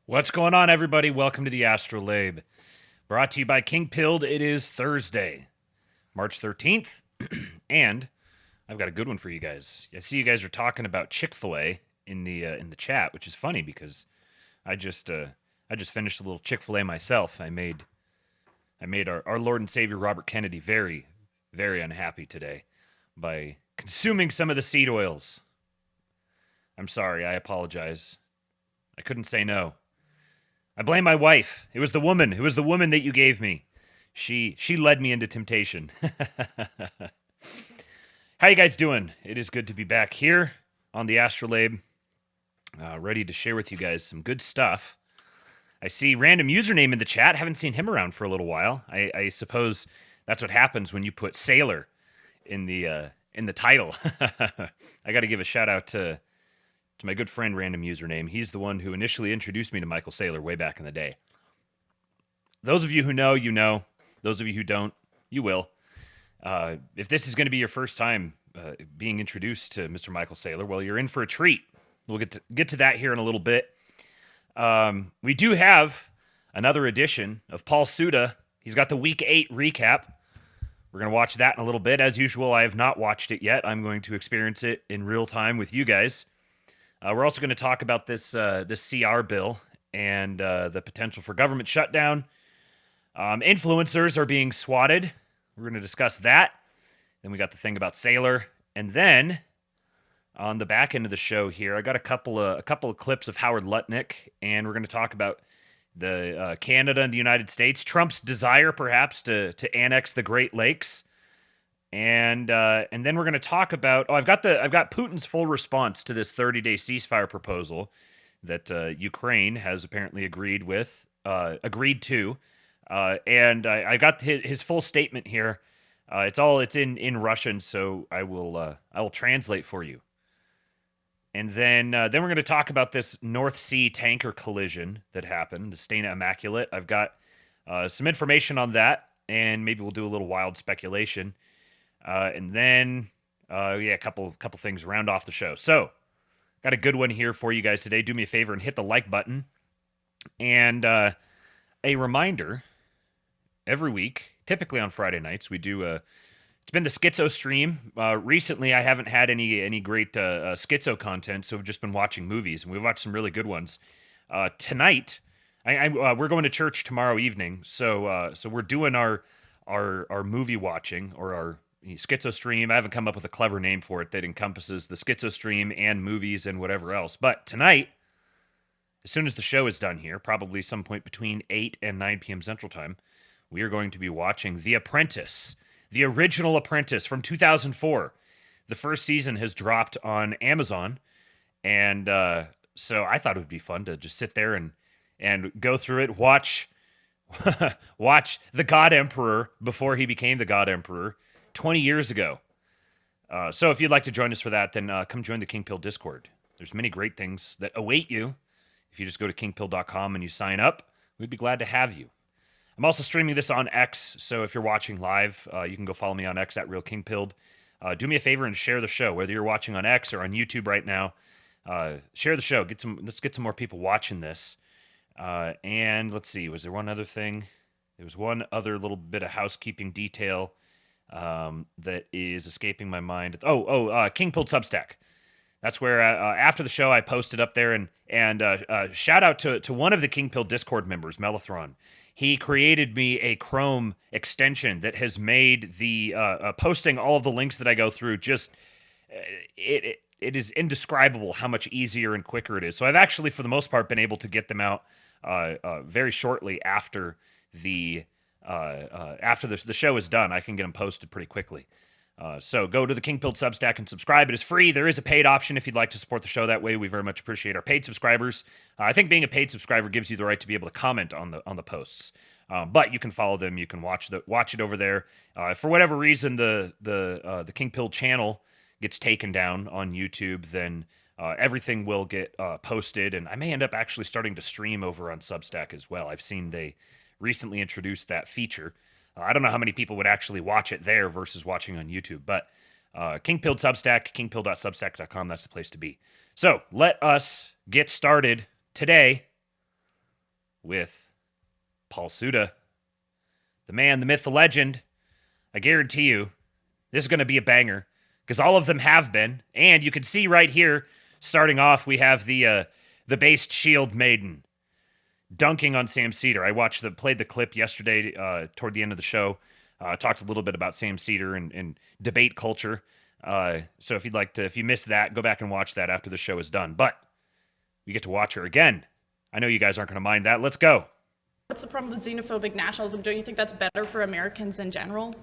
What's going on, everybody? Welcome to the ASTROLABE. Brought to you by King Pilled. It is Thursday, March 13th, and I've got a good one for you guys. I see you guys are talking about Chick-fil-A in the chat, which is funny because I just finished a little Chick-fil-A myself. I made our Lord and Savior Robert Kennedy very, very unhappy today by consuming some of the seed oils. I'm sorry. I apologize. I couldn't say no. I blame my wife. It was the woman. It was the woman that you gave me. She led me into temptation. How you guys doing? It is good to be back here on the Astrolabe, ready to share with you guys some good stuff. I see random username in the chat. Haven't seen him around for a little while. I suppose that's what happens when you put Saylor in the title. I got to give a shout out to my good friend Random Username. He's the one who initially introduced me to Michael Saylor way back in the day. Those of you who know, you know. Those of you who don't, you will. If this is going to be your first time being introduced to Mr. Michael Saylor, well, you're in for a treat. We'll get to that here in a little bit. We do have another edition of Paul Suda. He's got the Week 8 recap. We're going to watch that in a little bit. As usual, I have not watched it yet. I'm going to experience it in real time with you guys. We're also going to talk about this CR bill and the potential for government shutdown. Influencers are being swatted. We're going to discuss that. Then we got the thing about Saylor, and then on the back end of the show here, I got a couple of clips of Howard Lutnick, and we're going to talk about the Canada and the United States, Trump's desire perhaps to annex the Great Lakes. And then we're going to talk about. I've got Putin's full response to this 30-day ceasefire proposal that Ukraine has apparently agreed to, and I got his full statement here. It's in Russian, so I will translate for you. And then we're going to talk about this North Sea tanker collision that happened, the Stena Immaculate. I've got some information on that, and maybe we'll do a little wild speculation. And then, a couple things round off the show. So, got a good one here for you guys today. Do me a favor and hit the like button. And a reminder, every week, typically on Friday nights, we do it's been the Schizo stream. Recently, I haven't had any great Schizo content, so we've just been watching movies, and we've watched some really good ones. Tonight, we're going to church tomorrow evening, so we're doing our movie watching, or our Schizo stream. I haven't come up with a clever name for it that encompasses the Schizo stream and movies and whatever else. But tonight, as soon as the show is done here, probably some point between 8 and 9 p.m. Central Time, we are going to be watching The Apprentice, the original Apprentice from 2004. The first season has dropped on Amazon, and so I thought it would be fun to just sit there and go through it, watch the God Emperor before he became the God Emperor 20 years ago. So if you'd like to join us for that, then come join the King Pill Discord. There's many great things that await you. If you just go to kingpill.com and you sign up, we'd be glad to have you. I'm also streaming this on X, so if you're watching live, you can go follow me on X at RealKingPilled. Do me a favor and share the show, whether you're watching on X or on YouTube right now. Share the show. Let's get some more people watching this. And let's see, was there one other thing? There was one other little bit of housekeeping detail that is escaping my mind. King Pilled Substack. That's where after the show I posted up there, and shout out to one of the King Pilled Discord members, Melathron. He created me a Chrome extension that has made the posting all of the links that I go through just it is indescribable how much easier and quicker it is. So I've actually, for the most part, been able to get them out very shortly after the show is done. I can get them posted pretty quickly. So go to the King Pilled Substack and subscribe. It is free. There is a paid option if you'd like to support the show that way. We very much appreciate our paid subscribers. I think being a paid subscriber gives you the right to be able to comment on the posts. But you can follow them. You can watch it over there. For whatever reason, the King Pilled channel gets taken down on YouTube, then everything will get posted, and I may end up actually starting to stream over on Substack as well. I've seen they recently introduced that feature. I don't know how many people would actually watch it there versus watching on YouTube, but King Pilled Substack, kingpill.substack.com, that's the place to be. So let us get started today with Paul Suda. The man, the myth, the legend. I guarantee you, this is going to be a banger, because all of them have been. And you can see right here, starting off, we have the based Shield Maiden dunking on Sam Seder. I played the clip yesterday toward the end of the show. Talked a little bit about Sam Seder and debate culture. So if you missed that, go back and watch that after the show is done. But you get to watch her again. I know you guys aren't going to mind that. Let's go. What's the problem with xenophobic nationalism? Don't you think that's better for Americans in general?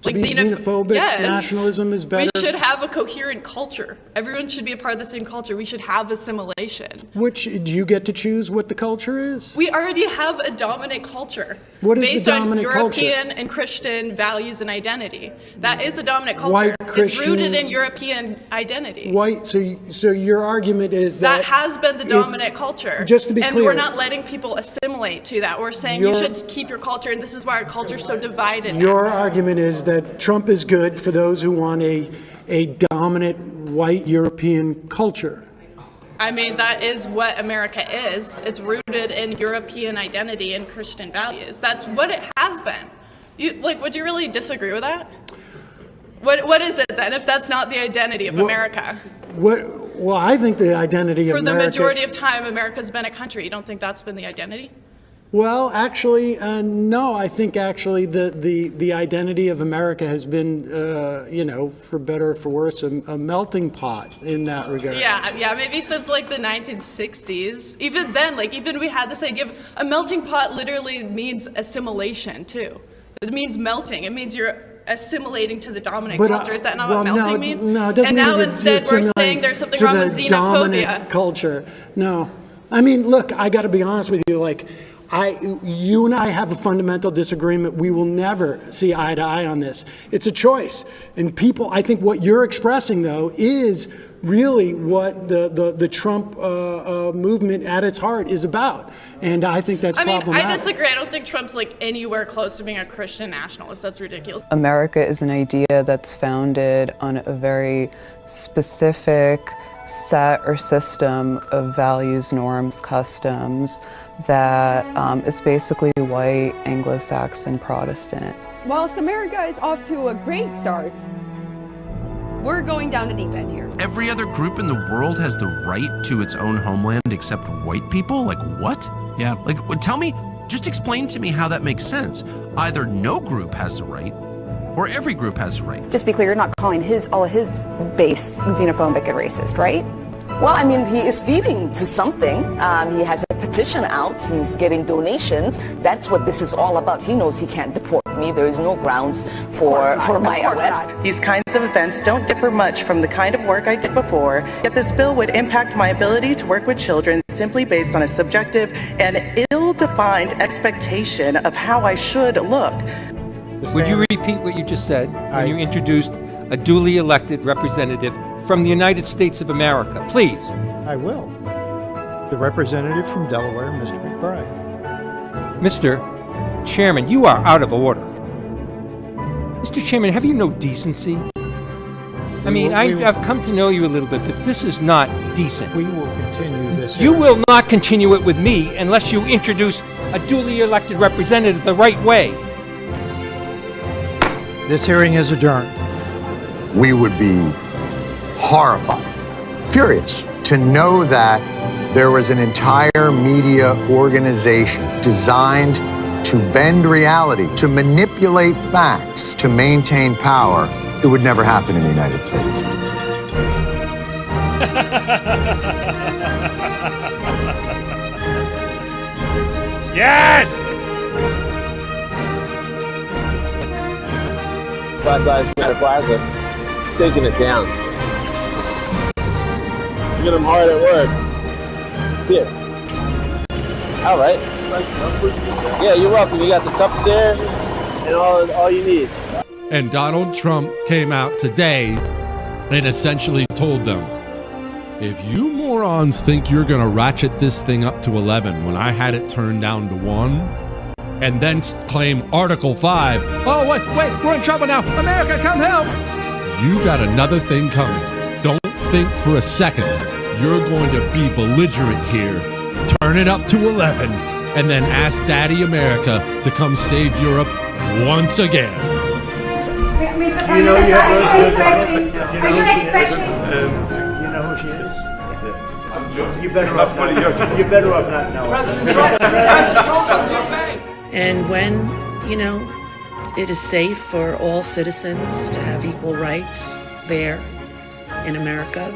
To be xenophobic nationalism is better. We should have a coherent culture. Everyone should be a part of the same culture. We should have assimilation. Which, do you get to choose what the culture is? We already have a dominant culture. What is the dominant culture? Based on European and Christian values and identity. That is the dominant culture. White Christian. It's rooted in European identity. White. So your argument is that has been the dominant culture. Just to be clear. And we're not letting people assimilate to that. We're saying you should keep your culture, and this is why our culture is so divided. Your argument is that Trump is good for those who want a dominant white European culture. I mean, that is what America is. It's rooted in European identity and Christian values. That's what it has been. Would you really disagree with that? What is it then, if that's not the identity of America? Well, I think the identity of America... For the majority of time, America's been a country. You don't think that's been the identity? Well, actually, no. I think actually the identity of America has been, for better or for worse, a melting pot in that regard. Yeah. Maybe since like the 1960s. Even then, even we had this idea of a melting pot literally means assimilation too. It means melting. It means you're assimilating to the dominant culture. Is that not what melting means? No, it doesn't. And now instead we're saying there's something wrong with xenophobia. Dominant culture. No. I mean, look, I got to be honest with you. You and I have a fundamental disagreement. We will never see eye to eye on this. It's a choice. And people, I think what you're expressing, though, is really what the Trump movement at its heart is about. And I think that's problematic. I disagree. I don't think Trump's anywhere close to being a Christian nationalist. That's ridiculous. America is an idea that's founded on a very specific set or system of values, norms, customs that is basically white, Anglo-Saxon, Protestant. Whilst America is off to a great start, we're going down a deep end here. Every other group in the world has the right to its own homeland except white people? What? Yeah. Tell me, just explain to me how that makes sense. Either no group has the right, or every group has the right. Just be clear, you're not calling all of his base xenophobic and racist, right? Well, I mean, he is feeding to something. He has a petition out. He's getting donations. That's what this is all about. He knows he can't deport me. There is no grounds for my arrest. These kinds of events don't differ much from the kind of work I did before, yet this bill would impact my ability to work with children simply based on a subjective and ill-defined expectation of how I should look. Would you repeat what you just said when you introduced a duly elected representative from the United States of America, please? I will. The representative from Delaware, Mr. McBride. Mr. Chairman, you are out of order. Mr. Chairman, have you no decency? I've come to know you a little bit, but this is not decent. We will continue this. You will not continue it with me unless you introduce a duly elected representative the right way. This hearing is adjourned. We would be horrified, furious, to know that there was an entire media organization designed to bend reality, to manipulate facts, to maintain power. It would never happen in the United States. Yes! Black Lives Matter Plaza, taking it down. Look at them hard at work. Here. All right. Yeah, you're welcome. You got the cups there and all you need. And Donald Trump came out today and essentially told them, if you morons think you're going to ratchet this thing up to 11 when I had it turned down to 1, and then claim Article 5, oh, wait, we're in trouble now, America, come help! You got another thing coming. Don't think for a second you're going to be belligerent here. Turn it up to 11, and then ask Daddy America to come save Europe once again. You know you have those good. Are you expecting? You know who she is? You better off not. You better off not knowing. And when, you know, it is safe for all citizens to have equal rights there in America,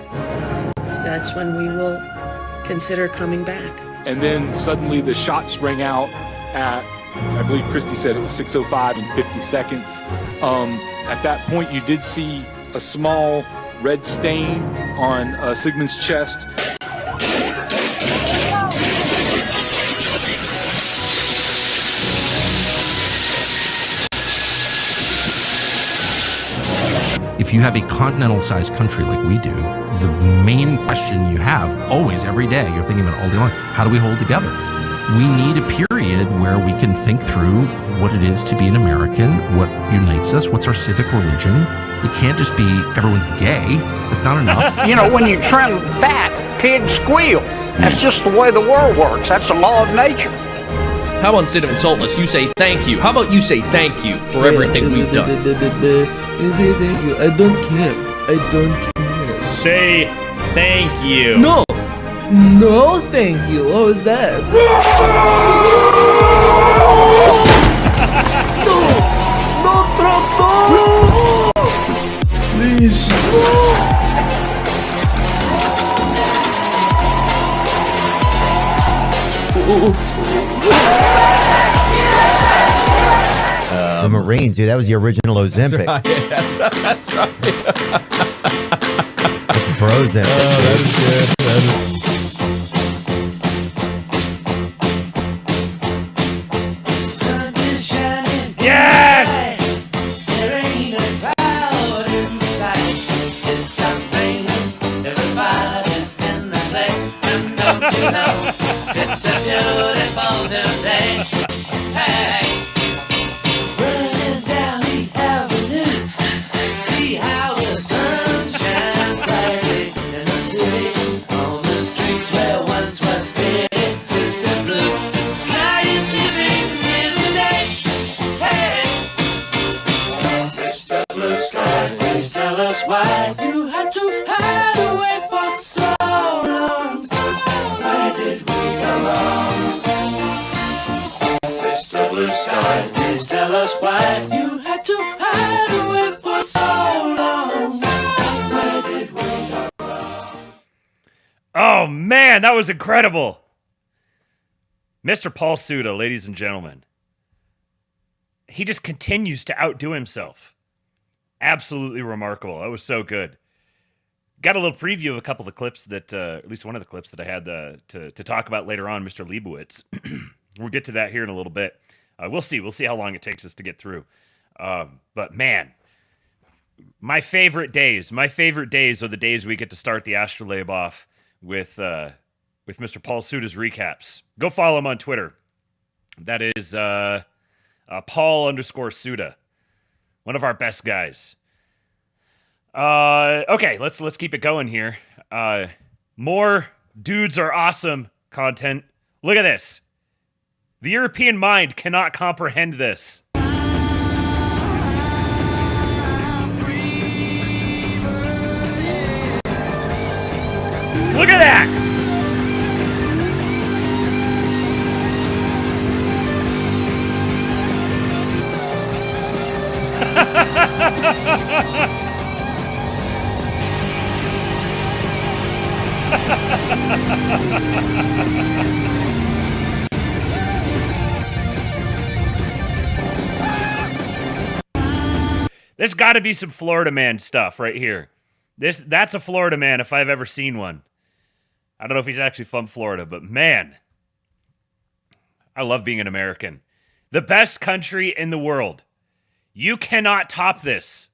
that's when we will consider coming back. And then suddenly the shots rang out at, I believe Christy said it was 6:05 and 50 seconds. At that point, you did see a small red stain on Sigmund's chest. If you have a continental-sized country like we do, the main question you have always, every day, you're thinking about all day long, how do we hold together? We need a period where we can think through what it is to be an American, what unites us, what's our civic religion. It can't just be everyone's gay. That's not enough. You know, when you trim fat, pigs squeal. That's just the way the world works. That's the law of nature. How about instead of insulting us, you say thank you? How about you say thank you for everything we've done? Thank you. I don't care. I don't care. Say thank you. No. No, thank you. What was that? No, Trump, no! Please. The Marines, dude. That was the original Ozempic. That's right. That's Brozempic. Oh, that is good. That is... Yes! There ain't a cloud in sight. It's something everybody's in the play. And don't you know, it's a beautiful new day. Hey, running down the avenue, see how the sun shines brightly in the city. On the streets where once was big, distant blue. Sky is giving in the day. Mr. Blue Sky, please tell us why you had to hide away for so long. Where did we go wrong? Mr. Blue Sky, please tell us why you had to hide away for so long. Where did we go wrong? Oh man, that was incredible. Mr. Paul Suda, ladies and gentlemen. He just continues to outdo himself. Absolutely remarkable. That was so good. Got a little preview of a couple of clips that, at least one of the clips that I had to talk about later on, Mr. Leibowitz. We'll get to that here in a little bit. We'll see. We'll see how long it takes us to get through. But man, my favorite days are the days we get to start the Astrolabe off with Mr. Paul Suda's recaps. Go follow him on Twitter. That is Paul_Suda. One of our best guys. Okay, let's keep it going here. More dudes are awesome content. Look at this. The European mind cannot comprehend this. Look at that! There's got to be some Florida man stuff right here. That's a Florida man if I've ever seen one. I don't know if he's actually from Florida, but man, I love being an American. The best country in the world. You cannot top this.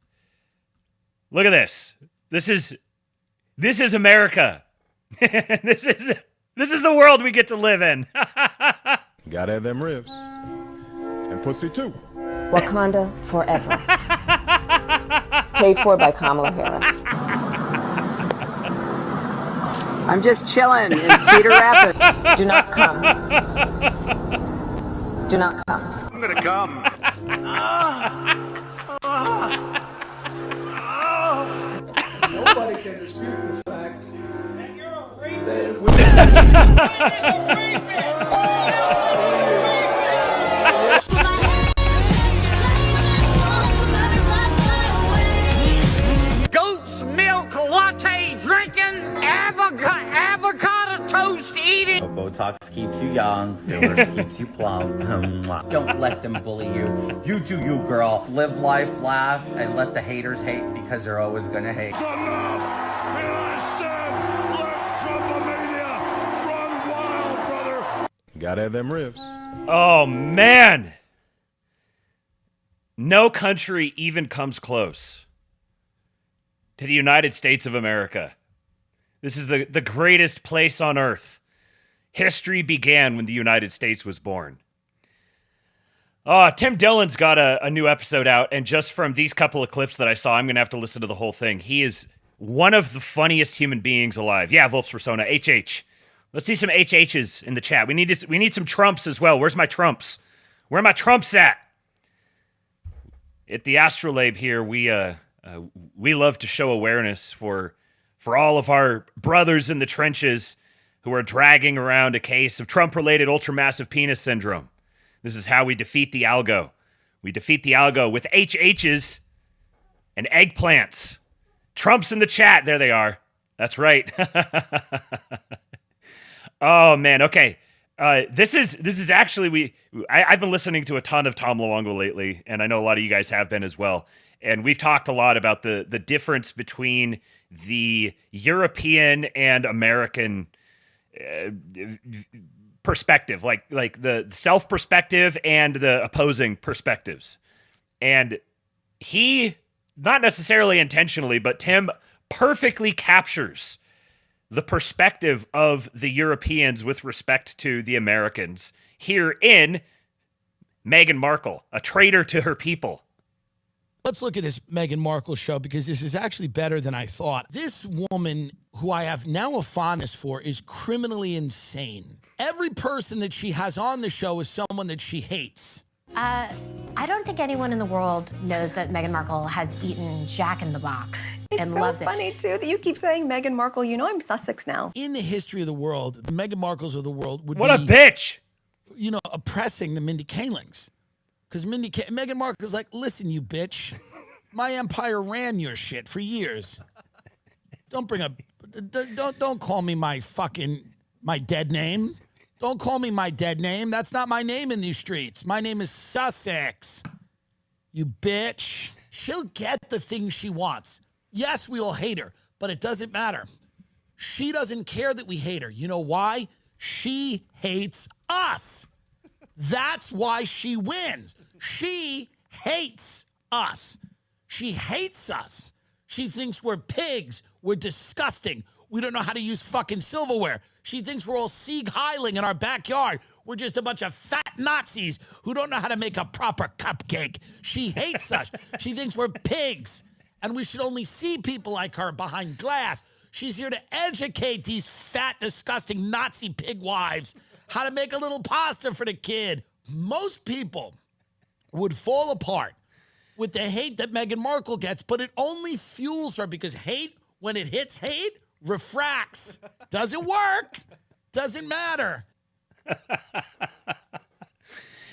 Look at this. This is America. This is the world we get to live in. Gotta have them ribs. And pussy too. Wakanda forever. Paid for by Kamala Harris. I'm just chilling in Cedar Rapids. Do not come. Do not come. I'm gonna come. Nobody can dispute the fact that you're a Goat's milk latte drinking, avocado toast eating. Botox keeps you young, fillers keeps you plump. Don't let them bully you. You do you, girl. Live life, laugh, and let the haters hate because they're always gonna hate. Gotta have them ribs. Oh, man. No country even comes close to the United States of America. This is the greatest place on earth. History began when the United States was born. Tim Dillon's got a new episode out, and just from these couple of clips that I saw, I'm going to have to listen to the whole thing. He is one of the funniest human beings alive. Yeah, Volp's Persona, HH. Let's see some HHs in the chat. We need some Trumps as well. Where's my Trumps? Where are my Trumps at? At the Astrolabe here, we love to show awareness for all of our brothers in the trenches who are dragging around a case of Trump-related ultramassive penis syndrome. This is how we defeat the algo. We defeat the algo with HHs and eggplants. Trump's in the chat. There they are. That's right. Oh, man. Okay. This is actually, I've been listening to a ton of Tom Luongo lately, and I know a lot of you guys have been as well. And we've talked a lot about the difference between the European and American perspective, like the self perspective and the opposing perspectives. And he, not necessarily intentionally, but Tim perfectly captures the perspective of the Europeans with respect to the Americans here in Meghan Markle, a traitor to her people. Let's look at this Meghan Markle show, because this is actually better than I thought. This woman, who I have now a fondness for, is criminally insane. Every person that she has on the show is someone that she hates. I don't think anyone in the world knows that Meghan Markle has eaten Jack in the Box and so loves funny, too, that you keep saying Meghan Markle. You know I'm Sussex now. In the history of the world, the Meghan Markles of the world would What a bitch! You know, oppressing the Mindy Kalings. Because Meghan Markle's like, listen, you bitch, my empire ran your shit for years. Don't call me my dead name. Don't call me my dead name. That's not my name in these streets. My name is Sussex. You bitch. She'll get the thing she wants. Yes, we all hate her, but it doesn't matter. She doesn't care that we hate her. You know why? She hates us. That's why she wins. She hates us. She hates us. She thinks we're pigs. We're disgusting. We don't know how to use fucking silverware. She thinks we're all Sieg Heiling in our backyard. We're just a bunch of fat Nazis who don't know how to make a proper cupcake. She hates us. She thinks we're pigs, and we should only see people like her behind glass. She's here to educate these fat, disgusting Nazi pig wives how to make a little pasta for the kid. Most people would fall apart with the hate that Meghan Markle gets, but it only fuels her, because hate, when it hits hate, refracts. Doesn't work. Doesn't matter.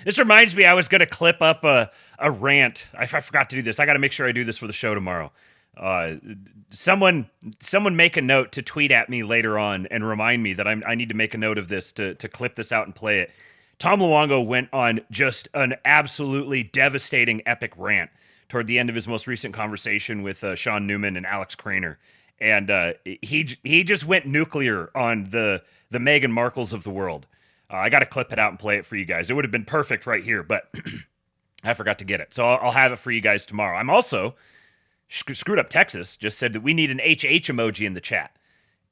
This reminds me, I was going to clip up a rant. I forgot to do this. I got to make sure I do this for the show tomorrow. Someone make a note to tweet at me later on and remind me that I need to make a note of this to clip this out and play it. Tom Luongo went on just an absolutely devastating epic rant toward the end of his most recent conversation with Sean Newman and Alex Craner. And he just went nuclear on the Meghan Markles of the world. I got to clip it out and play it for you guys. It would have been perfect right here, but I forgot to get it. So I'll have it for you guys tomorrow. I'm also, Screwed Up Texas just said that we need an HH emoji in the chat.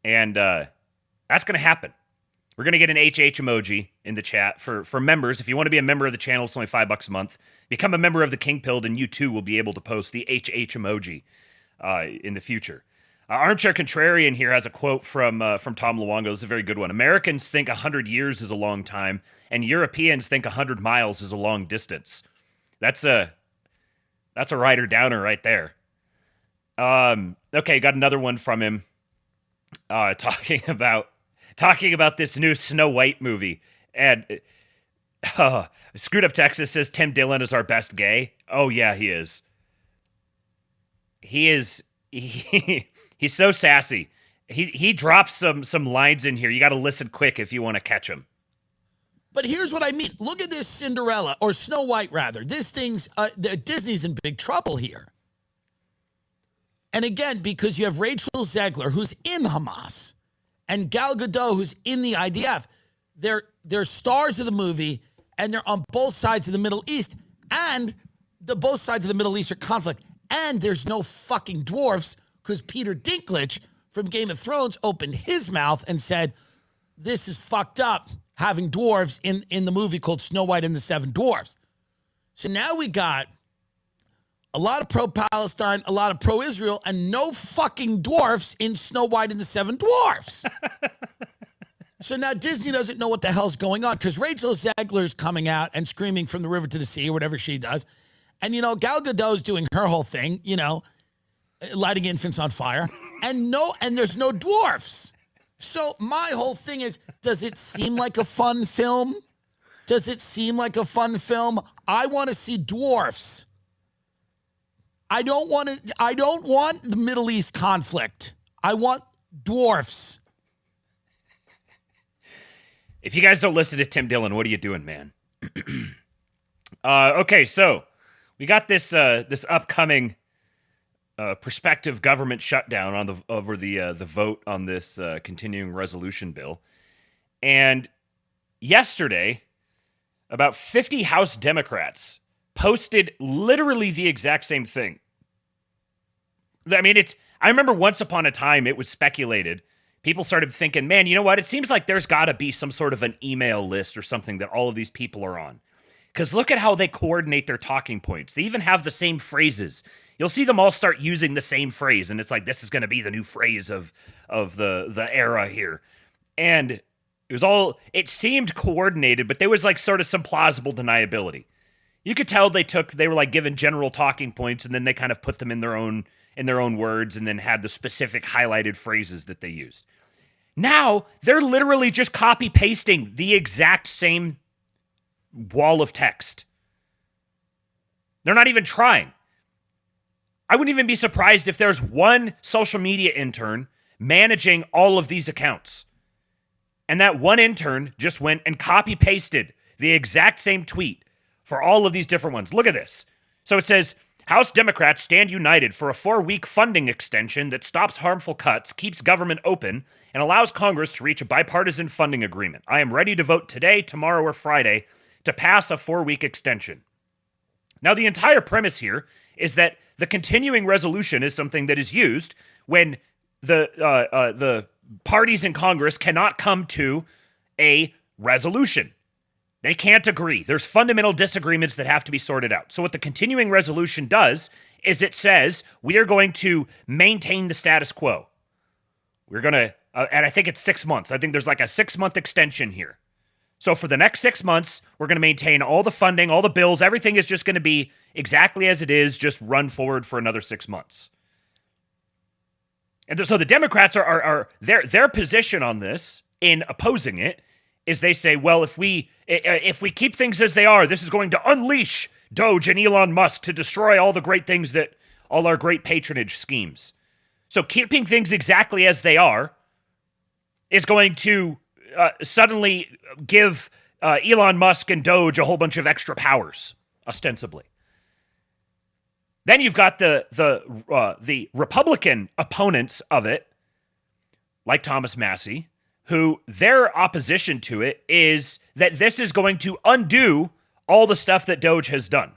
And that's going to happen. We're going to get an HH emoji in the chat for members. If you want to be a member of the channel, it's only $5 a month. Become a member of the King Pilled, and you too will be able to post the HH emoji in the future. Armchair Contrarian here has a quote from Tom Luongo. This is a very good one. Americans think 100 years is a long time, and Europeans think 100 miles is a long distance. That's a rider downer right there. Okay, got another one from him. Talking about this new Snow White movie, and Screwed Up Texas says Tim Dillon is our best gay. Oh yeah, he is. He's so sassy. He drops some lines in here. You got to listen quick if you want to catch him. But here's what I mean. Look at this Cinderella, or Snow White, rather. This thing's, Disney's in big trouble here. And again, because you have Rachel Zegler, who's in Hamas, and Gal Gadot, who's in the IDF. They're stars of the movie, and they're on both sides of the Middle East. And both sides of the Middle East are conflict. And there's no fucking dwarfs, because Peter Dinklage from Game of Thrones opened his mouth and said, this is fucked up, having dwarves in the movie called Snow White and the Seven Dwarfs. So now we got a lot of pro-Palestine, a lot of pro-Israel, and no fucking dwarfs in Snow White and the Seven Dwarfs. So now Disney doesn't know what the hell's going on, because Rachel Zegler's coming out and screaming from the river to the sea, or whatever she does. And, Gal Gadot's doing her whole thing, lighting infants on fire. And there's no dwarfs. So my whole thing is, does it seem like a fun film? Does it seem like a fun film? I want to see dwarfs. I don't want the Middle East conflict. I want dwarfs. If you guys don't listen to Tim Dillon, what are you doing, man? Okay, so we got this upcoming prospective government shutdown over the vote on this continuing resolution bill. And yesterday, about 50 House Democrats posted literally the exact same thing. I mean, I remember once upon a time it was speculated. People started thinking, man, you know what? It seems like there's got to be some sort of an email list or something that all of these people are on. Because look at how they coordinate their talking points. They even have the same phrases. You'll see them all start using the same phrase, and it's like, this is going to be the new phrase of the era here. And it seemed coordinated, but there was like sort of some plausible deniability. You could tell they were like given general talking points, and then they kind of put them in their own words, and then had the specific highlighted phrases that they used. Now, they're literally just copy-pasting the exact same wall of text. They're not even trying. I wouldn't even be surprised if there's one social media intern managing all of these accounts. And that one intern just went and copy-pasted the exact same tweet for all of these different ones. Look at this. So it says, House Democrats stand united for a 4-week funding extension that stops harmful cuts, keeps government open, and allows Congress to reach a bipartisan funding agreement. I am ready to vote today, tomorrow, or Friday to pass a 4-week extension. Now, the entire premise here is that the continuing resolution is something that is used when the parties in Congress cannot come to a resolution. They can't agree. There's fundamental disagreements that have to be sorted out. So what the continuing resolution does is it says we are going to maintain the status quo. We're going to, and I think it's 6 months. I think there's like a 6-month extension here. So for the next 6 months, we're going to maintain all the funding, all the bills. Everything is just going to be exactly as it is, just run forward for another 6 months. And so the Democrats are their position on this in opposing it is they say, well, if we keep things as they are, this is going to unleash Doge and Elon Musk to destroy all the great things all our great patronage schemes. So keeping things exactly as they are is going to suddenly give Elon Musk and Doge a whole bunch of extra powers, ostensibly. Then you've got the Republican opponents of it, like Thomas Massey, who their opposition to it is that this is going to undo all the stuff that Doge has done.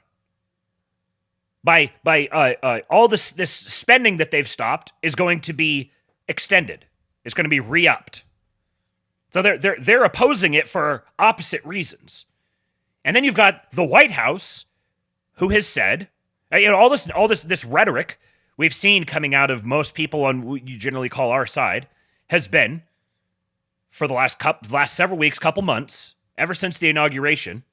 By all this spending that they've stopped is going to be extended. It's going to be re-upped. So they're opposing it for opposite reasons. And then you've got the White House, who has said, all this rhetoric, we've seen coming out of most people on what you generally call our side has been, for the last several weeks, couple months, ever since the inauguration,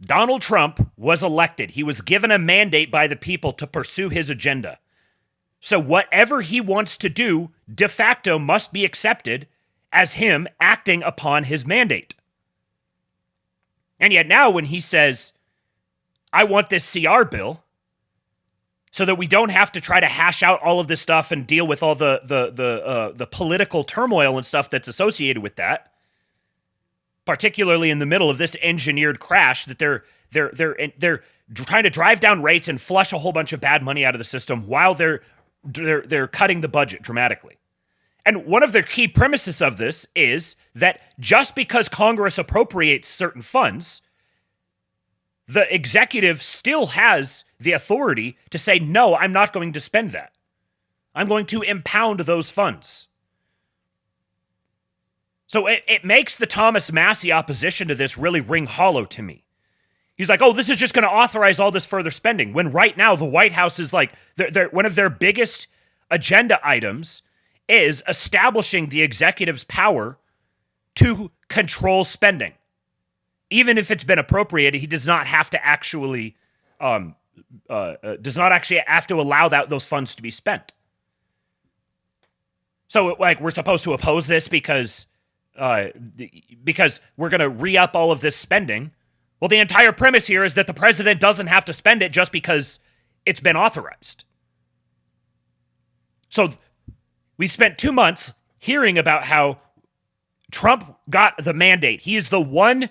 Donald Trump was elected. He was given a mandate by the people to pursue his agenda. So whatever he wants to do, de facto must be accepted as him acting upon his mandate. And yet now when he says, I want this CR bill so that we don't have to try to hash out all of this stuff and deal with all the political turmoil and stuff that's associated with that, particularly in the middle of this engineered crash that they're trying to drive down rates and flush a whole bunch of bad money out of the system while they're cutting the budget dramatically. And one of the key premises of this is that just because Congress appropriates certain funds, the executive still has the authority to say, no, I'm not going to spend that. I'm going to impound those funds. So it makes the Thomas Massie opposition to this really ring hollow to me. He's like, oh, this is just going to authorize all this further spending. When right now the White House is like, one of their biggest agenda items is establishing the executive's power to control spending. Even if it's been appropriated, he does not have to actually have to allow those funds to be spent. So, like, we're supposed to oppose this because we're going to re-up all of this spending. Well, the entire premise here is that the president doesn't have to spend it just because it's been authorized. So we spent 2 months hearing about how Trump got the mandate. He is the one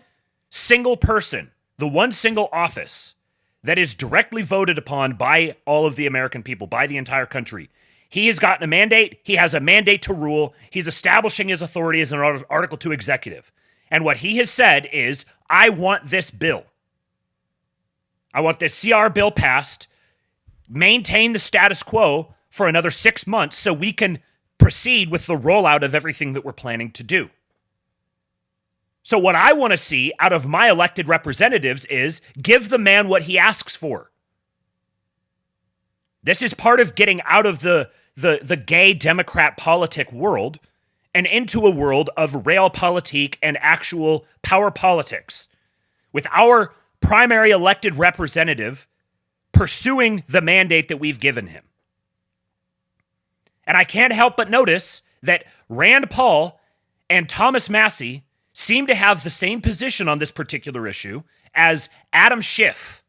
single person, the one single office that is directly voted upon by all of the American people, by the entire country. He has gotten a mandate. He has a mandate to rule. He's establishing his authority as an Article 2 executive. And what he has said is, I want this bill. I want this CR bill passed, maintain the status quo for another 6 months so we can proceed with the rollout of everything that we're planning to do. So what I want to see out of my elected representatives is give the man what he asks for. This is part of getting out of the gay Democrat politic world and into a world of realpolitik and actual power politics, with our primary elected representative pursuing the mandate that we've given him. And I can't help but notice that Rand Paul and Thomas Massie seem to have the same position on this particular issue as Adam Schiff.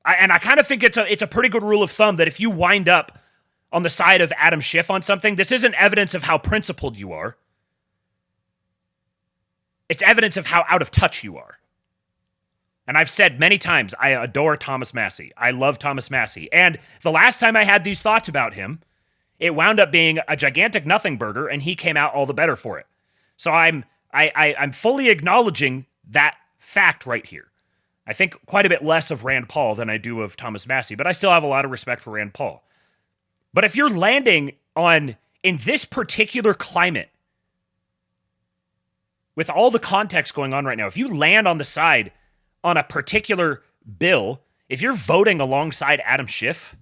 I kind of think it's a pretty good rule of thumb that if you wind up on the side of Adam Schiff on something, this isn't evidence of how principled you are. It's evidence of how out of touch you are. And I've said many times, I adore Thomas Massie. I love Thomas Massie. And the last time I had these thoughts about him, it wound up being a gigantic nothing burger, and he came out all the better for it. So I'm fully acknowledging that fact right here. I think quite a bit less of Rand Paul than I do of Thomas Massie, but I still have a lot of respect for Rand Paul. But if you're landing in this particular climate, with all the context going on right now, if you land on the side on a particular bill, if you're voting alongside Adam Schiff,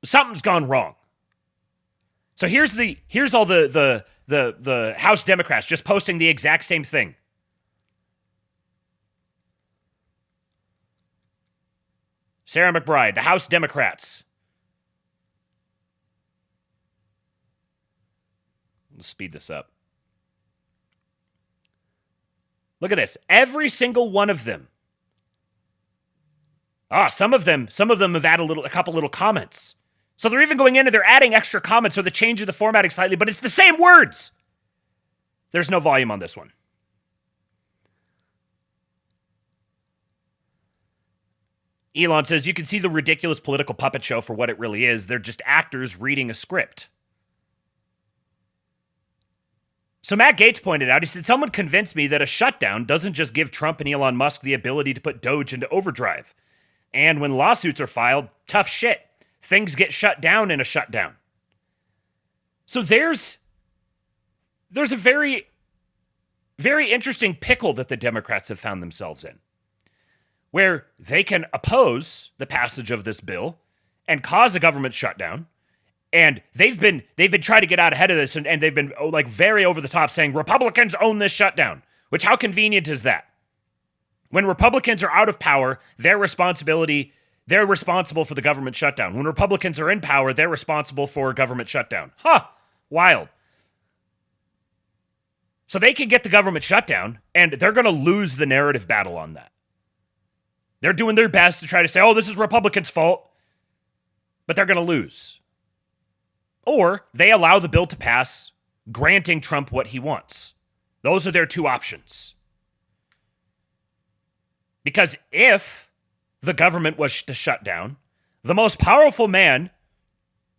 something's gone wrong. So here's all the House Democrats just posting the exact same thing. Sarah McBride, the House Democrats. Let's speed this up. Look at this. Every single one of them. Some of them have added a couple little comments. So they're even going in and they're adding extra comments, so they're changing the formatting slightly, but it's the same words. There's no volume on this one. Elon says, you can see the ridiculous political puppet show for what it really is. They're just actors reading a script. So Matt Gaetz pointed out, he said, someone convinced me that a shutdown doesn't just give Trump and Elon Musk the ability to put Doge into overdrive. And when lawsuits are filed, tough shit. Things get shut down in a shutdown. So there's a very very interesting pickle that the Democrats have found themselves in, where they can oppose the passage of this bill and cause a government shutdown. And they've been trying to get out ahead of this, and they've been like very over the top saying Republicans own this shutdown, which how convenient is that? When Republicans are out of power, they're responsible for the government shutdown. When Republicans are in power, they're responsible for a government shutdown. Wild. So they can get the government shutdown, and they're going to lose the narrative battle on that. They're doing their best to try to say, oh, this is Republicans' fault, but they're going to lose. Or they allow the bill to pass, granting Trump what he wants. Those are their two options. Because if the government was to shut down, the most powerful man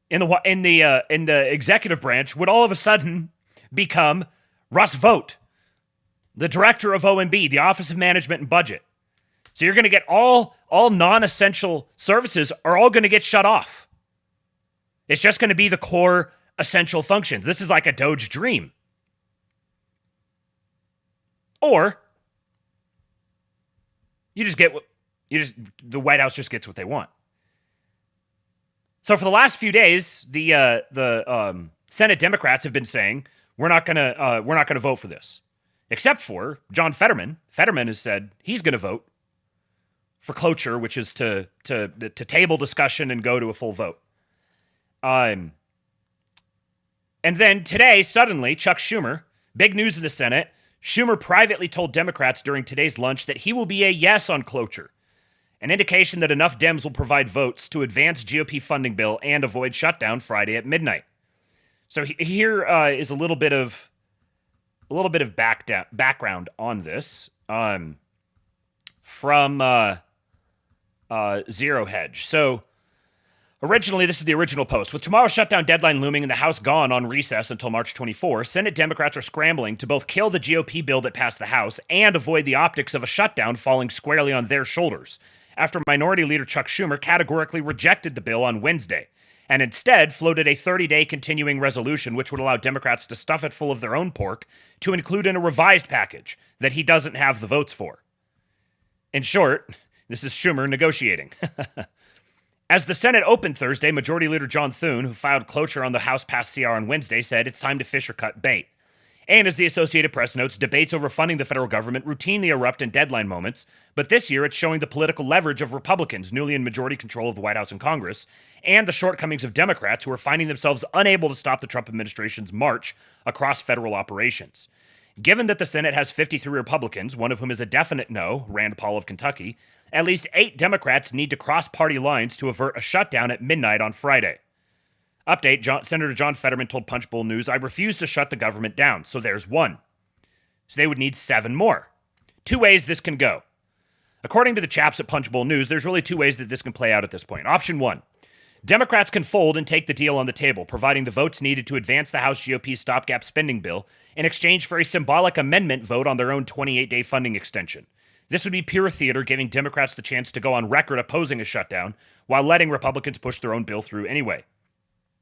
in the executive branch would all of a sudden become Russ Vought, the director of OMB, the Office of Management and Budget. So you're going to get all non-essential services are all going to get shut off. It's just going to be the core essential functions. This is like a Doge dream. Or the White House just gets what they want. So for the last few days, the Senate Democrats have been saying we're not going to vote for this, except for John Fetterman. Fetterman has said he's going to vote for cloture, which is to table discussion and go to a full vote. And then today, suddenly, Chuck Schumer, big news in the Senate, Schumer privately told Democrats during today's lunch that he will be a yes on cloture, an indication that enough Dems will provide votes to advance GOP funding bill and avoid shutdown Friday at midnight. So here is a little bit of background on this from Zero Hedge. So originally, this is the original post. With tomorrow's shutdown deadline looming and the House gone on recess until March 24, Senate Democrats are scrambling to both kill the GOP bill that passed the House and avoid the optics of a shutdown falling squarely on their shoulders, after Minority Leader Chuck Schumer categorically rejected the bill on Wednesday and instead floated a 30-day continuing resolution which would allow Democrats to stuff it full of their own pork to include in a revised package that he doesn't have the votes for. In short, this is Schumer negotiating. As the Senate opened Thursday, Majority Leader John Thune, who filed cloture on the House-passed CR on Wednesday, said it's time to fish or cut bait. And as the Associated Press notes, debates over funding the federal government routinely erupt in deadline moments, but this year it's showing the political leverage of Republicans, newly in majority control of the White House and Congress, and the shortcomings of Democrats who are finding themselves unable to stop the Trump administration's march across federal operations. Given that the Senate has 53 Republicans, one of whom is a definite no, Rand Paul of Kentucky, at least 8 Democrats need to cross party lines to avert a shutdown at midnight on Friday. Update, Senator John Fetterman told Punchbowl News, I refuse to shut the government down, so there's 1. So they would need 7 more. 2 ways this can go. According to the chaps at Punchbowl News, there's really 2 ways that this can play out at this point. Option 1, Democrats can fold and take the deal on the table, providing the votes needed to advance the House GOP stopgap spending bill in exchange for a symbolic amendment vote on their own 28-day funding extension. This would be pure theater, giving Democrats the chance to go on record opposing a shutdown while letting Republicans push their own bill through anyway.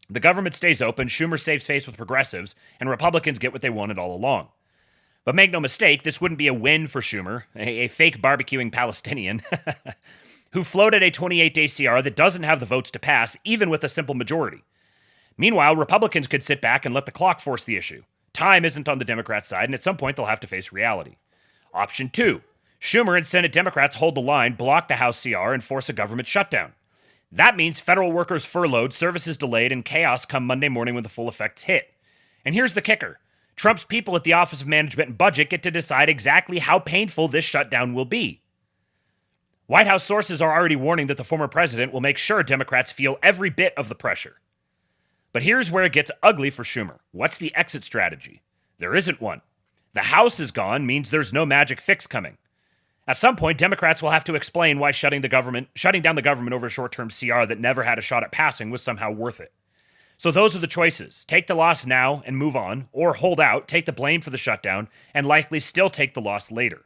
The government stays open, Schumer saves face with progressives, and Republicans get what they wanted all along. But make no mistake, this wouldn't be a win for Schumer, a fake barbecuing Palestinian, who floated a 28-day CR that doesn't have the votes to pass, even with a simple majority. Meanwhile, Republicans could sit back and let the clock force the issue. Time isn't on the Democrats' side, and at some point they'll have to face reality. Option 2, Schumer and Senate Democrats hold the line, block the House CR, and force a government shutdown. That means federal workers furloughed, services delayed, and chaos come Monday morning when the full effects hit. And here's the kicker. Trump's people at the Office of Management and Budget get to decide exactly how painful this shutdown will be. White House sources are already warning that the former president will make sure Democrats feel every bit of the pressure. But here's where it gets ugly for Schumer. What's the exit strategy? There isn't one. The House is gone means there's no magic fix coming. At some point, Democrats will have to explain why shutting down the government over a short-term CR that never had a shot at passing was somehow worth it. So those are the choices. Take the loss now and move on, or hold out, take the blame for the shutdown, and likely still take the loss later.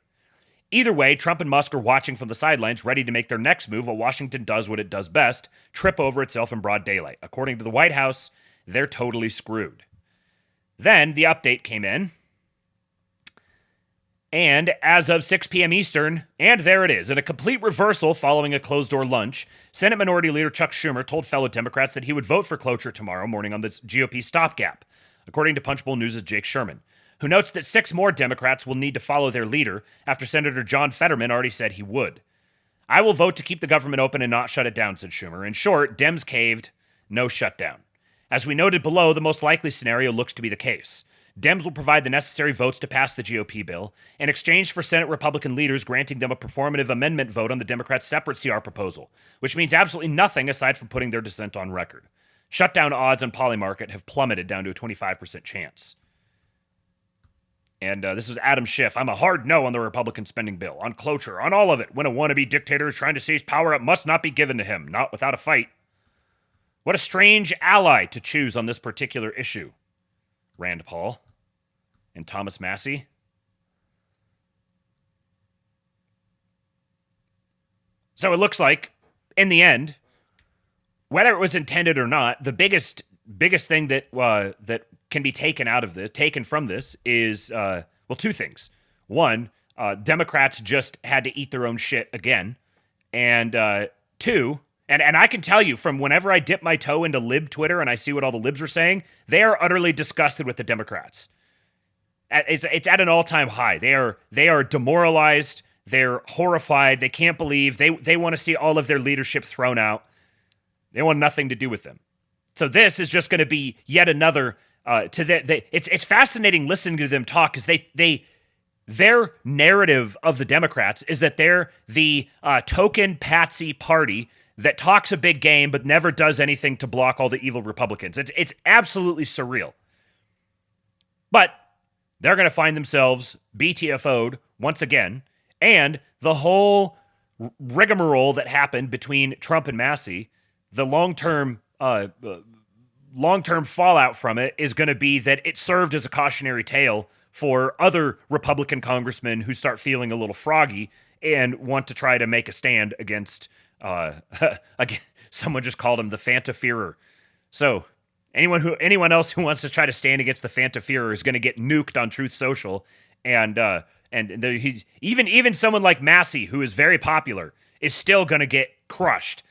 Either way, Trump and Musk are watching from the sidelines, ready to make their next move while Washington does what it does best, trip over itself in broad daylight. According to the White House, they're totally screwed. Then the update came in. And as of 6 p.m. Eastern, and there it is, in a complete reversal following a closed-door lunch, Senate Minority Leader Chuck Schumer told fellow Democrats that he would vote for cloture tomorrow morning on the GOP stopgap, according to Punchbowl News' Jake Sherman, who notes that 6 more Democrats will need to follow their leader after Senator John Fetterman already said he would. I will vote to keep the government open and not shut it down, said Schumer. In short, Dems caved, no shutdown. As we noted below, the most likely scenario looks to be the case. Dems will provide the necessary votes to pass the GOP bill in exchange for Senate Republican leaders granting them a performative amendment vote on the Democrats' separate CR proposal, which means absolutely nothing aside from putting their dissent on record. Shutdown odds on Polymarket have plummeted down to a 25% chance. And this is Adam Schiff. I'm a hard no on the Republican spending bill, on cloture, on all of it. When a wannabe dictator is trying to seize power, it must not be given to him, not without a fight. What a strange ally to choose on this particular issue. Rand Paul and Thomas Massie. So it looks like, in the end, whether it was intended or not, the biggest thing that that can be taken from this is 2 things. One, Democrats just had to eat their own shit again, and 2. And I can tell you from whenever I dip my toe into lib Twitter and I see what all the libs are saying, they are utterly disgusted with the Democrats. It's at an all-time high. They are demoralized. They're horrified. They can't believe. They want to see all of their leadership thrown out. They want nothing to do with them. So this is just going to be yet another. It's fascinating listening to them talk because their narrative of the Democrats is that they're the token patsy party that talks a big game but never does anything to block all the evil Republicans. It's absolutely surreal. But they're going to find themselves BTFO'd once again, and the whole rigmarole that happened between Trump and Massie, the long-term fallout from it is going to be that it served as a cautionary tale for other Republican congressmen who start feeling a little froggy and want to try to make a stand against someone just called him the Fantaferer. So anyone else who wants to try to stand against the Fantaferer is going to get nuked on Truth Social, and he's even someone like Massie, who is very popular, is still going to get crushed,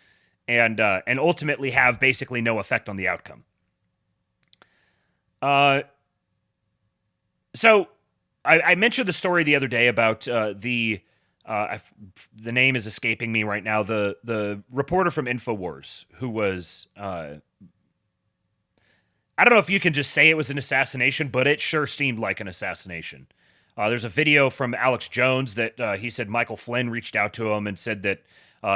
and ultimately have basically no effect on the outcome. So I mentioned the story the other day about the name is escaping me right now. The reporter from InfoWars who was, I don't know if you can just say it was an assassination, but it sure seemed like an assassination. There's a video from Alex Jones that he said Michael Flynn reached out to him and said that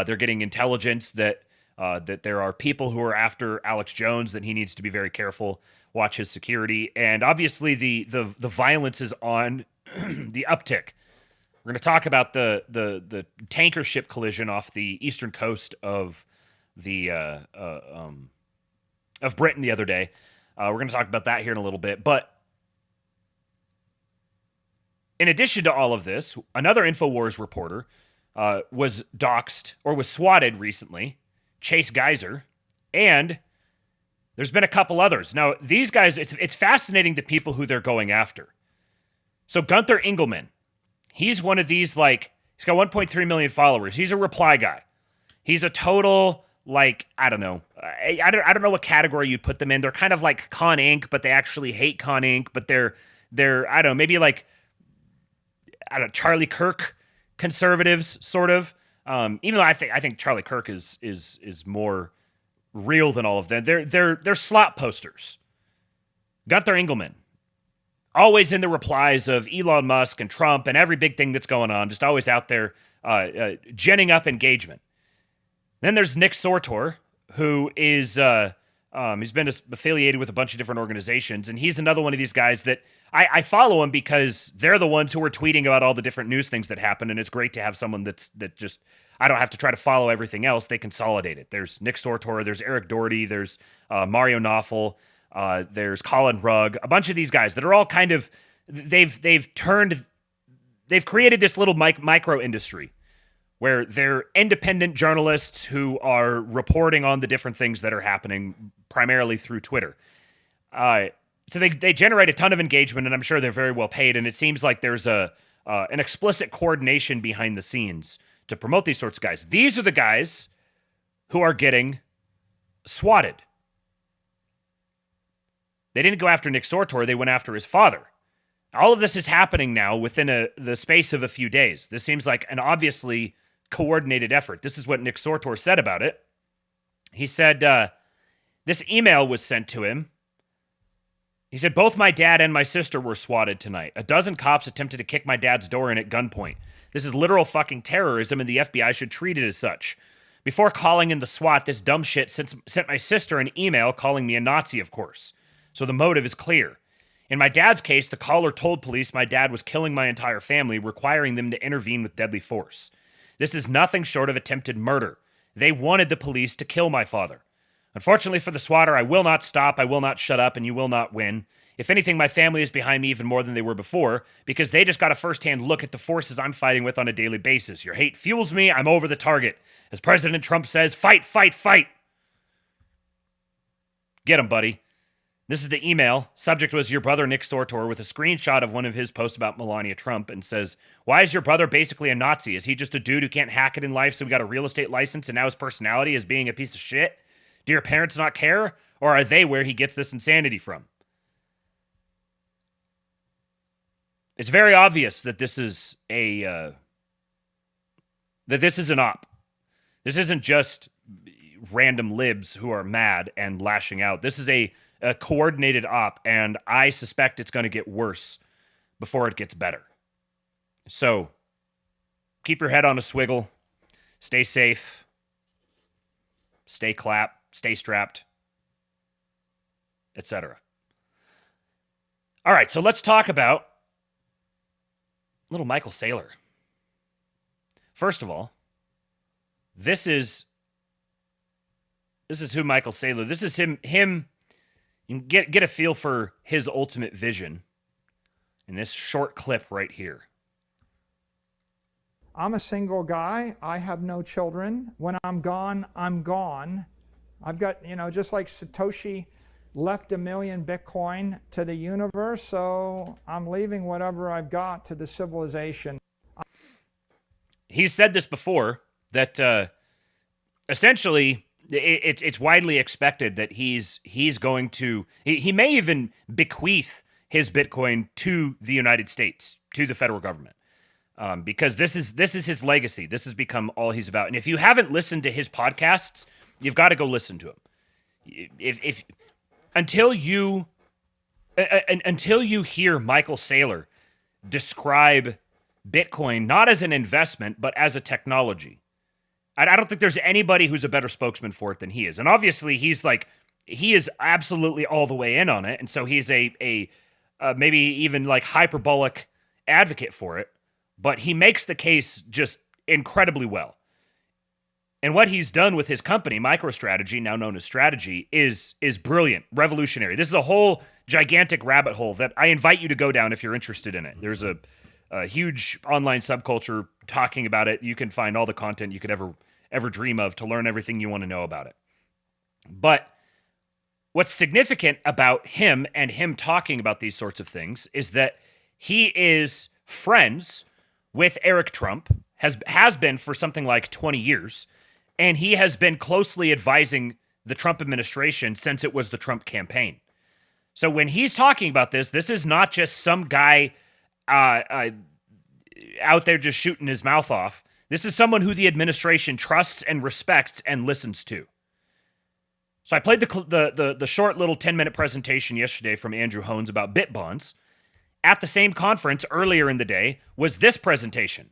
they're getting intelligence that there are people who are after Alex Jones, that he needs to be very careful, watch his security. And obviously the violence is on the uptick. We're going to talk about the tanker ship collision off the eastern coast of Britain the other day. We're going to talk about that here in a little bit. But in addition to all of this, another InfoWars reporter was doxxed or was swatted recently, Chase Geyser, and there's been a couple others. Now, these guys, it's fascinating the people who they're going after. So Gunther Engelman, he's one of these, like, he's got 1.3 million followers. He's a reply guy. He's a total, like, I don't know. I don't know what category you'd put them in. They're kind of like Con Inc., but they actually hate Con Inc., but they're I don't know, maybe like, I don't know, Charlie Kirk conservatives, sort of. Even though I think Charlie Kirk is more real than all of them. They're slot posters. Gunther Engelman, always in the replies of Elon Musk and Trump and every big thing that's going on, just always out there ginning up engagement. Then there's Nick Sortor, who is he's been affiliated with a bunch of different organizations, and he's another one of these guys that I follow him because they're the ones who are tweeting about all the different news things that happen, and it's great to have someone that just, I don't have to try to follow everything else. They consolidate it. There's Nick Sortor, there's Eric Doherty, there's Mario Knopfel, there's Colin Rugg, a bunch of these guys that are all kind of, they've created this little micro industry where they're independent journalists who are reporting on the different things that are happening primarily through Twitter. So they generate a ton of engagement, and I'm sure they're very well paid. And it seems like there's a an explicit coordination behind the scenes to promote these sorts of guys. These are the guys who are getting swatted. They didn't go after Nick Sortor, they went after his father. All of this is happening now within the space of a few days. This seems like an obviously coordinated effort. This is what Nick Sortor said about it. He said this email was sent to him. He said, both my dad and my sister were swatted tonight. A dozen cops attempted to kick my dad's door in at gunpoint. This is literal fucking terrorism, and the FBI should treat it as such. Before calling in the SWAT, this dumb shit sent my sister an email calling me a Nazi, of course. So the motive is clear. In my dad's case, the caller told police my dad was killing my entire family, requiring them to intervene with deadly force. This is nothing short of attempted murder. They wanted the police to kill my father. Unfortunately for the swatter, I will not stop, I will not shut up, and you will not win. If anything, my family is behind me even more than they were before, because they just got a first-hand look at the forces I'm fighting with on a daily basis. Your hate fuels me, I'm over the target. As President Trump says, fight, fight, fight! Get him, buddy. This is the email. Subject was your brother Nick Sortor with a screenshot of one of his posts about Melania Trump and says, why is your brother basically a Nazi? Is he just a dude who can't hack it in life so he got a real estate license and now his personality is being a piece of shit? Do your parents not care? Or are they where he gets this insanity from? It's very obvious that this is an op. This isn't just random libs who are mad and lashing out. This is a coordinated op, and I suspect it's going to get worse before it gets better. So, keep your head on a swiggle, stay safe, stay clapped, stay strapped, etc. All right, so let's talk about little Michael Saylor. First of all, this is who Michael Saylor. This is him. You can get a feel for his ultimate vision in this short clip right here. I'm a single guy. I have no children. When I'm gone, I'm gone. I've got, just like Satoshi left 1 million Bitcoin to the universe, so I'm leaving whatever I've got to the civilization. He's said this before, that essentially it's widely expected that he's going to, he may even bequeath his Bitcoin to the United States, to the federal government, because this is his legacy. This has become all he's about. And if you haven't listened to his podcasts, you've got to go listen to him. Until you hear Michael Saylor describe Bitcoin not as an investment but as a technology, I don't think there's anybody who's a better spokesman for it than he is. And obviously, he is absolutely all the way in on it, and so he's a maybe even like hyperbolic advocate for it. But he makes the case just incredibly well. And what he's done with his company, MicroStrategy, now known as Strategy, is brilliant, revolutionary. This is a whole gigantic rabbit hole that I invite you to go down if you're interested in it. There's a huge online subculture talking about it. You can find all the content you could ever dream of to learn everything you want to know about it. But what's significant about him and him talking about these sorts of things is that he is friends with Eric Trump, has been for something like 20 years, and he has been closely advising the Trump administration since it was the Trump campaign. So when he's talking about this is not just some guy out there just shooting his mouth off. This is someone who the administration trusts and respects and listens to. So I played the short little 10-minute presentation yesterday from Andrew Hones about bit bonds. At the same conference earlier in the day was this presentation,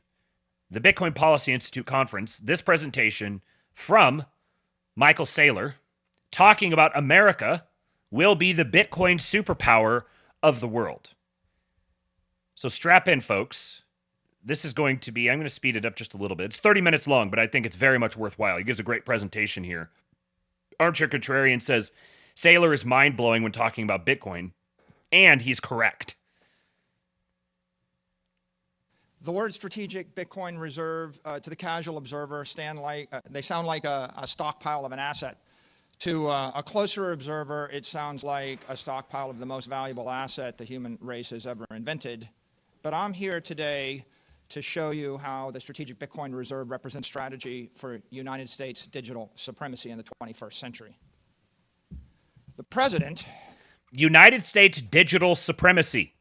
the Bitcoin Policy Institute conference, this presentation from Michael Saylor talking about America will be the Bitcoin superpower of the world. So strap in, folks. This is going to be, I'm going to speed it up just a little bit. It's 30 minutes long, but I think it's very much worthwhile. He gives a great presentation here. Armchair Contrarian says, Saylor is mind-blowing when talking about Bitcoin, and he's correct. The word strategic Bitcoin reserve to the casual observer sound like a stockpile of an asset. To a closer observer, it sounds like a stockpile of the most valuable asset the human race has ever invented. but I'm here today to show you how the Strategic Bitcoin Reserve represents strategy for United States digital supremacy in the 21st century. The president... United States digital supremacy.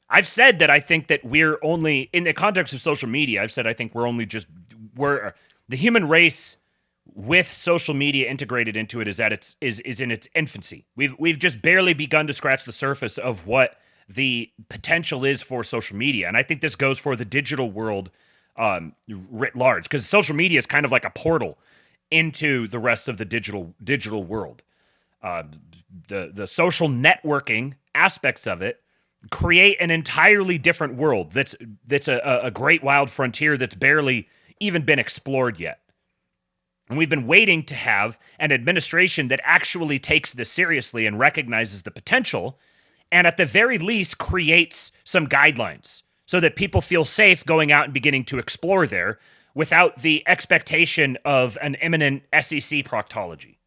I've said that I think that we're only, in the context of social media, I've said I think we're the human race with social media integrated into it is in its infancy. We've just barely begun to scratch the surface of what the potential is for social media. And I think this goes for the digital world writ large, because social media is kind of like a portal into the rest of the digital world. The social networking aspects of it create an entirely different world that's a great wild frontier that's barely even been explored yet. And we've been waiting to have an administration that actually takes this seriously and recognizes the potential, and at the very least creates some guidelines so that people feel safe going out and beginning to explore there without the expectation of an imminent SEC proctology.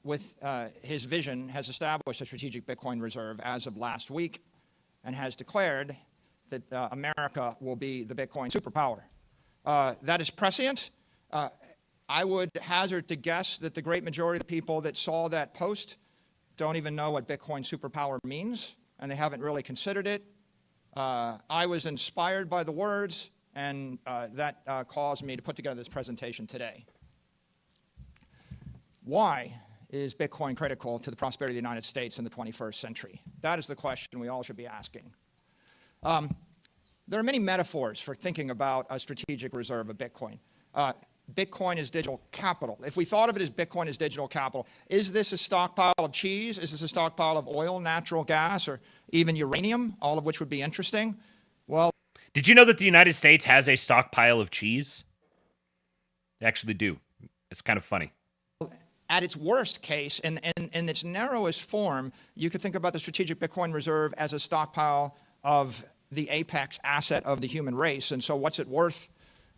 With his vision, has established a strategic Bitcoin reserve as of last week and has declared that America will be the Bitcoin superpower. That is prescient. I would hazard to guess that the great majority of the people that saw that post don't even know what Bitcoin superpower means, and they haven't really considered it. I was inspired by the words, and that caused me to put together this presentation today. Why is Bitcoin critical to the prosperity of the United States in the 21st century? That is the question we all should be asking. There are many metaphors for thinking about a strategic reserve of Bitcoin. Bitcoin is digital capital. If we thought of it as Bitcoin as digital capital, is this a stockpile of cheese? Is this a stockpile of oil, natural gas, or even uranium, all of which would be interesting? Well, did you know that the United States has a stockpile of cheese? They actually do. It's kind of funny. At its worst case, in its narrowest form, you could think about the Strategic Bitcoin Reserve as a stockpile of the apex asset of the human race. And so what's it worth?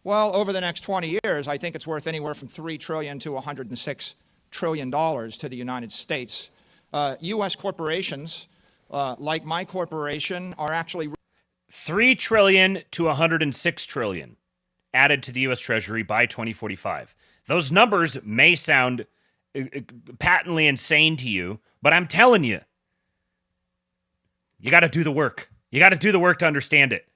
Well, over the next 20 years, I think it's worth anywhere from $3 trillion to $106 trillion to the United States. U.S. corporations, like my corporation, are actually... $3 trillion to $106 trillion added to the U.S. Treasury by 2045. Those numbers may sound patently insane to you, but I'm telling you, you got to do the work. You got to do the work to understand it.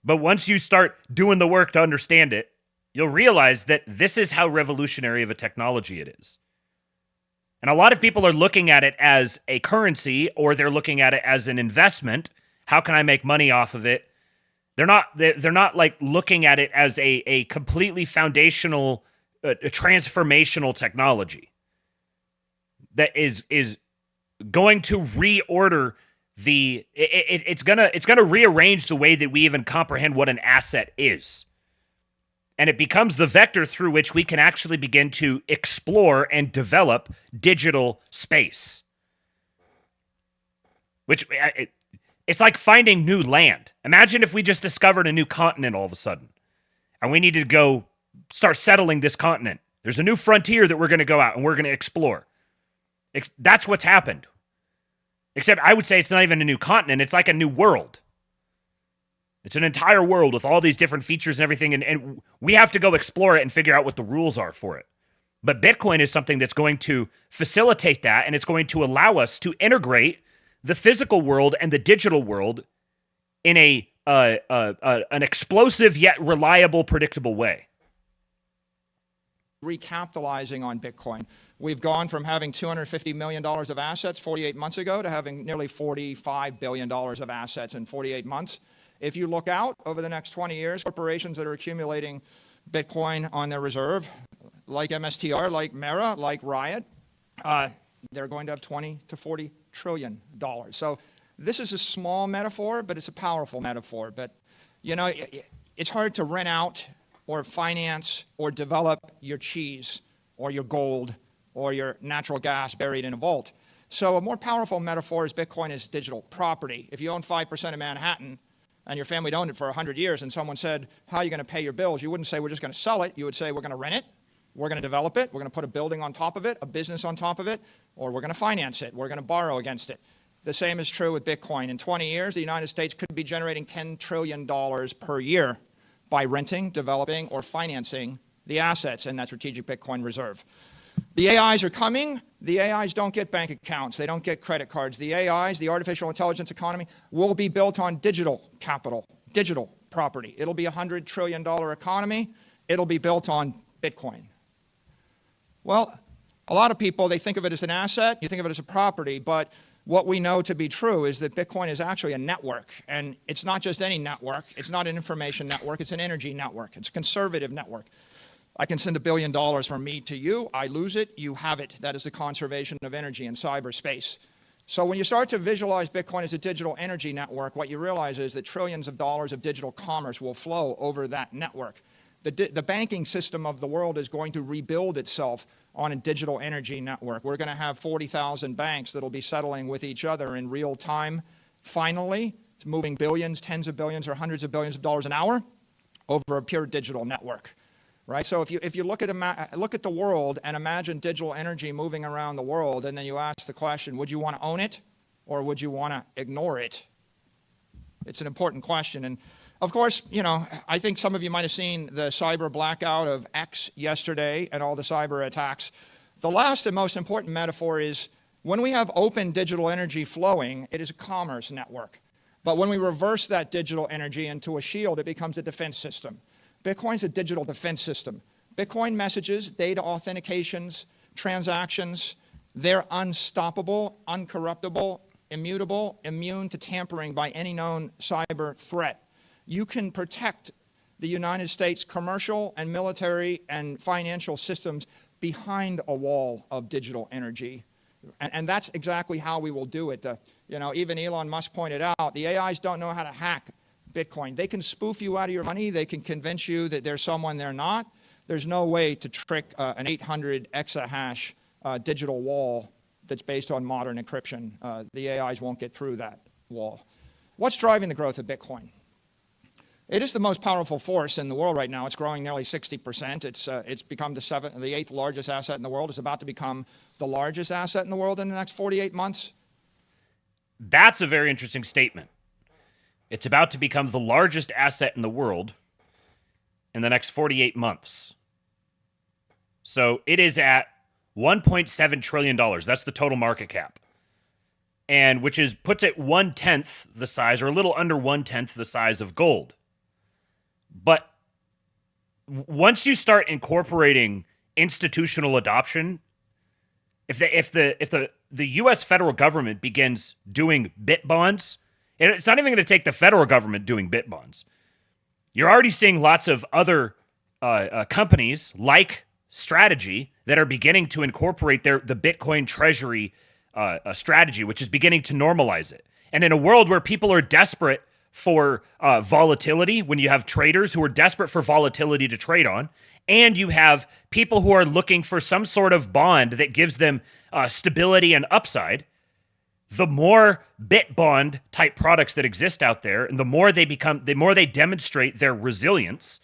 But once you start doing the work to understand it, you'll realize that this is how revolutionary of a technology it is. And a lot of people are looking at it as a currency, or they're looking at it as an investment. How can I make money off of it? They're not like looking at it as a completely foundational, a transformational technology that is going to reorder it's gonna rearrange the way that we even comprehend what an asset is. And it becomes the vector through which we can actually begin to explore and develop digital space. Which, it's like finding new land. Imagine if we just discovered a new continent all of a sudden, and we needed to go start settling this continent. There's a new frontier that we're going to go out and we're going to explore. That's what's happened. Except I would say it's not even a new continent. It's like a new world. It's an entire world with all these different features and everything, and we have to go explore it and figure out what the rules are for it. But Bitcoin is something that's going to facilitate that, and it's going to allow us to integrate the physical world and the digital world in an explosive yet reliable, predictable way. Recapitalizing on Bitcoin. We've gone from having $250 million of assets 48 months ago to having nearly $45 billion of assets in 48 months. If you look out over the next 20 years, corporations that are accumulating Bitcoin on their reserve, like MSTR, like Mara, like Riot, they're going to have $20 to $40 trillion. So this is a small metaphor, but it's a powerful metaphor. But, you know, it's hard to rent out or finance or develop your cheese or your gold or your natural gas buried in a vault. So a more powerful metaphor is Bitcoin is digital property. If you own 5% of Manhattan and your family owned it for 100 years and someone said, how are you going to pay your bills? You wouldn't say, we're just going to sell it. You would say, we're going to rent it. We're going to develop it. We're going to put a building on top of it, a business on top of it, or we're going to finance it. We're going to borrow against it. The same is true with Bitcoin. In 20 years, the United States could be generating $10 trillion per year by renting, developing, or financing the assets in that strategic Bitcoin reserve. The AIs are coming. The AIs don't get bank accounts. They don't get credit cards. The AIs, the artificial intelligence economy, will be built on digital capital, digital property. It'll be a $100 trillion economy. It'll be built on Bitcoin. Well, a lot of people, they think of it as an asset. You think of it as a property, but what we know to be true is that Bitcoin is actually a network, and it's not just any network. It's not an information network. It's an energy network. It's a conservative network. I can send $1 billion from me to you. I lose it. You have it. That is the conservation of energy in cyberspace. So when you start to visualize Bitcoin as a digital energy network, what you realize is that trillions of dollars of digital commerce will flow over that network. The banking system of the world is going to rebuild itself on a digital energy network. We're going to have 40,000 banks that will be settling with each other in real time. Finally, it's moving billions, tens of billions, or hundreds of billions of dollars an hour over a pure digital network. Right? So if you look at the world and imagine digital energy moving around the world, and then you ask the question, would you want to own it or would you want to ignore it? It's an important question. And of course, you know, I think some of you might have seen the cyber blackout of X yesterday and all the cyber attacks. The last and most important metaphor is when we have open digital energy flowing, it is a commerce network. But when we reverse that digital energy into a shield, it becomes a defense system. Bitcoin's a digital defense system. Bitcoin messages, data authentications, transactions, they're unstoppable, uncorruptible, immutable, immune to tampering by any known cyber threat. You can protect the United States commercial and military and financial systems behind a wall of digital energy. And that's exactly how we will do it. You know, even Elon Musk pointed out, the AIs don't know how to hack Bitcoin. They can spoof you out of your money. They can convince you that there's someone they're not. There's no way to trick an 800 exahash digital wall that's based on modern encryption. The AIs won't get through that wall. What's driving the growth of Bitcoin? It is the most powerful force in the world right now. It's growing nearly 60%. It's become the eighth largest asset in the world. It's about to become the largest asset in the world in the next 48 months. That's a very interesting statement. It's about to become the largest asset in the world in the next 48 months. So it is at $1.7 trillion. That's the total market cap. And which puts it 1/10 the size, or a little under 1/10 the size of gold. But once you start incorporating institutional adoption, if the U.S. federal government begins doing bit bonds, and it's not even going to take the federal government doing bit bonds. You're already seeing lots of other companies like Strategy that are beginning to incorporate the Bitcoin treasury strategy, which is beginning to normalize it. And in a world where people are desperate for volatility, when you have traders who are desperate for volatility to trade on, and you have people who are looking for some sort of bond that gives them stability and upside, the more bit bond type products that exist out there, and the more they demonstrate their resilience,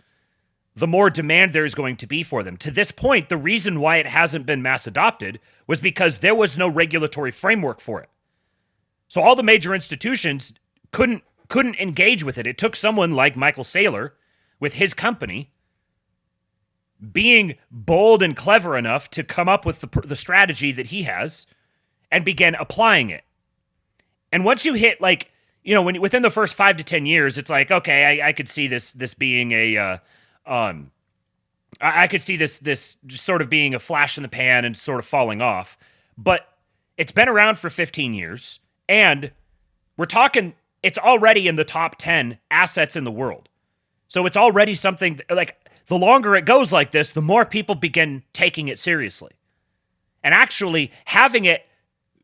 the more demand there is going to be for them. To this point, the reason why it hasn't been mass adopted was because there was no regulatory framework for it. So all the major institutions couldn't engage with it. It took someone like Michael Saylor with his company being bold and clever enough to come up with the strategy that he has and begin applying it. And once you hit, like, you know, within the first 5 to 10 years, it's like, okay, I could see this being I could see this just sort of being a flash in the pan and sort of falling off. But it's been around for 15 years, and we're talking, it's already in the top 10 assets in the world. So it's already something, like, the longer it goes like this, the more people begin taking it seriously. And actually having it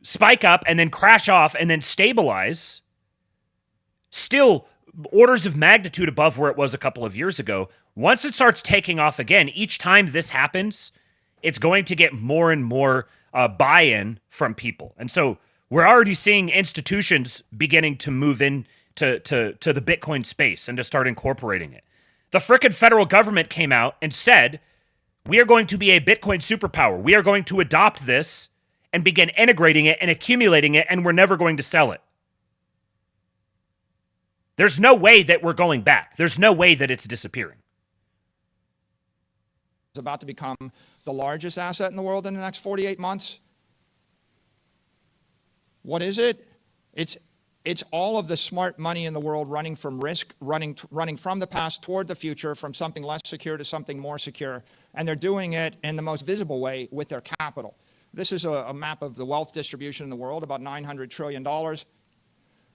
spike up and then crash off and then stabilize, still orders of magnitude above where it was a couple of years ago. Once it starts taking off again, each time this happens, it's going to get more and more buy-in from people. And so we're already seeing institutions beginning to move in to the Bitcoin space and to start incorporating it. The frickin' federal government came out and said, we are going to be a Bitcoin superpower. We are going to adopt this and begin integrating it and accumulating it, and we're never going to sell it. There's no way that we're going back. There's no way that it's disappearing. It's about to become the largest asset in the world in the next 48 months. What is it? It's all of the smart money in the world running from risk, running from the past toward the future, from something less secure to something more secure. And they're doing it in the most visible way with their capital. This is a map of the wealth distribution in the world, about $900 trillion.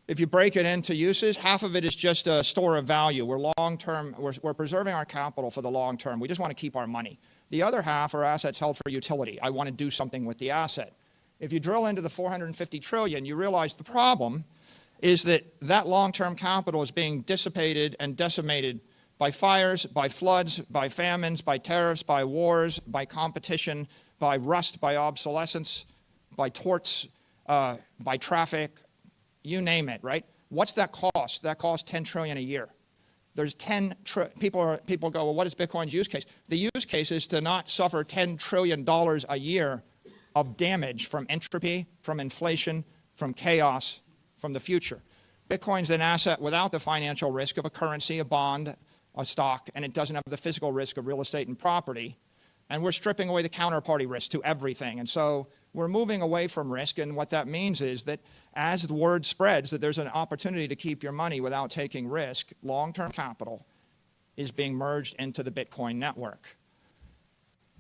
If you break it into uses, half of it is just a store of value. We're long-term, we're preserving our capital for the long term. We just want to keep our money. The other half are assets held for utility. I want to do something with the asset. If you drill into the 450 trillion, you realize the problem is that that long-term capital is being dissipated and decimated by fires, by floods, by famines, by tariffs, by wars, by competition, by rust, by obsolescence, by torts, by traffic, you name it, right? What's that cost? That costs 10 trillion a year. There's people go, well, what is Bitcoin's use case? The use case is to not suffer $10 trillion a year of damage from entropy, from inflation, from chaos, from the future. Bitcoin's an asset without the financial risk of a currency, a bond, a stock, and it doesn't have the physical risk of real estate and property. And we're stripping away the counterparty risk to everything. And so we're moving away from risk, and what that means is that as the word spreads that there's an opportunity to keep your money without taking risk, long-term capital is being merged into the Bitcoin network.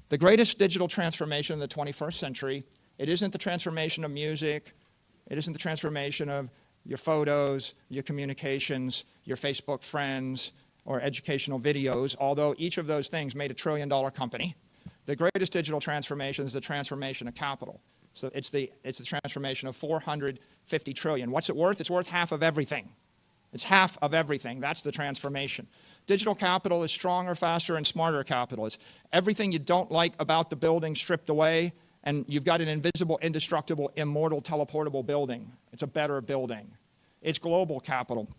The greatest digital transformation of the 21st century, it isn't the transformation of music, it isn't the transformation of your photos, your communications, your Facebook friends, or educational videos, although each of those things made $1 trillion company. The greatest digital transformation is the transformation of capital. So it's the transformation of 450 trillion. What's it worth? It's worth half of everything. It's half of everything. That's the transformation. Digital capital is stronger, faster, and smarter capital. It's everything you don't like about the building stripped away, and you've got an invisible, indestructible, immortal, teleportable building. It's a better building. It's global capital.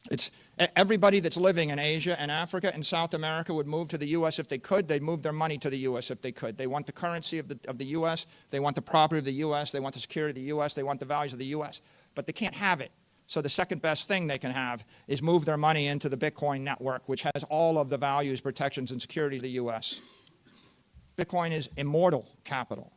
It's everybody that's living in Asia and Africa and South America would move to the U.S. if they could. They'd move their money to the U.S. if they could. They want the currency of the U.S. They want the property of the U.S. They want the security of the U.S. They want the values of the U.S. But they can't have it. So the second best thing they can have is move their money into the Bitcoin network, which has all of the values, protections, and security of the U.S. Bitcoin is immortal capital.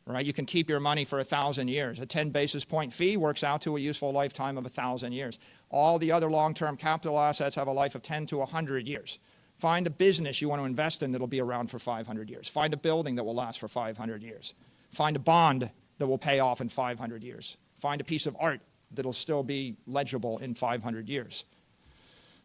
Right? You can keep your money for 1,000 years. A 10 basis point fee works out to a useful lifetime of 1,000 years. All the other long-term capital assets have a life of 10 to 100 years. Find a business you want to invest in that'll be around for 500 years. Find a building that will last for 500 years. Find a bond that will pay off in 500 years. Find a piece of art that'll still be legible in 500 years.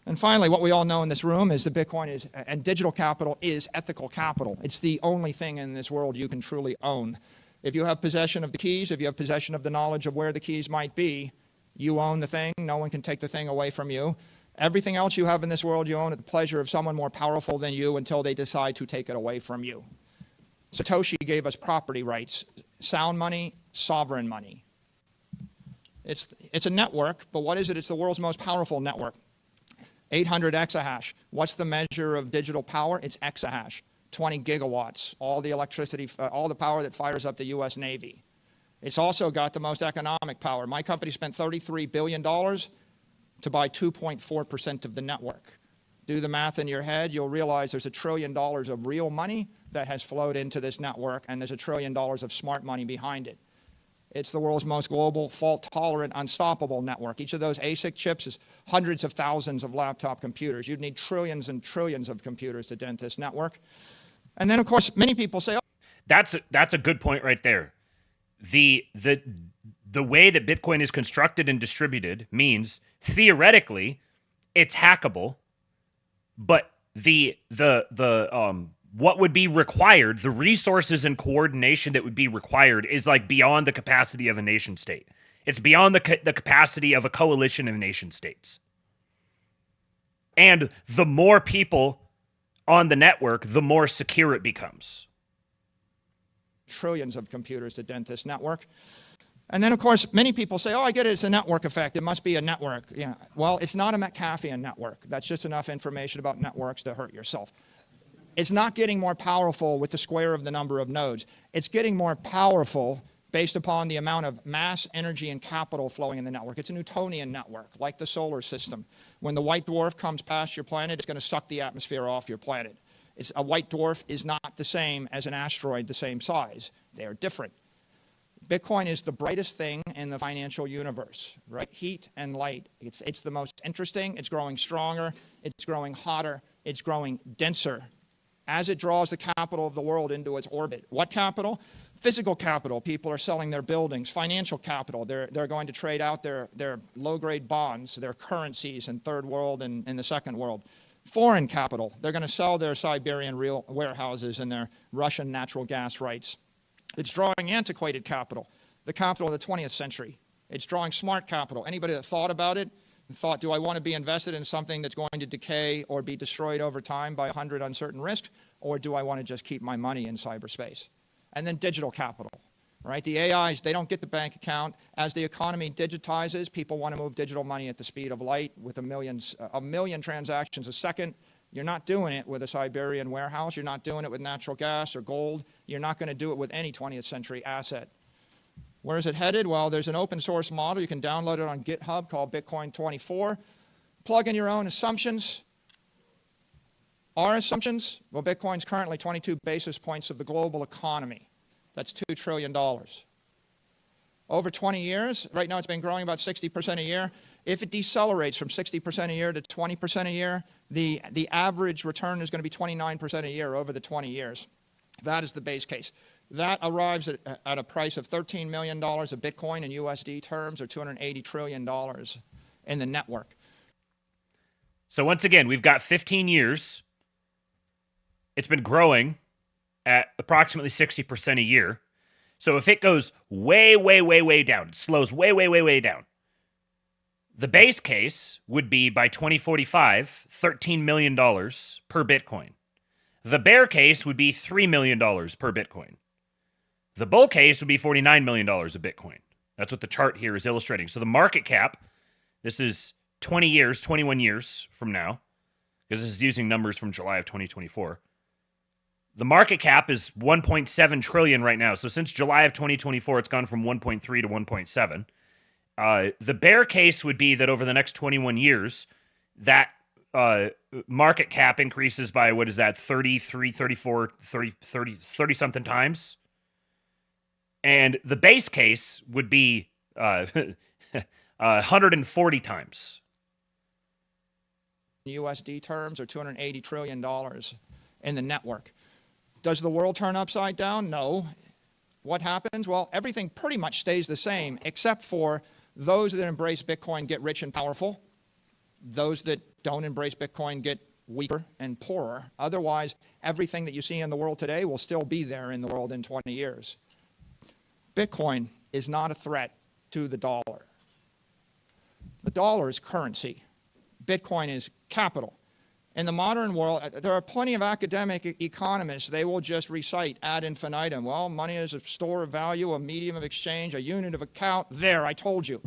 And finally, what we all know in this room is that Bitcoin is, and digital capital is ethical capital. It's the only thing in this world you can truly own. If you have possession of the keys, if you have possession of the knowledge of where the keys might be, you own the thing. No one can take the thing away from you. Everything else you have in this world you own at the pleasure of someone more powerful than you until they decide to take it away from you. Satoshi gave us property rights, sound money, sovereign money. It's a network, but what is it? It's the world's most powerful network. 800 exahash. What's the measure of digital power? It's exahash. 20 gigawatts, all the electricity, all the power that fires up the U.S. Navy. It's also got the most economic power. My company spent $33 billion to buy 2.4% of the network. Do the math in your head, you'll realize there's $1 trillion of real money that has flowed into this network, and there's $1 trillion of smart money behind it. It's the world's most global, fault-tolerant, unstoppable network. Each of those ASIC chips is hundreds of thousands of laptop computers. You'd need trillions and trillions of computers to dent this network. And then, of course, many people say, oh, that's a good point right there. The way that Bitcoin is constructed and distributed means theoretically it's hackable, but what would be required, the resources and coordination that would be required is like beyond the capacity of a nation state. It's beyond the capacity of a coalition of nation states. And the more people on the network, the more secure it becomes. Trillions of computers to dent this network. And then, of course, many people say, oh, I get it, it's a network effect. It must be a network. Yeah. Well, it's not a McAfee network. That's just enough information about networks to hurt yourself. It's not getting more powerful with the square of the number of nodes. It's getting more powerful based upon the amount of mass, energy, and capital flowing in the network. It's a Newtonian network, like the solar system. When the white dwarf comes past your planet, it's going to suck the atmosphere off your planet. A white dwarf is not the same as an asteroid the same size. They are different. Bitcoin is the brightest thing in the financial universe, right? Heat and light. It's the most interesting. It's growing stronger. It's growing hotter. It's growing denser as it draws the capital of the world into its orbit. What capital? Physical capital. People are selling their buildings. Financial capital. They're going to trade out their low-grade bonds, their currencies in third world and in the second world. Foreign capital. They're going to sell their Siberian real warehouses and their Russian natural gas rights. It's drawing antiquated capital, the capital of the 20th century. It's drawing smart capital. Anybody that thought about it and thought, do I want to be invested in something that's going to decay or be destroyed over time by 100 uncertain risks, or do I want to just keep my money in cyberspace? And then digital capital, right? The AIs, they don't get the bank account. As the economy digitizes, people want to move digital money at the speed of light with a million transactions a second. You're not doing it with a Siberian warehouse. You're not doing it with natural gas or gold. You're not going to do it with any 20th century asset. Where is it headed? Well, there's an open source model. You can download it on GitHub called Bitcoin 24. Plug in your own assumptions. Our assumptions? Well, Bitcoin's currently 22 basis points of the global economy. That's $2 trillion. Over 20 years, right now it's been growing about 60% a year. If it decelerates from 60% a year to 20% a year, the average return is going to be 29% a year over the 20 years. That is the base case. That arrives at a price of $13 million of Bitcoin in USD terms, or $280 trillion in the network. So once again, we've got 15 years. It's been growing at approximately 60% a year. So if it goes way, way, way, way down, it slows way, way, way, way down, the base case would be by 2045, $13 million per Bitcoin. The bear case would be $3 million per Bitcoin. The bull case would be $49 million of Bitcoin. That's what the chart here is illustrating. So the market cap, this is 20 years, 21 years from now, because this is using numbers from July of 2024. The market cap is 1.7 trillion right now. So since July of 2024, it's gone from 1.3 to 1.7. The bear case would be that over the next 21 years, that market cap increases by, what is that, 33, 34, 30 something times. And the base case would be 140 times. USD terms, or $280 trillion in the network. Does the world turn upside down? No. What happens? Well, everything pretty much stays the same, except for those that embrace Bitcoin get rich and powerful. Those that don't embrace Bitcoin get weaker and poorer. Otherwise, everything that you see in the world today will still be there in the world in 20 years. Bitcoin is not a threat to the dollar. The dollar is currency. Bitcoin is capital. In the modern world, there are plenty of academic economists. They will just recite ad infinitum. Well, money is a store of value, a medium of exchange, a unit of account. There, I told you.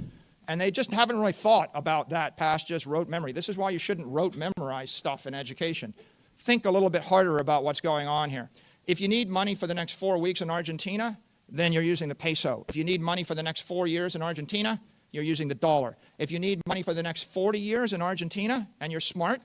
And they just haven't really thought about that past just rote memory. This is why you shouldn't rote memorize stuff in education. Think a little bit harder about what's going on here. If you need money for the next 4 weeks in Argentina, then you're using the peso. If you need money for the next 4 years in Argentina, you're using the dollar. If you need money for the next 40 years in Argentina and you're smart,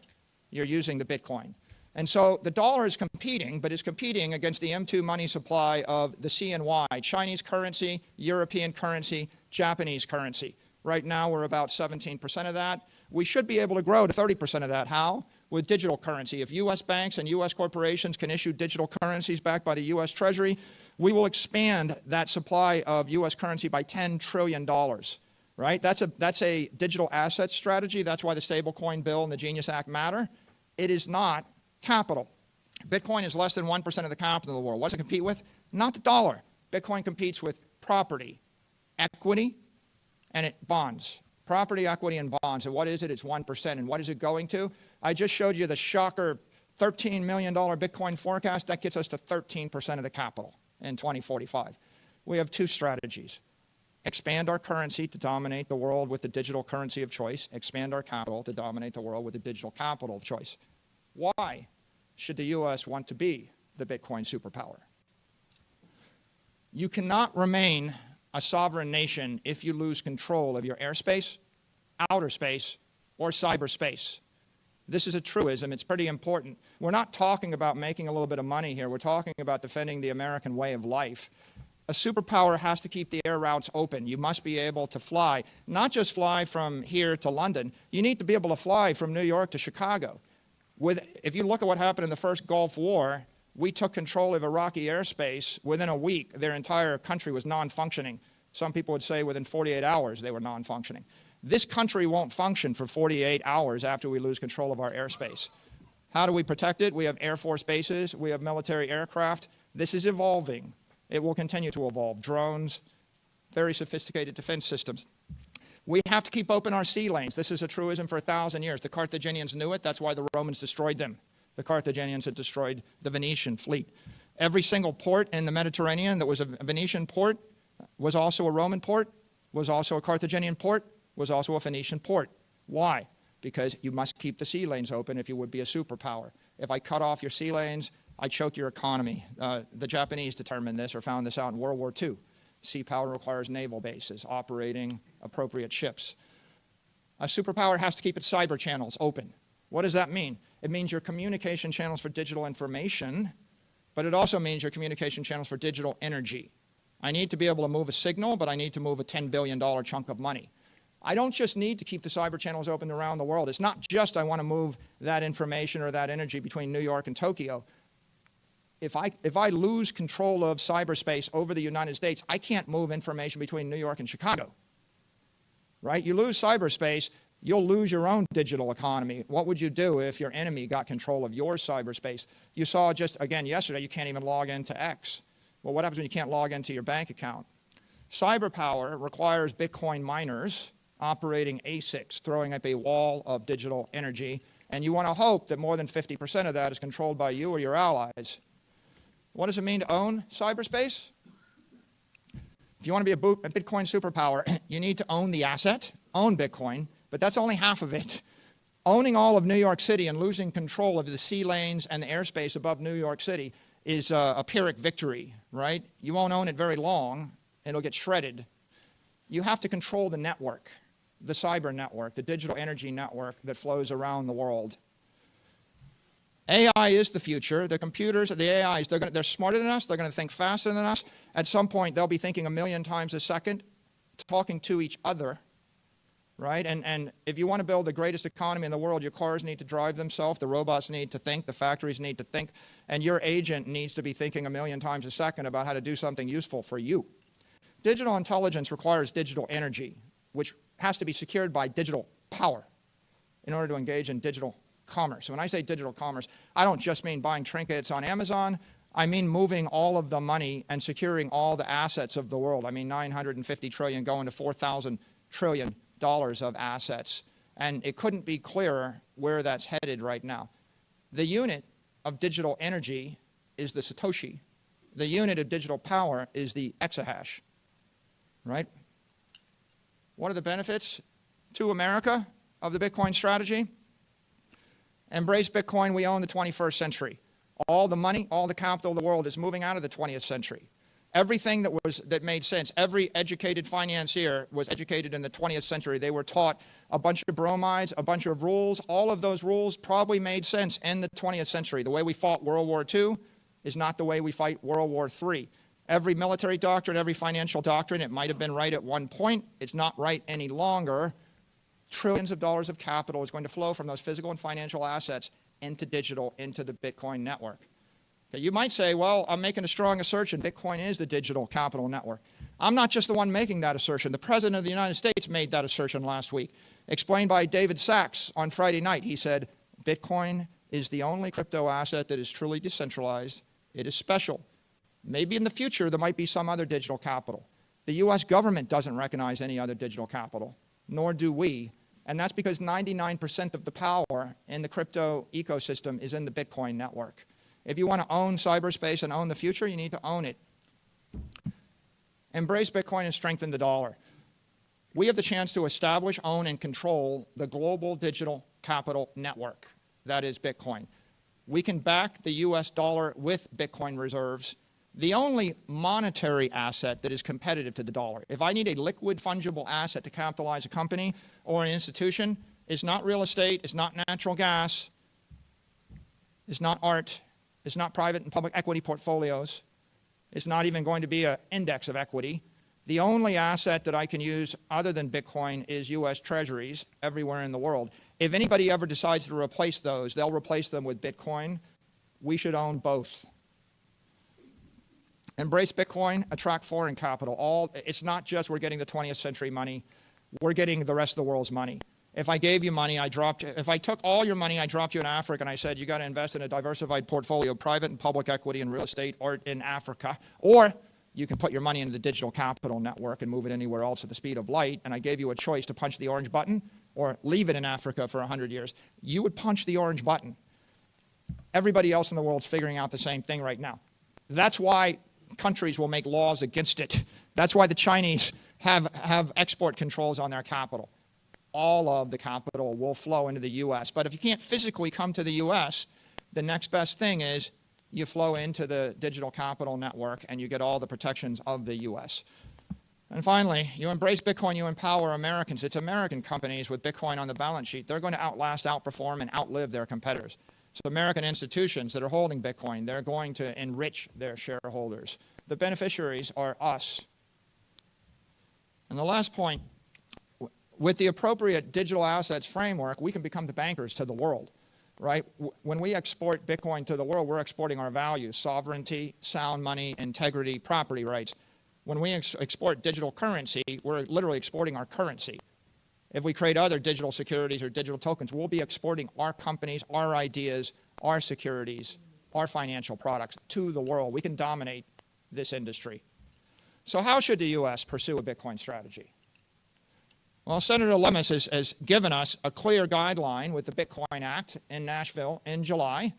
you're using the Bitcoin. And so the dollar is competing, but it's competing against the M2 money supply of the CNY, Chinese currency, European currency, Japanese currency. Right now, we're about 17% of that. We should be able to grow to 30% of that. How? With digital currency. If U.S. banks and U.S. corporations can issue digital currencies backed by the U.S. Treasury, we will expand that supply of U.S. currency by $10 trillion. Right? That's a digital asset strategy. That's why the stablecoin bill and the Genius Act matter. It is not capital. Bitcoin is less than 1% of the capital of the world. What does it compete with? Not the dollar. Bitcoin competes with property, equity, and bonds. Property, equity, and bonds. And what is it? It's 1%. And what is it going to? I just showed you the shocker $13 million Bitcoin forecast. That gets us to 13% of the capital in 2045. We have two strategies. Expand our currency to dominate the world with the digital currency of choice. Expand our capital to dominate the world with the digital capital of choice. Why should the U.S. want to be the Bitcoin superpower? You cannot remain a sovereign nation if you lose control of your airspace, outer space, or cyberspace. This is a truism. It's pretty important. We're not talking about making a little bit of money here. We're talking about defending the American way of life. A superpower has to keep the air routes open. You must be able to fly, not just fly from here to London. You need to be able to fly from New York to Chicago. If you look at what happened in the first Gulf War, we took control of Iraqi airspace. Within a week, their entire country was non-functioning. Some people would say within 48 hours they were non-functioning. This country won't function for 48 hours after we lose control of our airspace. How do we protect it? We have Air Force bases. We have military aircraft. This is evolving. It will continue to evolve. Drones, very sophisticated defense systems. We have to keep open our sea lanes. This is a truism for 1,000 years. The Carthaginians knew it. That's why the Romans destroyed them. The Carthaginians had destroyed the Venetian fleet. Every single port in the Mediterranean that was a Venetian port was also a Roman port, was also a Carthaginian port, was also a Phoenician port. Why? Because you must keep the sea lanes open if you would be a superpower. If I cut off your sea lanes, I choke your economy. The Japanese determined this or found this out in World War II. Sea power requires naval bases operating appropriate ships. A superpower has to keep its cyber channels open. What does that mean? It means your communication channels for digital information, but it also means your communication channels for digital energy. I need to be able to move a signal, but I need to move a $10 billion chunk of money. I don't just need to keep the cyber channels open around the world. It's not just I want to move that information or that energy between New York and Tokyo. If I lose control of cyberspace over the United States, I can't move information between New York and Chicago, right? You lose cyberspace, you'll lose your own digital economy. What would you do if your enemy got control of your cyberspace? You saw just, again, yesterday, you can't even log into X. Well, what happens when you can't log into your bank account? Cyber power requires Bitcoin miners operating ASICs, throwing up a wall of digital energy, and you want to hope that more than 50% of that is controlled by you or your allies. What does it mean to own cyberspace? If you want to be a Bitcoin superpower, you need to own the asset, own Bitcoin, but that's only half of it. Owning all of New York City and losing control of the sea lanes and the airspace above New York City is a Pyrrhic victory, right? You won't own it very long, it'll get shredded. You have to control the network, the cyber network, the digital energy network that flows around the world. AI is the future. The computers, the AIs, they're smarter than us. They're going to think faster than us. At some point, they'll be thinking 1,000,000 times a second, talking to each other, right? And if you want to build the greatest economy in the world, your cars need to drive themselves. The robots need to think. The factories need to think. And your agent needs to be thinking 1,000,000 times a second about how to do something useful for you. Digital intelligence requires digital energy, which has to be secured by digital power in order to engage in digital commerce. When I say digital commerce, I don't just mean buying trinkets on Amazon. I mean moving all of the money and securing all the assets of the world. I mean $950 trillion going to $4,000 trillion of assets. And it couldn't be clearer where that's headed right now. The unit of digital energy is the Satoshi. The unit of digital power is the exahash, right? What are the benefits to America of the Bitcoin strategy? Embrace Bitcoin, we own the 21st century. All the money, all the capital of the world is moving out of the 20th century. Everything that made sense, every educated financier was educated in the 20th century. They were taught a bunch of bromides, a bunch of rules. All of those rules probably made sense in the 20th century. The way we fought World War II is not the way we fight World War III. Every military doctrine, every financial doctrine, it might have been right at one point. It's not right any longer. Trillions of dollars of capital is going to flow from those physical and financial assets into digital, into the Bitcoin network. Okay, you might say, well, I'm making a strong assertion. Bitcoin is the digital capital network. I'm not just the one making that assertion. The President of the United States made that assertion last week, explained by David Sachs on Friday night. He said, Bitcoin is the only crypto asset that is truly decentralized. It is special. Maybe in the future, there might be some other digital capital. The US government doesn't recognize any other digital capital, nor do we. And that's because 99% of the power in the crypto ecosystem is in the Bitcoin network. If you want to own cyberspace and own the future, you need to own it. Embrace Bitcoin and strengthen the dollar. We have the chance to establish, own, and control the global digital capital network. That is Bitcoin. We can back the US dollar with Bitcoin reserves. the only monetary asset that is competitive to the dollar. If I need a liquid fungible asset to capitalize a company or an institution, it's not real estate, it's not natural gas, it's not art, it's not private and public equity portfolios, it's not even going to be an index of equity. The only asset that I can use other than Bitcoin is US Treasuries everywhere in the world. If anybody ever decides to replace those, they'll replace them with Bitcoin. We should own both. Embrace Bitcoin, attract foreign capital. It's not just we're getting the 20th century money, we're getting the rest of the world's money. If I gave you money, if I took all your money, I dropped you in Africa and I said, you got to invest in a diversified portfolio of private and public equity and real estate or in Africa, or you can put your money into the digital capital network and move it anywhere else at the speed of light, and I gave you a choice to punch the orange button or leave it in Africa for 100 years, you would punch the orange button. Everybody else in the world's figuring out the same thing right now. That's why countries will make laws against it. That's why the Chinese have export controls on their capital. All of the capital will flow into the U.S. But if you can't physically come to the U.S., the next best thing is you flow into the digital capital network and you get all the protections of the U.S. And finally, you embrace Bitcoin, you empower Americans. It's American companies with Bitcoin on the balance sheet. They're going to outlast, outperform, and outlive their competitors. So American institutions that are holding Bitcoin, they're going to enrich their shareholders. The beneficiaries are us. And the last point, with the appropriate digital assets framework, we can become the bankers to the world, right? When we export Bitcoin to the world, we're exporting our values: sovereignty, sound money, integrity, property rights. When we export digital currency, we're literally exporting our currency. If we create other digital securities or digital tokens, we'll be exporting our companies, our ideas, our securities, our financial products to the world. We can dominate this industry. So how should the U.S. pursue a Bitcoin strategy? Well, Senator Lummis has given us a clear guideline with the Bitcoin Act in Nashville in July.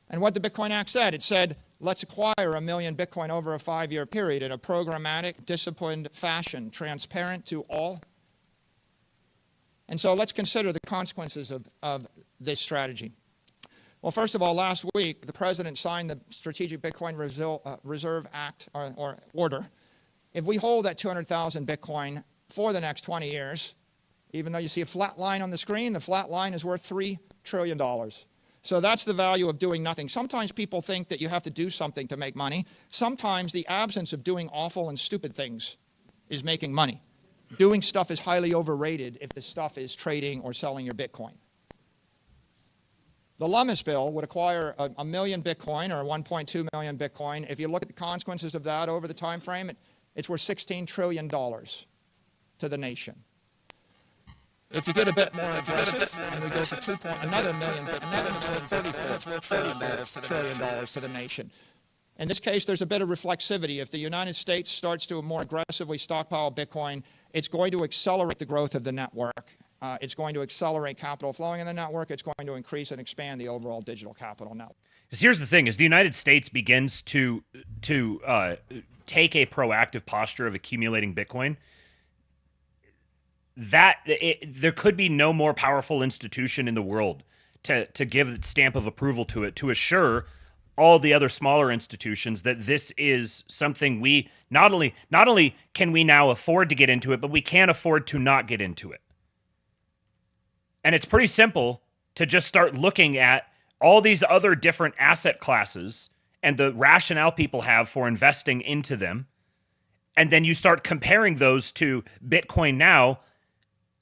And what the Bitcoin Act said, it said, let's acquire 1 million Bitcoin over a 5-year period in a programmatic, disciplined fashion, transparent to all. And so let's consider the consequences of this strategy. Well, first of all, last week, the president signed the Strategic Bitcoin Reserve Act or order. If we hold that 200,000 Bitcoin for the next 20 years, even though you see a flat line on the screen, the flat line is worth $3 trillion. So that's the value of doing nothing. Sometimes people think that you have to do something to make money. Sometimes the absence of doing awful and stupid things is making money. Doing stuff is highly overrated if the stuff is trading or selling your Bitcoin. The Lummis bill would acquire 1 million Bitcoin or 1.2 million Bitcoin. If you look at the consequences of that over the time frame, it's worth $16 trillion to the nation. If you get a bit more aggressive and we go for another million, it's worth $34 trillion to the nation. In this case, there's a bit of reflexivity. If the United States starts to more aggressively stockpile Bitcoin, it's going to accelerate the growth of the network. It's going to accelerate capital flowing in the network. It's going to increase and expand the overall digital capital network. Because here's the thing: as the United States begins to take a proactive posture of accumulating Bitcoin, there could be no more powerful institution in the world to give the stamp of approval to it, to assure all the other smaller institutions that this is something we not only can we now afford to get into it, but we can't afford to not get into it. And it's pretty simple to just start looking at all these other different asset classes and the rationale people have for investing into them. And then you start comparing those to Bitcoin now,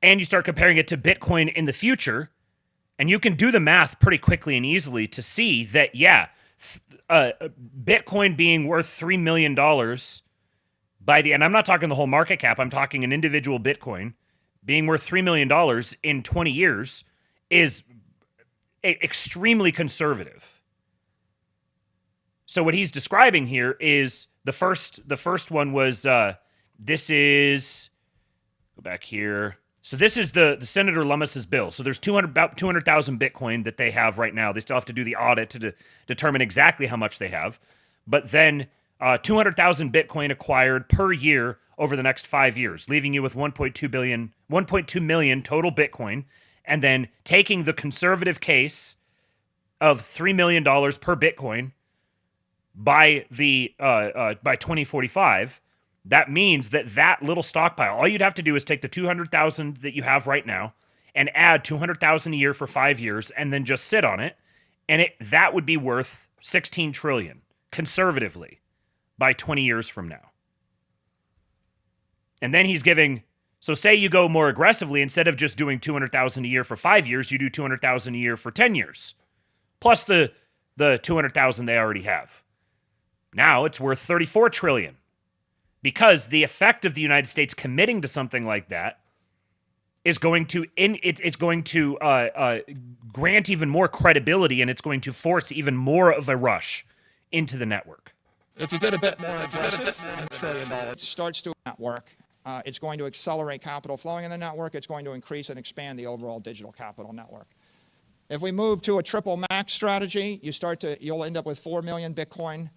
and you start comparing it to Bitcoin in the future. And you can do the math pretty quickly and easily to see that, yeah, Bitcoin being worth $3 million by the end, I'm not talking the whole market cap, I'm talking an individual Bitcoin being worth $3 million in 20 years is extremely conservative. So what he's describing here is the first one was, this is, go back here. So this is the Senator Lummis's bill. So there's about 200,000 Bitcoin that they have right now. They still have to do the audit to determine exactly how much they have. But then 200,000 Bitcoin acquired per year over the next 5 years, leaving you with 1.2 million total Bitcoin. And then taking the conservative case of $3 million per Bitcoin by 2045, that means that little stockpile, all you'd have to do is take the 200,000 that you have right now and add 200,000 a year for 5 years and then just sit on it, and that would be worth 16 trillion conservatively by 20 years from now. And then he's giving, so say you go more aggressively, instead of just doing 200,000 a year for 5 years, you do 200,000 a year for 10 years, plus the 200,000 they already have. Now it's worth 34 trillion, because the effect of the United States committing to something like that is going to grant even more credibility, and it's going to force even more of a rush into the network. If you get a bit more aggressive, $1 trillion starts to network. It's going to accelerate capital flowing in the network. It's going to increase and expand the overall digital capital network. If we move to a triple max strategy, you'll end up with 4 million Bitcoin.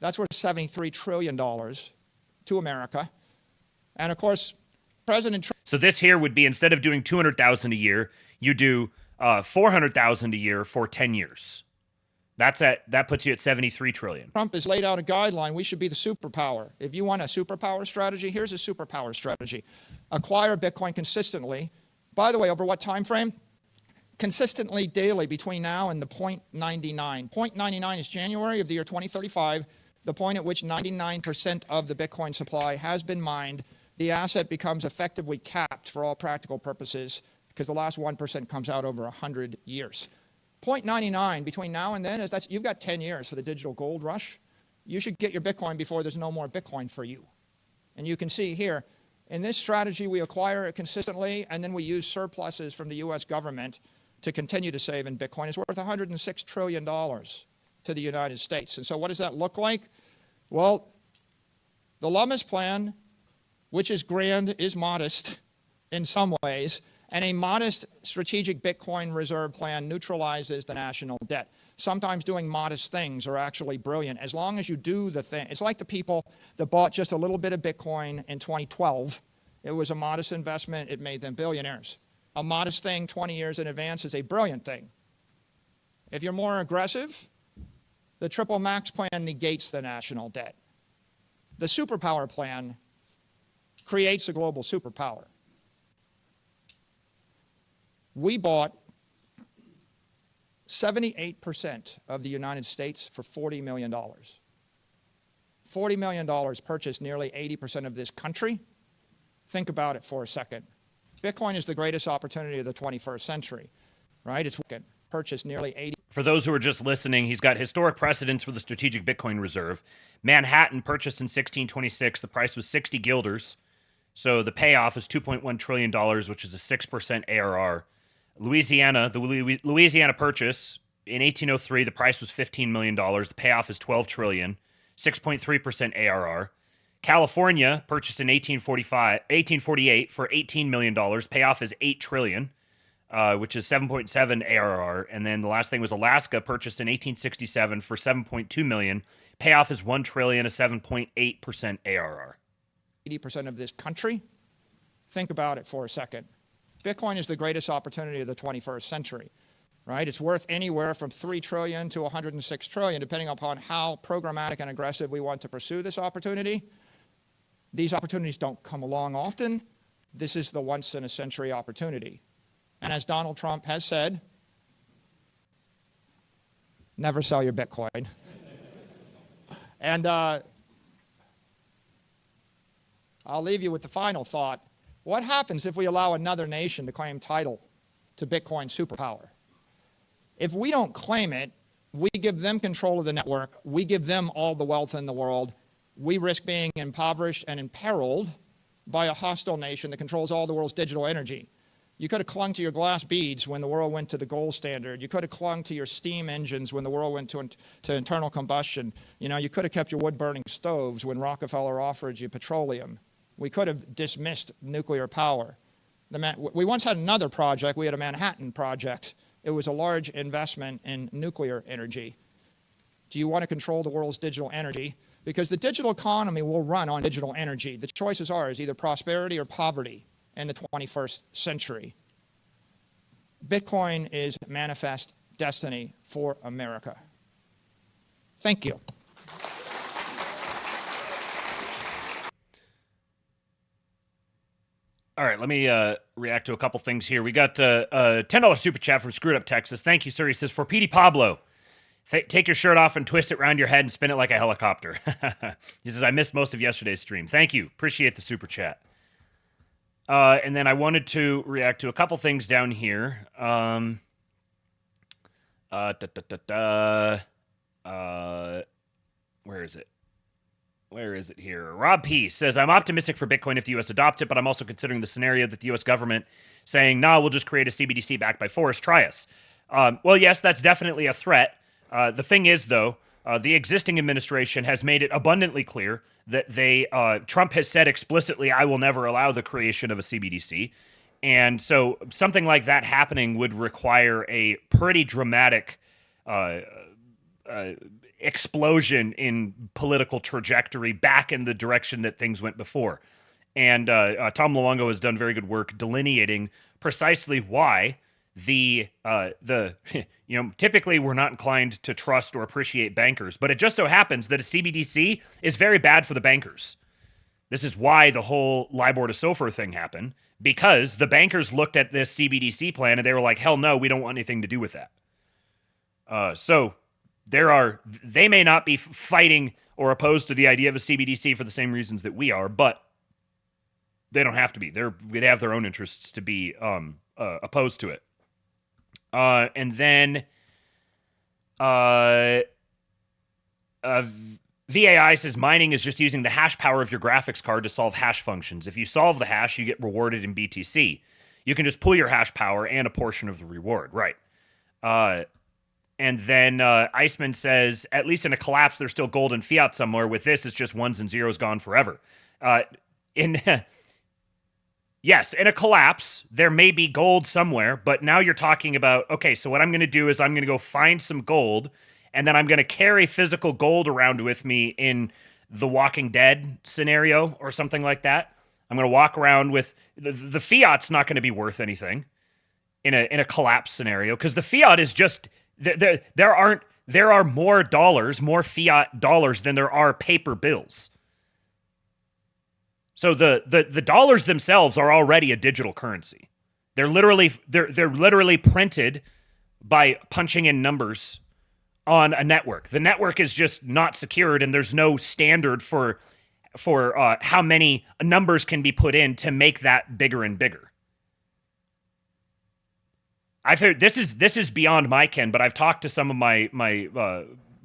That's worth $73 trillion to America. And of course, President Trump. So this here would be, instead of doing 200,000 a year, you do 400,000 a year for 10 years. That puts you at 73 trillion. Trump has laid out a guideline. We should be the superpower. If you want a superpower strategy, here's a superpower strategy. Acquire Bitcoin consistently. By the way, over what time frame? Consistently daily between now and the 0.99. 0.99 is January of the year 2035, the point at which 99% of the Bitcoin supply has been mined. The asset becomes effectively capped for all practical purposes, because the last 1% comes out over 100 years. 0.99 between now and then you've got 10 years for the digital gold rush. You should get your Bitcoin before there's no more Bitcoin for you. And you can see here, in this strategy, we acquire it consistently, and then we use surpluses from the U.S. government to continue to save in Bitcoin. It's worth $106 trillion to the United States. And so what does that look like? Well, the Lummis plan, which is grand, is modest in some ways, and a modest strategic Bitcoin reserve plan neutralizes the national debt. Sometimes doing modest things are actually brilliant, as long as you do the thing. It's like the people that bought just a little bit of Bitcoin in 2012. It was a modest investment. It made them billionaires. A modest thing 20 years in advance is a brilliant thing. If you're more aggressive, the triple max plan negates the national debt. The superpower plan creates a global superpower. We bought 78% of the United States for $40 million. $40 million purchased nearly 80% of this country. Think about it for a second. Bitcoin is the greatest opportunity of the 21st century, right? It's purchased nearly 80. For those who are just listening, he's got historic precedents for the strategic Bitcoin reserve. Manhattan purchased in 1626. The price was 60 guilders. So the payoff is $2.1 trillion, which is a 6% ARR. Louisiana, the Louisiana purchase in 1803, the price was $15 million. The payoff is $12 trillion, 6.3% ARR. California purchased in 1848 for $18 million. Payoff is $8 trillion, which is 7.7 ARR. And then the last thing was Alaska, purchased in 1867 for $7.2 million. Payoff is $1 trillion, a 7.8% ARR. 80% of this country. Think about it for a second. Bitcoin is the greatest opportunity of the 21st century, right? It's worth anywhere from $3 trillion to $106 trillion, depending upon how programmatic and aggressive we want to pursue this opportunity. These opportunities don't come along often. This is the once-in-a-century opportunity. And as Donald Trump has said, never sell your Bitcoin. And I'll leave you with the final thought. What happens if we allow another nation to claim title to Bitcoin superpower? If we don't claim it, we give them control of the network. We give them all the wealth in the world. We risk being impoverished and imperiled by a hostile nation that controls all the world's digital energy. You could have clung to your glass beads when the world went to the gold standard. You could have clung to your steam engines when the world went to internal combustion. You know, you could have kept your wood-burning stoves when Rockefeller offered you petroleum. We could have dismissed nuclear power. We once had another project. We had a Manhattan project. It was a large investment in nuclear energy. Do you want to control the world's digital energy? Because the digital economy will run on digital energy. The choices are either prosperity or poverty in the 21st century. Bitcoin is manifest destiny for America. Thank you. All right, let me react to a couple things here. We got a $10 super chat from Screwed Up Texas. Thank you, sir. He says, for Petey Pablo, take your shirt off and twist it around your head and spin it like a helicopter. He says, I missed most of yesterday's stream. Thank you. Appreciate the super chat. And then I wanted to react to a couple things down here. Where is it? Where is it here? Rob P. says, I'm optimistic for Bitcoin if the U.S. adopts it, but I'm also considering the scenario that the U.S. government saying, nah, we'll just create a CBDC backed by force. Try us. Well, yes, that's definitely a threat. The thing is, though, the existing administration has made it abundantly clear that Trump has said explicitly, I will never allow the creation of a CBDC. And so something like that happening would require a pretty dramatic explosion in political trajectory back in the direction that things went before. And Tom Luongo has done very good work delineating precisely why typically we're not inclined to trust or appreciate bankers, but it just so happens that a CBDC is very bad for the bankers. This is why the whole LIBOR to SOFR thing happened, because the bankers looked at this CBDC plan and they were like, hell no, we don't want anything to do with that. So they may not be fighting or opposed to the idea of a CBDC for the same reasons that we are, but they don't have to be. They have their own interests to be opposed to it. And then VAI says mining is just using the hash power of your graphics card to solve hash functions. If you solve the hash, you get rewarded in BTC. You can just pull your hash power and a portion of the reward, right? And then Iceman says, at least in a collapse, there's still gold and fiat somewhere. With this, it's just ones and zeros gone forever. Yes, in a collapse, there may be gold somewhere, but now you're talking about, okay, so what I'm going to do is I'm going to go find some gold, and then I'm going to carry physical gold around with me in the Walking Dead scenario or something like that. I'm going to walk around with the fiat's not going to be worth anything in a collapse scenario, because the fiat is just there are more fiat dollars than there are paper bills. So the dollars themselves are already a digital currency. They're literally printed by punching in numbers on a network. The network is just not secured, and there's no standard for how many numbers can be put in to make that bigger and bigger. I've heard this is beyond my ken, but I've talked to some of my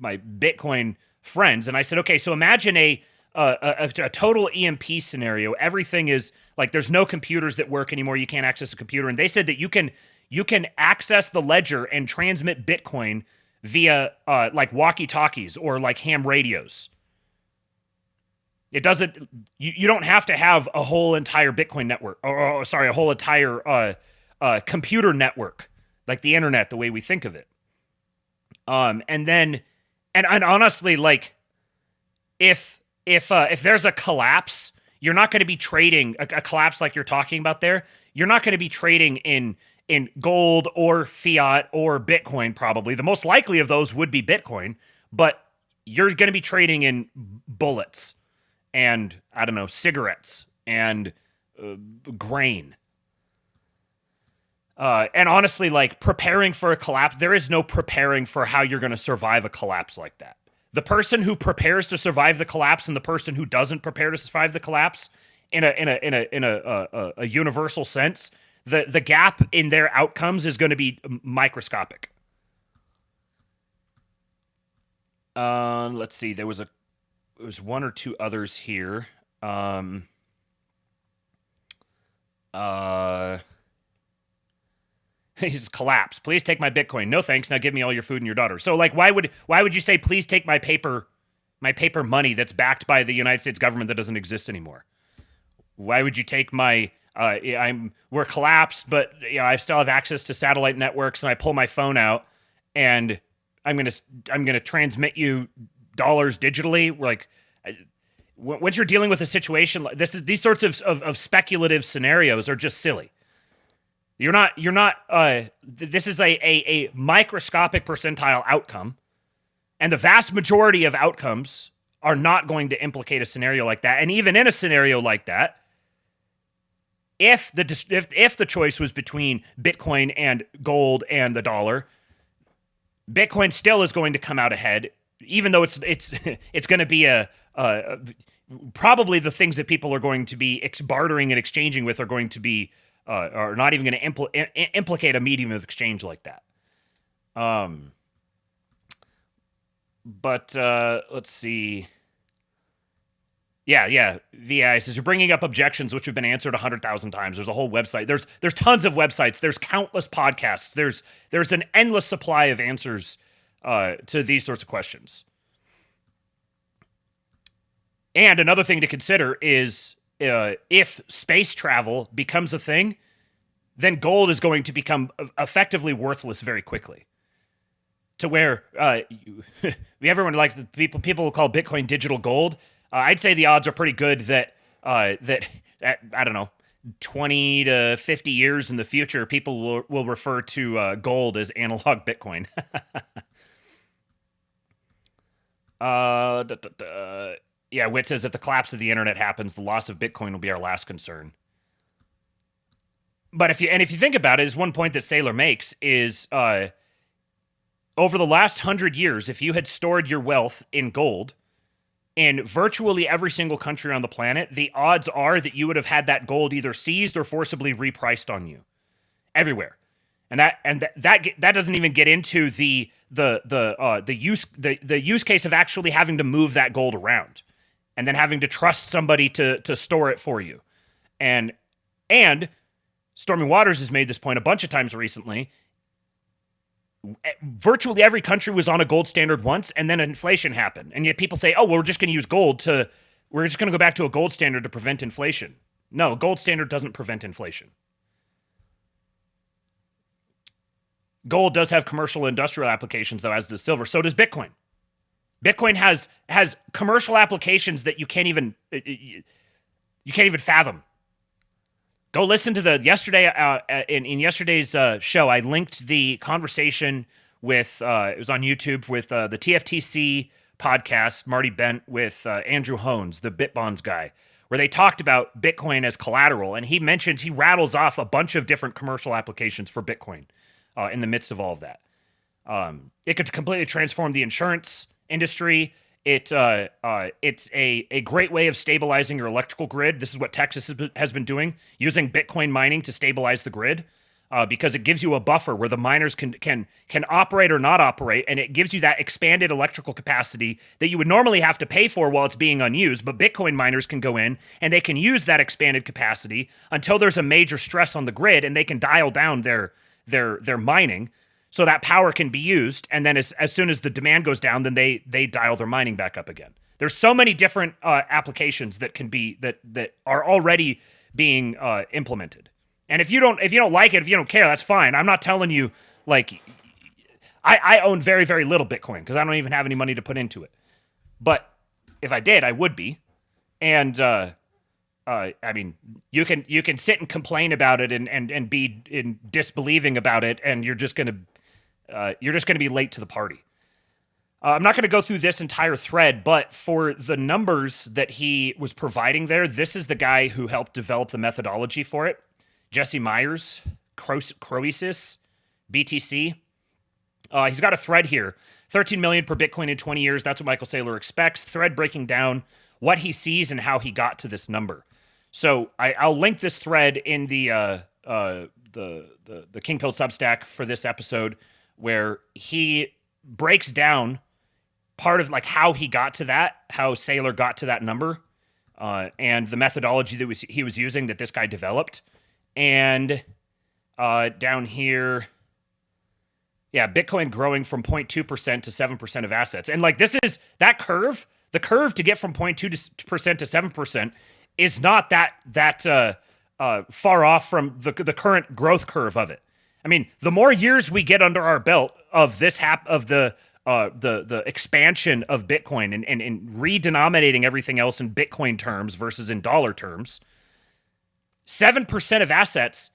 Bitcoin friends, and I said, okay, so imagine a total EMP scenario. Everything is like there's no computers that work anymore. You can't access a computer, and they said that you can access the ledger and transmit Bitcoin via like walkie-talkies or like ham radios. It doesn't. You don't have to have a whole entire Bitcoin network, or a whole entire computer network like the internet, the way we think of it. And honestly, like if there's a collapse, you're not going to be trading a collapse like you're talking about there. You're not going to be trading in gold or fiat or Bitcoin, probably. The most likely of those would be Bitcoin, but you're going to be trading in bullets and, I don't know, cigarettes and grain. And honestly, like preparing for a collapse, there is no preparing for how you're going to survive a collapse like that. The person who prepares to survive the collapse and the person who doesn't prepare to survive the collapse in a universal sense, the gap in their outcomes is going to be microscopic. Let's see. There was one or two others here. He's collapsed. Please take my Bitcoin. No thanks. Now give me all your food and your daughter. So like, why would you say, please take my paper money that's backed by the United States government that doesn't exist anymore? Why would you take my, we're collapsed, but I still have access to satellite networks, and I pull my phone out and I'm going to transmit you dollars digitally. Like, once you're dealing with a situation like this, these sorts of speculative scenarios are just silly. You're not, this is a microscopic percentile outcome, and the vast majority of outcomes are not going to implicate a scenario like that. And even in a scenario like that, if the choice was between Bitcoin and gold and the dollar, Bitcoin still is going to come out ahead, even though it's going to be probably the things that people are going to be bartering and exchanging with are going to be are not even going to implicate a medium of exchange like that. But let's see. Yeah. VI says you're bringing up objections which have been answered 100,000 times. There's a whole website. There's tons of websites. There's countless podcasts. There's an endless supply of answers to these sorts of questions. And another thing to consider is if space travel becomes a thing, then gold is going to become effectively worthless very quickly. To where everyone likes people will call Bitcoin digital gold. I'd say the odds are pretty good that I don't know, 20 to 50 years in the future, people will refer to gold as analog Bitcoin. Yeah, Witt says if the collapse of the internet happens, the loss of Bitcoin will be our last concern. But if you think about it, is one point that Saylor makes is over the last 100 years, if you had stored your wealth in gold in virtually every single country on the planet, the odds are that you would have had that gold either seized or forcibly repriced on you everywhere. And that doesn't even get into the use case of actually having to move that gold around and then having to trust somebody to store it for you. And Stormy Waters has made this point a bunch of times recently. Virtually every country was on a gold standard once, and then inflation happened. And yet people say, oh, well, we're just going to use gold we're just going to go back to a gold standard to prevent inflation. No, gold standard doesn't prevent inflation. Gold does have commercial and industrial applications, though, as does silver. So does Bitcoin. Bitcoin has commercial applications that you can't even fathom. Go listen to in yesterday's show. I linked the conversation with it was on YouTube with the TFTC podcast, Marty Bent with Andrew Hones, the BitBonds guy, where they talked about Bitcoin as collateral, and he rattles off a bunch of different commercial applications for Bitcoin in the midst of all of that. It could completely transform the insurance industry. It's a great way of stabilizing your electrical grid. This is what Texas has been doing, using Bitcoin mining to stabilize the grid, because it gives you a buffer where the miners can operate or not operate, and it gives you that expanded electrical capacity that you would normally have to pay for while it's being unused. But Bitcoin miners can go in and they can use that expanded capacity until there's a major stress on the grid, and they can dial down their mining, so that power can be used, and then as soon as the demand goes down, then they dial their mining back up again. There's so many different applications that can be that are already being implemented. And if you don't like it, if you don't care, that's fine. I'm not telling you, like, I own very, very little Bitcoin because I don't even have any money to put into it. But if I did, I would be. And I mean, you can sit and complain about it and be in disbelieving about it, and you're just gonna be late to the party. I'm not going to go through this entire thread, but for the numbers that he was providing there, this is the guy who helped develop the methodology for it. Jesse Myers, Croesus, BTC. He's got a thread here. 13 million per Bitcoin in 20 years. That's what Michael Saylor expects. Thread breaking down what he sees and how he got to this number. So I'll link this thread in the King Pill Substack for this episode, where he breaks down part of like how he got to that, how Saylor got to that number, and the methodology that he was using that this guy developed. And down here, yeah, Bitcoin growing from 0.2% to 7% of assets. And like, this is that curve, the curve to get from 0.2% to 7% is not that far off from the current growth curve of it. I mean, the more years we get under our belt of this the expansion of Bitcoin and redenominating everything else in Bitcoin terms versus in dollar terms, 7% of assets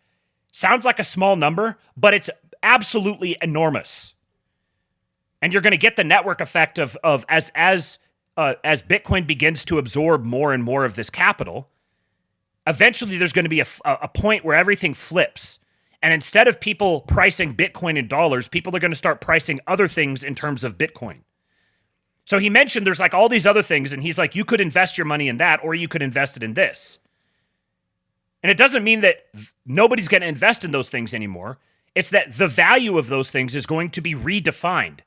sounds like a small number, but it's absolutely enormous. And you're going to get the network effect of as Bitcoin begins to absorb more and more of this capital, eventually there's going to be a point where everything flips. And instead of people pricing Bitcoin in dollars, people are going to start pricing other things in terms of Bitcoin. So he mentioned there's like all these other things, and he's like, you could invest your money in that, or you could invest it in this. And it doesn't mean that nobody's going to invest in those things anymore. It's that the value of those things is going to be redefined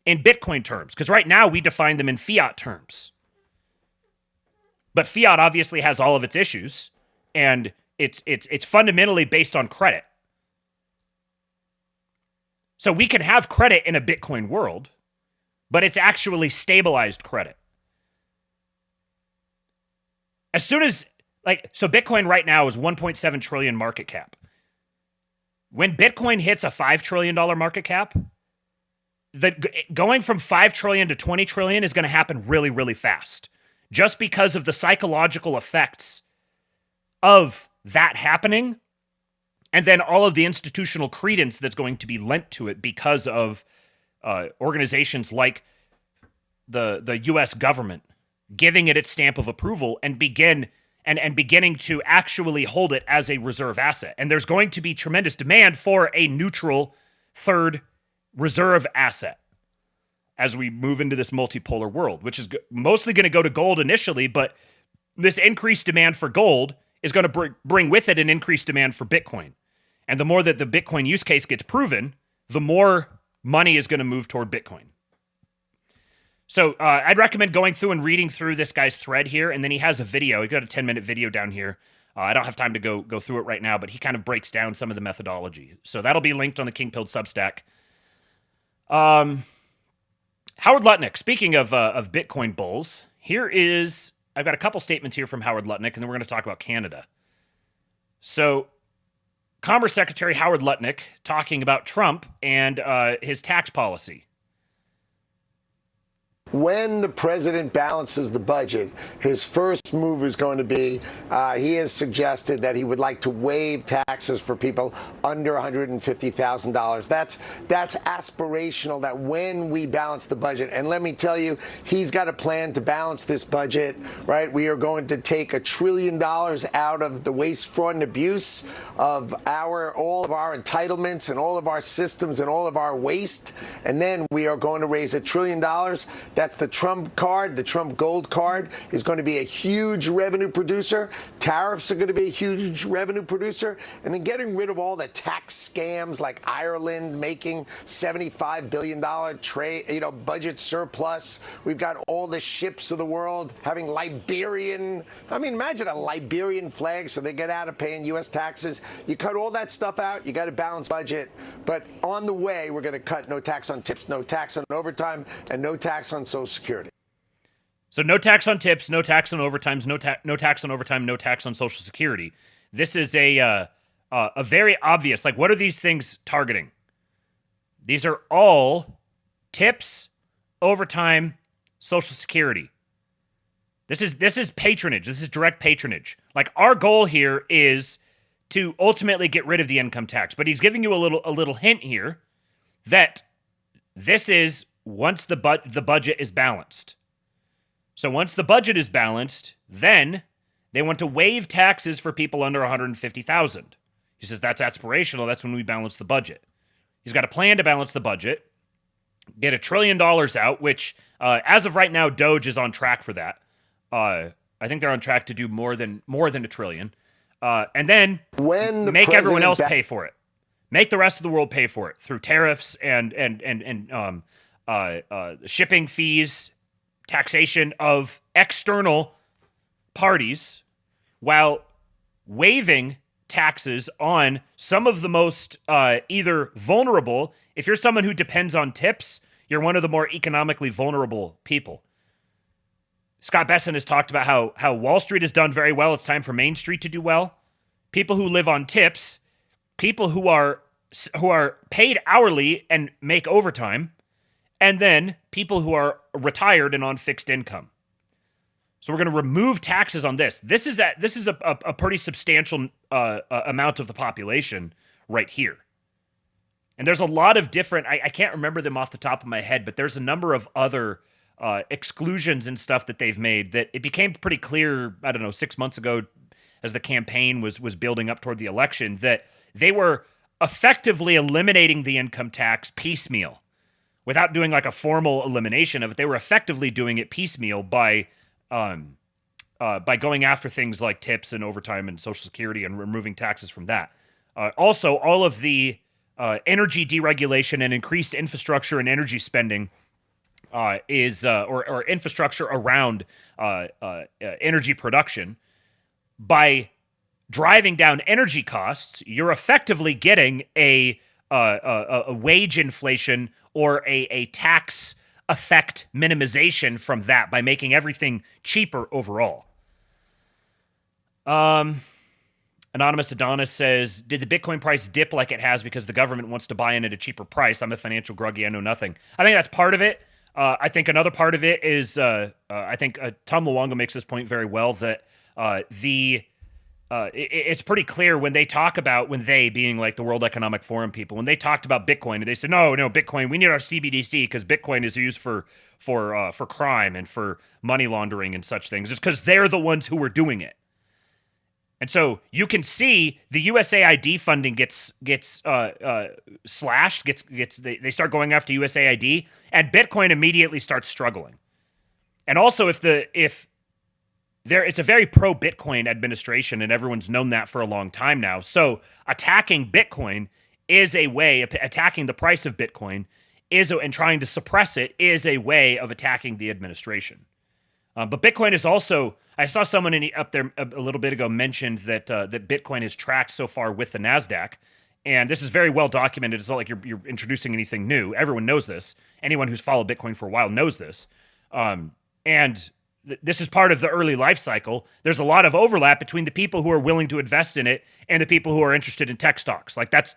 in Bitcoin terms, because right now we define them in fiat terms. But fiat obviously has all of its issues, and it's fundamentally based on credit. So we can have credit in a Bitcoin world, but it's actually stabilized credit. As soon as, so Bitcoin right now is 1.7 trillion market cap. When Bitcoin hits a $5 trillion market cap, going from 5 trillion to 20 trillion is going to happen really, really fast. Just because of the psychological effects of that happening, and then all of the institutional credence that's going to be lent to it because of organizations like the U.S. government giving it its stamp of approval and beginning to actually hold it as a reserve asset. And there's going to be tremendous demand for a neutral third reserve asset as we move into this multipolar world, which is mostly going to go to gold initially, but this increased demand for gold is going to bring with it an increased demand for Bitcoin. And the more that the Bitcoin use case gets proven, the more money is going to move toward Bitcoin. So I'd recommend going through and reading through this guy's thread here, and then he has a video. He got a 10-minute video down here. I don't have time to go through it right now, but he kind of breaks down some of the methodology. So that'll be linked on the King Pilled Substack. Howard Lutnick, speaking of Bitcoin bulls, I've got a couple statements here from Howard Lutnick, and then we're going to talk about Canada. So Commerce Secretary Howard Lutnick talking about Trump and his tax policy. When the president balances the budget, his first move is going to be, he has suggested that he would like to waive taxes for people under $150,000. That's aspirational, that when we balance the budget, and let me tell you, he's got a plan to balance this budget, right? We are going to take $1 trillion out of the waste, fraud, and abuse of all of our entitlements and all of our systems and all of our waste, and then we are going to raise $1 trillion. That's the Trump card. The Trump gold card is going to be a huge revenue producer. Tariffs are going to be a huge revenue producer. And then getting rid of all the tax scams like Ireland making $75 billion budget surplus. We've got all the ships of the world having Liberian. I mean, imagine a Liberian flag so they get out of paying U.S. taxes. You cut all that stuff out. You got a balanced budget. But on the way, we're going to cut no tax on tips, no tax on overtime, and no tax on Social Security. So no tax on tips, no tax on overtimes, no tax on overtime, no tax on Social Security. This is a very obvious, like, what are these things targeting? These are all tips, overtime, Social Security. This is patronage. This is direct patronage. Like, our goal here is to ultimately get rid of the income tax, but he's giving you a little hint here that this is once the budget is balanced. So once the budget is balanced, then they want to waive taxes for people under $150,000. He says that's aspirational. That's when we balance the budget. He's got a plan to balance the budget, get $1 trillion out, which as of right now, Doge is on track for that. I think they're on track to do more than $1 trillion, and then make everyone else pay for it. Make the rest of the world pay for it through tariffs and shipping fees, taxation of external parties, while waiving taxes on some of the most either vulnerable. If you're someone who depends on tips, you're one of the more economically vulnerable people. Scott Besson has talked about how Wall Street has done very well. It's time for Main Street to do well. People who live on tips, people who are paid hourly and make overtime, and then people who are retired and on fixed income. So we're going to remove taxes on this. This is a pretty substantial amount of the population right here. And there's a lot of different, I can't remember them off the top of my head, but there's a number of other exclusions and stuff that they've made that it became pretty clear, 6 months ago, the campaign was building up toward the election, that they were effectively eliminating the income tax piecemeal without doing like a formal elimination of it. They were effectively doing it piecemeal by going after things like tips and overtime and Social Security and removing taxes from that. Also, all of the energy deregulation and increased infrastructure and energy spending or infrastructure around energy production. By driving down energy costs, you're effectively getting a wage inflation or a tax effect minimization from that by making everything cheaper overall. Anonymous Adonis says, did the Bitcoin price dip like it has because the government wants to buy in at a cheaper price? I'm a financial gruggy. I know nothing. I think that's part of it. I think another part of it is, I think Tom Luongo makes this point very well, that it's pretty clear when they talk about, when they being like the World Economic Forum people, when they talked about Bitcoin, they said, no, Bitcoin, we need our CBDC because Bitcoin is used for crime and for money laundering and such things. It's because they're the ones who were doing it. And so you can see the USAID funding gets slashed, they start going after USAID, and Bitcoin immediately starts struggling. And also it's a very pro-Bitcoin administration, and everyone's known that for a long time now. So attacking Bitcoin is a way, attacking the price of Bitcoin and trying to suppress it is a way of attacking the administration. But Bitcoin is also, I saw someone up there a little bit ago mentioned that Bitcoin has tracked so far with the NASDAQ. And this is very well documented. It's not like you're introducing anything new. Everyone knows this. Anyone who's followed Bitcoin for a while knows this. This is part of the early life cycle. There's a lot of overlap between the people who are willing to invest in it and the people who are interested in tech stocks. Like it's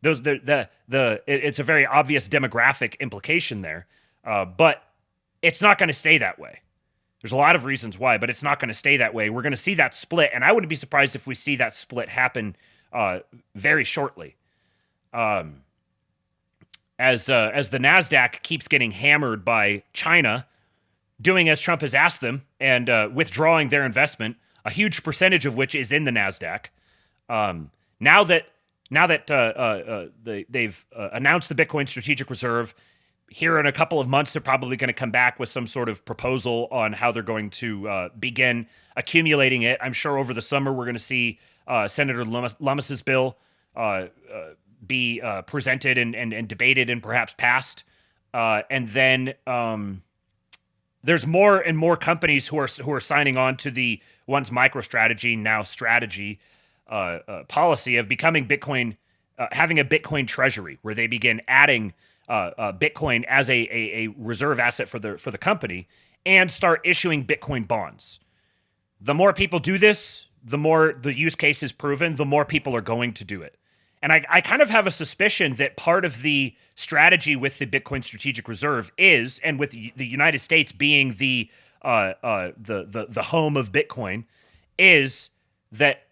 a very obvious demographic implication there. But it's not going to stay that way. There's a lot of reasons why, but it's not going to stay that way. We're going to see that split, and I wouldn't be surprised if we see that split happen very shortly. As the NASDAQ keeps getting hammered by China, doing as Trump has asked them and withdrawing their investment, a huge percentage of which is in the NASDAQ. Now that they've announced the Bitcoin Strategic Reserve, here in a couple of months, they're probably going to come back with some sort of proposal on how they're going to begin accumulating it. I'm sure over the summer we're going to see Senator Lummis's bill be presented and debated and perhaps passed. And then there's more and more companies who are signing on to the once MicroStrategy, now Strategy policy of becoming Bitcoin, having a Bitcoin treasury where they begin adding Bitcoin as a reserve asset for the company and start issuing Bitcoin bonds. The more people do this, the more the use case is proven, the more people are going to do it. And I kind of have a suspicion that part of the strategy with the Bitcoin Strategic Reserve is, and with the United States being the home of Bitcoin, is that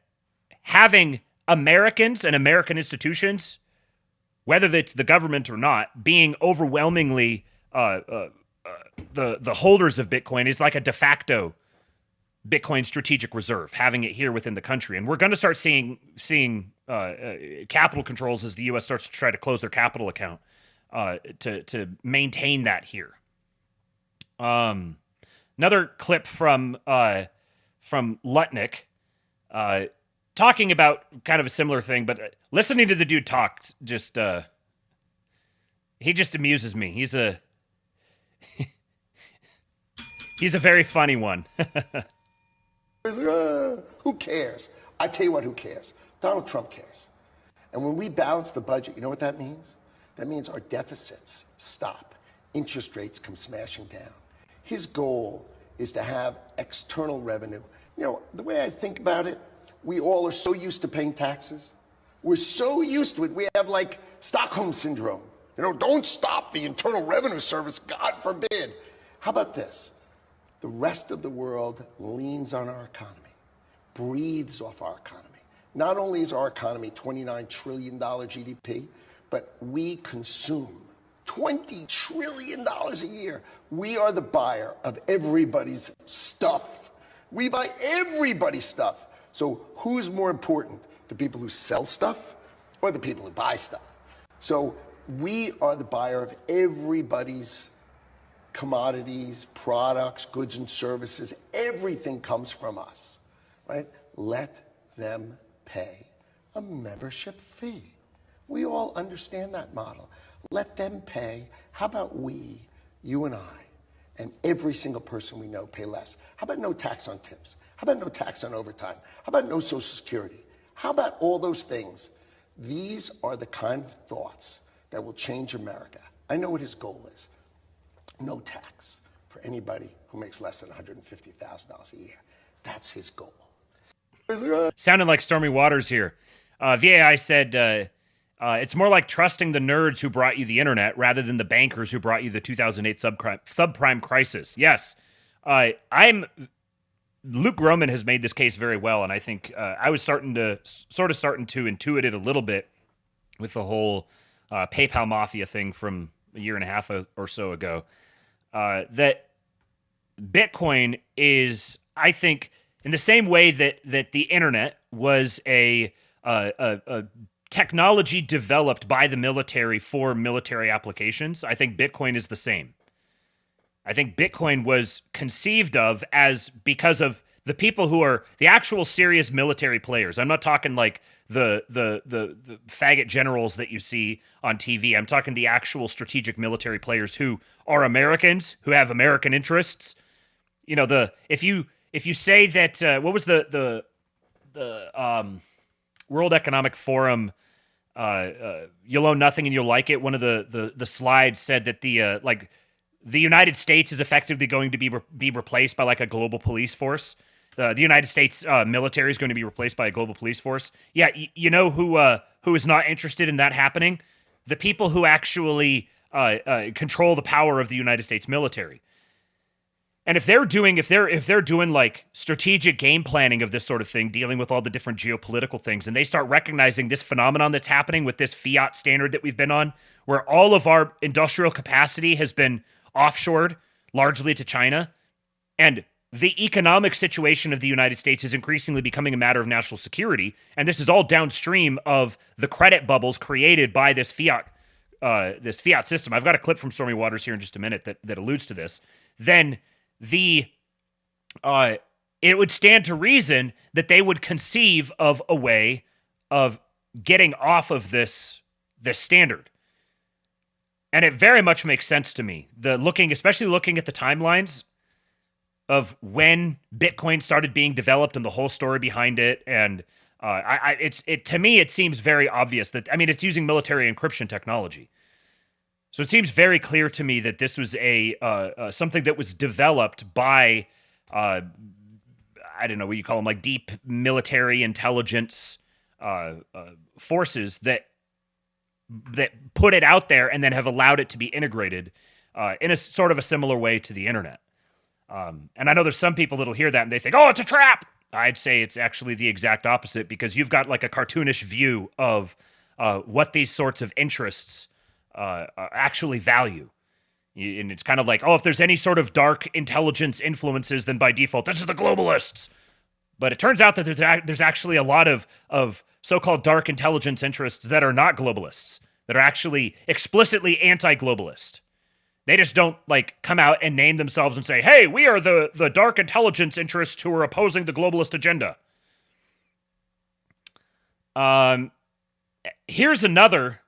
having Americans and American institutions, whether it's the government or not, being overwhelmingly the holders of Bitcoin is like a de facto Bitcoin Strategic Reserve, having it here within the country. And we're going to start seeing capital controls as the U.S. starts to try to close their capital account to maintain that here. Another clip from Lutnick talking about kind of a similar thing, but listening to the dude talk just he just amuses me. He's a very funny one. Who cares? I tell you what, who cares? Donald Trump cares. And when we balance the budget, you know what that means? That means our deficits stop. Interest rates come smashing down. His goal is to have external revenue. You know, the way I think about it, we all are so used to paying taxes. We're so used to it. We have like Stockholm syndrome. You know, don't stop the Internal Revenue Service, God forbid. How about this? The rest of the world leans on our economy, breathes off our economy. Not only is our economy $29 trillion GDP, but we consume $20 trillion a year. We are the buyer of everybody's stuff. We buy everybody's stuff. So who's more important, the people who sell stuff or the people who buy stuff? So we are the buyer of everybody's commodities, products, goods and services. Everything comes from us, right? Let them pay a membership fee. We all understand that model. Let them pay. How about we, you and I, and every single person we know pay less? How about no tax on tips? How about no tax on overtime? How about no Social Security? How about all those things? These are the kind of thoughts that will change America. I know what his goal is. No tax for anybody who makes less than $150,000 a year. That's his goal. Sounding like Stormy Waters here. VAI said it's more like trusting the nerds who brought you the internet rather than the bankers who brought you the 2008 subprime crisis. Yes, Luke Groman has made this case very well, and I think I was starting to intuit it a little bit with the whole PayPal mafia thing from a year and a half or so ago. That Bitcoin is, I think, in the same way that the internet was a technology developed by the military for military applications, I think Bitcoin is the same. I think Bitcoin was conceived of as because of the people who are the actual serious military players. I'm not talking like the faggot generals that you see on TV. I'm talking the actual strategic military players who are Americans, who have American interests. You know, if you say that what was the World Economic Forum, you'll own nothing and you'll like it. One of the slides said that the United States is effectively going to be replaced by like a global police force. The United States military is going to be replaced by a global police force. Yeah, you know who is not interested in that happening? The people who actually control the power of the United States military. And if they're doing like strategic game planning of this sort of thing, dealing with all the different geopolitical things, and they start recognizing this phenomenon that's happening with this fiat standard that we've been on, where all of our industrial capacity has been offshored largely to China, and the economic situation of the United States is increasingly becoming a matter of national security, and this is all downstream of the credit bubbles created by this fiat system. I've got a clip from Stormy Waters here in just a minute that alludes to this. Then it would stand to reason that they would conceive of a way of getting off of this standard. And it very much makes sense to me. Especially looking at the timelines of when Bitcoin started being developed and the whole story behind it. And to me, it seems very obvious that, I mean, it's using military encryption technology. So it seems very clear to me that this was something that was developed by, I don't know what you call them, like deep military intelligence forces that put it out there and then have allowed it to be integrated in a sort of a similar way to the internet. And I know there's some people that'll hear that and they think, oh, it's a trap. I'd say it's actually the exact opposite, because you've got like a cartoonish view of what these sorts of interests actually value. And it's kind of like, oh, if there's any sort of dark intelligence influences, then by default, this is the globalists. But it turns out that there's actually a lot of so-called dark intelligence interests that are not globalists, that are actually explicitly anti-globalist. They just don't like come out and name themselves and say, hey, we are the dark intelligence interests who are opposing the globalist agenda. Here's another.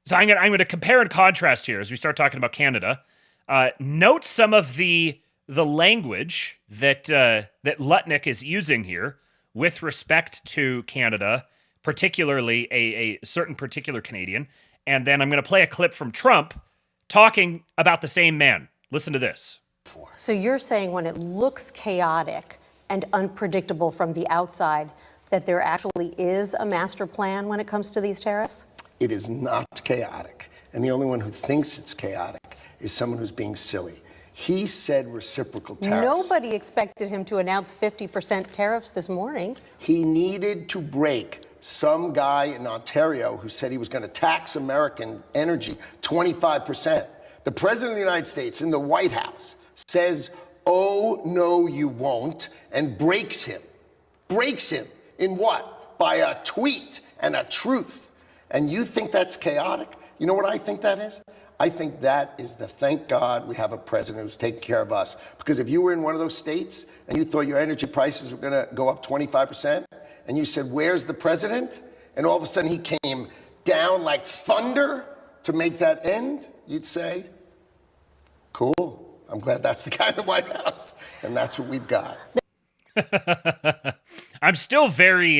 So I'm going to compare and contrast here as we start talking about Canada. Note some of the language that Lutnick is using here with respect to Canada, particularly a certain particular Canadian. And then I'm going to play a clip from Trump talking about the same man. Listen to this. So you're saying when it looks chaotic and unpredictable from the outside, that there actually is a master plan when it comes to these tariffs? It is not chaotic. And the only one who thinks it's chaotic is someone who's being silly. He said reciprocal tariffs. Nobody expected him to announce 50% tariffs this morning. He needed to break some guy in Ontario who said he was going to tax American energy 25%. The President of the United States in the White House says, oh, no, you won't, and breaks him. breaks him in what? By a tweet and a truth. And you think that's chaotic? You know what I think that is? I think that is the thank God we have a president who's taking care of us. Because if you were in one of those states and you thought your energy prices were going to go up 25%, and you said, where's the president? And all of a sudden he came down like thunder to make that end, you'd say, cool. I'm glad that's the guy in the White House. And that's what we've got. I'm still very,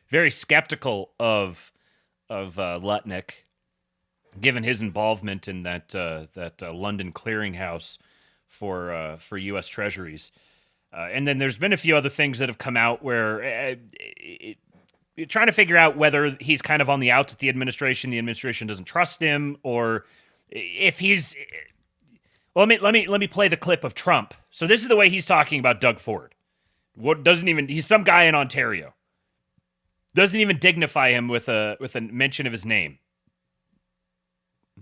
very skeptical of Lutnick, given his involvement in that London clearinghouse for U.S. Treasuries. And then there's been a few other things that have come out where trying to figure out whether he's kind of on the outs with the administration doesn't trust him, or if he's... Well, let me play the clip of Trump. So this is the way he's talking about Doug Ford. He's some guy in Ontario. Doesn't even dignify him with a mention of his name.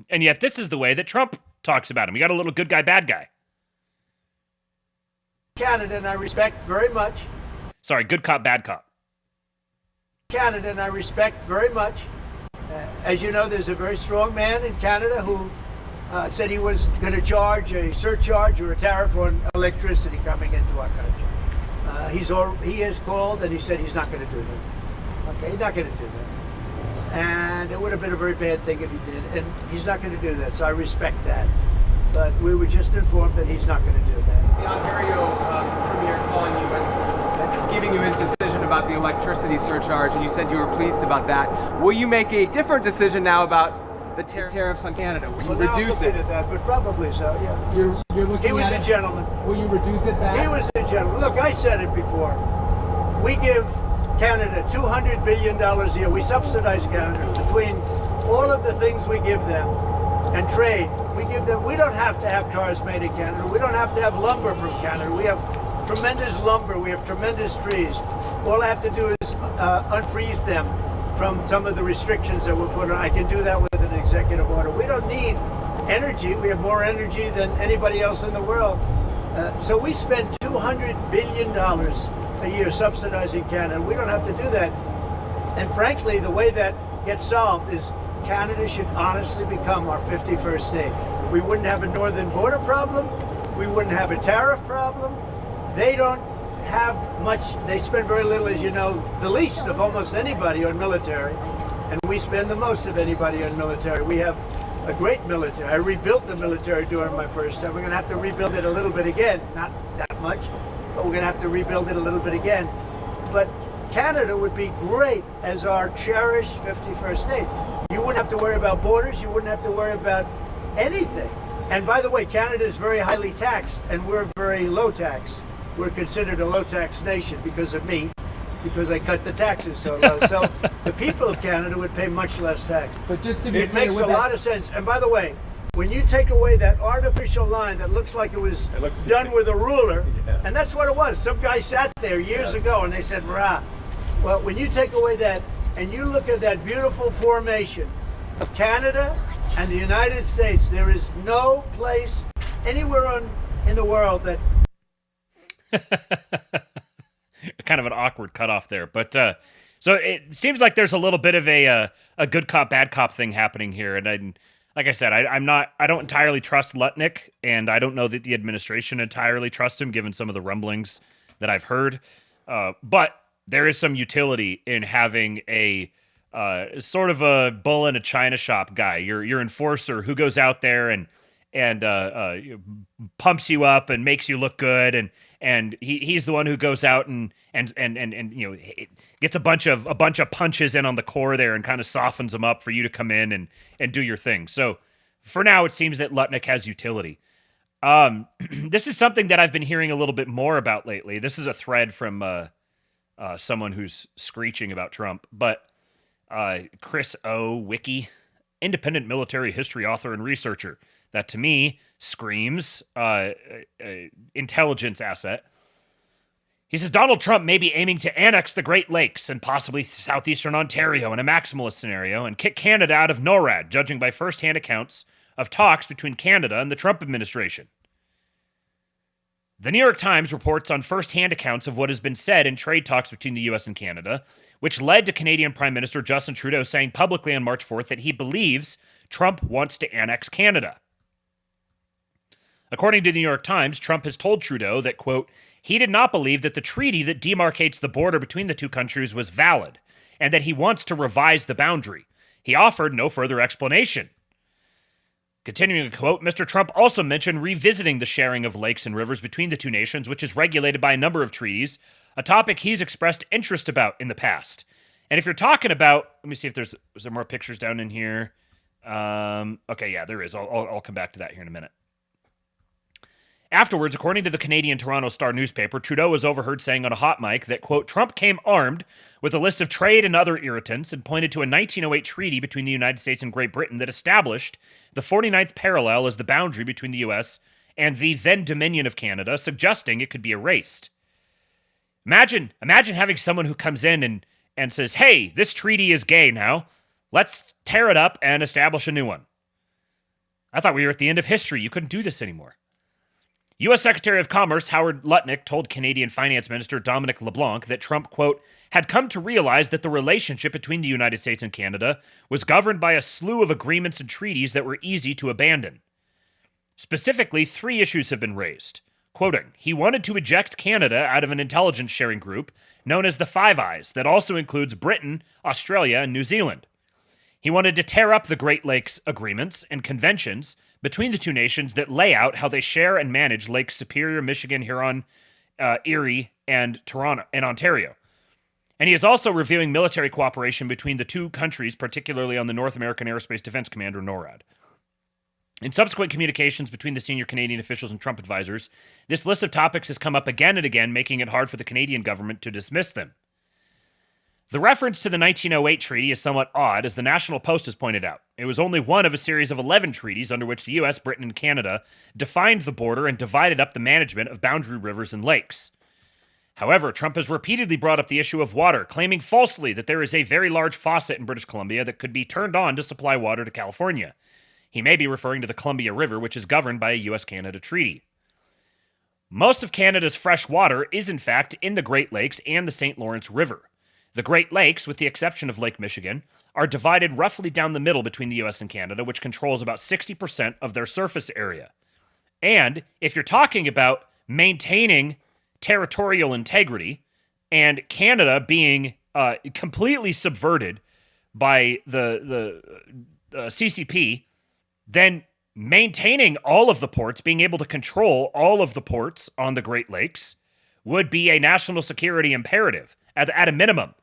And yet this is the way that Trump talks about him. We got a little good guy, bad guy. Canada, and I respect very much. Sorry, good cop, bad cop. Canada, and I respect very much. As you know, there's a very strong man in Canada who said he was going to charge a surcharge or a tariff on electricity coming into our country. He has called and he said he's not going to do that. Okay, he's not going to do that. And it would have been a very bad thing if he did, and he's not going to do that, so I respect that. But we were just informed that he's not going to do that. The Ontario Premier calling you and giving you his decision about the electricity surcharge, and you said you were pleased about that. Will you make a different decision now about the tariffs on Canada? Will you reduce it? At that, but probably so, yeah. You're looking he was at a gentleman. Will you reduce it back? He was a gentleman. Look, I said it before. We give Canada $200 billion a year. We subsidize Canada between all of the things we give them and trade. We give them. We don't have to have cars made in Canada. We don't have to have lumber from Canada. We have tremendous lumber. We have tremendous trees. All I have to do is unfreeze them from some of the restrictions that were put on. I can do that with an executive order. We don't need energy. We have more energy than anybody else in the world. So we spend $200 billion a year subsidizing Canada. We don't have to do that. And frankly, the way that gets solved is Canada should honestly become our 51st state. We wouldn't have a northern border problem. We wouldn't have a tariff problem. They don't have much. They spend very little, as you know, the least of almost anybody on military. And we spend the most of anybody on military. We have a great military. I rebuilt the military during my first time. We're going to have to rebuild it a little bit again. Not that much, but we're going to have to rebuild it a little bit again. But Canada would be great as our cherished 51st state. You wouldn't have to worry about borders. You wouldn't have to worry about anything. And by the way, Canada is very highly taxed, and we're very low tax. We're considered a low tax nation because of me, because I cut the taxes so low. So the people of Canada would pay much less tax. But just to be it clear, makes a lot of sense. And by the way, when you take away that artificial line that looks like it was done with a ruler, and that's what it was. Some guy sat there years ago and they said, rah. Well, when you take away that and you look at that beautiful formation of Canada and the United States, there is no place anywhere in the world that... Kind of an awkward cutoff there. But so it seems like there's a little bit of a good cop, bad cop thing happening here. And like I said, I don't entirely trust Lutnick, and I don't know that the administration entirely trusts him, given some of the rumblings that I've heard. But there is some utility in having a sort of a bull in a china shop guy, your enforcer who goes out there and pumps you up and makes you look good, and he's the one who goes out and you know, gets a bunch of punches in on the core there and kind of softens them up for you to come in and do your thing. So for now, it seems that Lutnick has utility. This is something that I've been hearing a little bit more about lately. This is a thread from someone who's screeching about Trump, but Chris O. Wiki, independent military history author and researcher. That to me screams intelligence asset. He says Donald Trump may be aiming to annex the Great Lakes and possibly southeastern Ontario in a maximalist scenario and kick Canada out of NORAD, judging by first-hand accounts of talks between Canada and the Trump administration. The New York Times reports on first-hand accounts of what has been said in trade talks between the U.S. and Canada, which led to Canadian Prime Minister Justin Trudeau saying publicly on March 4th that he believes Trump wants to annex Canada. According to the New York Times, Trump has told Trudeau that, quote, he did not believe that the treaty that demarcates the border between the two countries was valid, and that he wants to revise the boundary. He offered no further explanation. Continuing to quote, Mr. Trump also mentioned revisiting the sharing of lakes and rivers between the two nations, which is regulated by a number of treaties, a topic he's expressed interest about in the past. And if you're talking about, let me see if is there more pictures down in here. Okay, yeah, there is. I'll come back to that here in a minute. Afterwards, according to the Canadian Toronto Star newspaper, Trudeau was overheard saying on a hot mic that, quote, Trump came armed with a list of trade and other irritants and pointed to a 1908 treaty between the United States and Great Britain that established the 49th parallel as the boundary between the U.S. and the then Dominion of Canada, suggesting it could be erased. Imagine having someone who comes in and says, hey, this treaty is gay now. Let's tear it up and establish a new one. I thought we were at the end of history. You couldn't do this anymore. U.S. Secretary of Commerce Howard Lutnick told Canadian Finance Minister Dominic LeBlanc that Trump, quote, had come to realize that the relationship between the United States and Canada was governed by a slew of agreements and treaties that were easy to abandon. Specifically, 3 issues have been raised. Quoting, he wanted to eject Canada out of an intelligence sharing group known as the Five Eyes that also includes Britain, Australia, and New Zealand. He wanted to tear up the Great Lakes agreements and conventions between the two nations that lay out how they share and manage Lakes Superior, Michigan, Huron, Erie, and Ontario. And he is also reviewing military cooperation between the two countries, particularly on the North American Aerospace Defense Command, or NORAD. In subsequent communications between the senior Canadian officials and Trump advisors, this list of topics has come up again and again, making it hard for the Canadian government to dismiss them. The reference to the 1908 treaty is somewhat odd, as the National Post has pointed out. It was only one of a series of 11 treaties under which the U.S., Britain, and Canada defined the border and divided up the management of boundary rivers and lakes. However, Trump has repeatedly brought up the issue of water, claiming falsely that there is a very large faucet in British Columbia that could be turned on to supply water to California. He may be referring to the Columbia River, which is governed by a U.S.-Canada treaty. Most of Canada's fresh water is, in fact, in the Great Lakes and the St. Lawrence River. The Great Lakes, with the exception of Lake Michigan, are divided roughly down the middle between the U.S. and Canada, which controls about 60% of their surface area. And if you're talking about maintaining territorial integrity and Canada being completely subverted by the CCP, then maintaining all of the ports, being able to control all of the ports on the Great Lakes, would be a national security imperative at a minimum.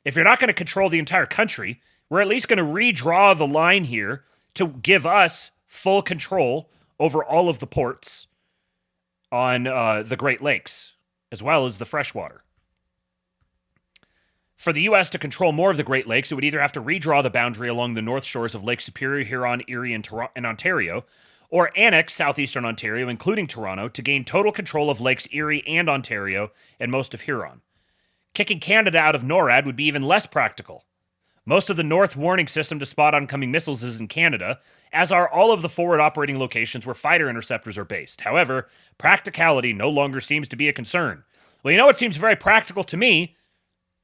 If you're not going to control the entire country, we're at least going to redraw the line here to give us full control over all of the ports on the Great Lakes, as well as the freshwater. For the U.S. to control more of the Great Lakes, it would either have to redraw the boundary along the north shores of Lake Superior, Huron, Erie, and Ontario, or annex southeastern Ontario, including Toronto, to gain total control of Lakes Erie and Ontario and most of Huron. Kicking Canada out of NORAD would be even less practical. Most of the North warning system to spot oncoming missiles is in Canada, as are all of the forward operating locations where fighter interceptors are based. However, practicality no longer seems to be a concern. Well, you know what seems very practical to me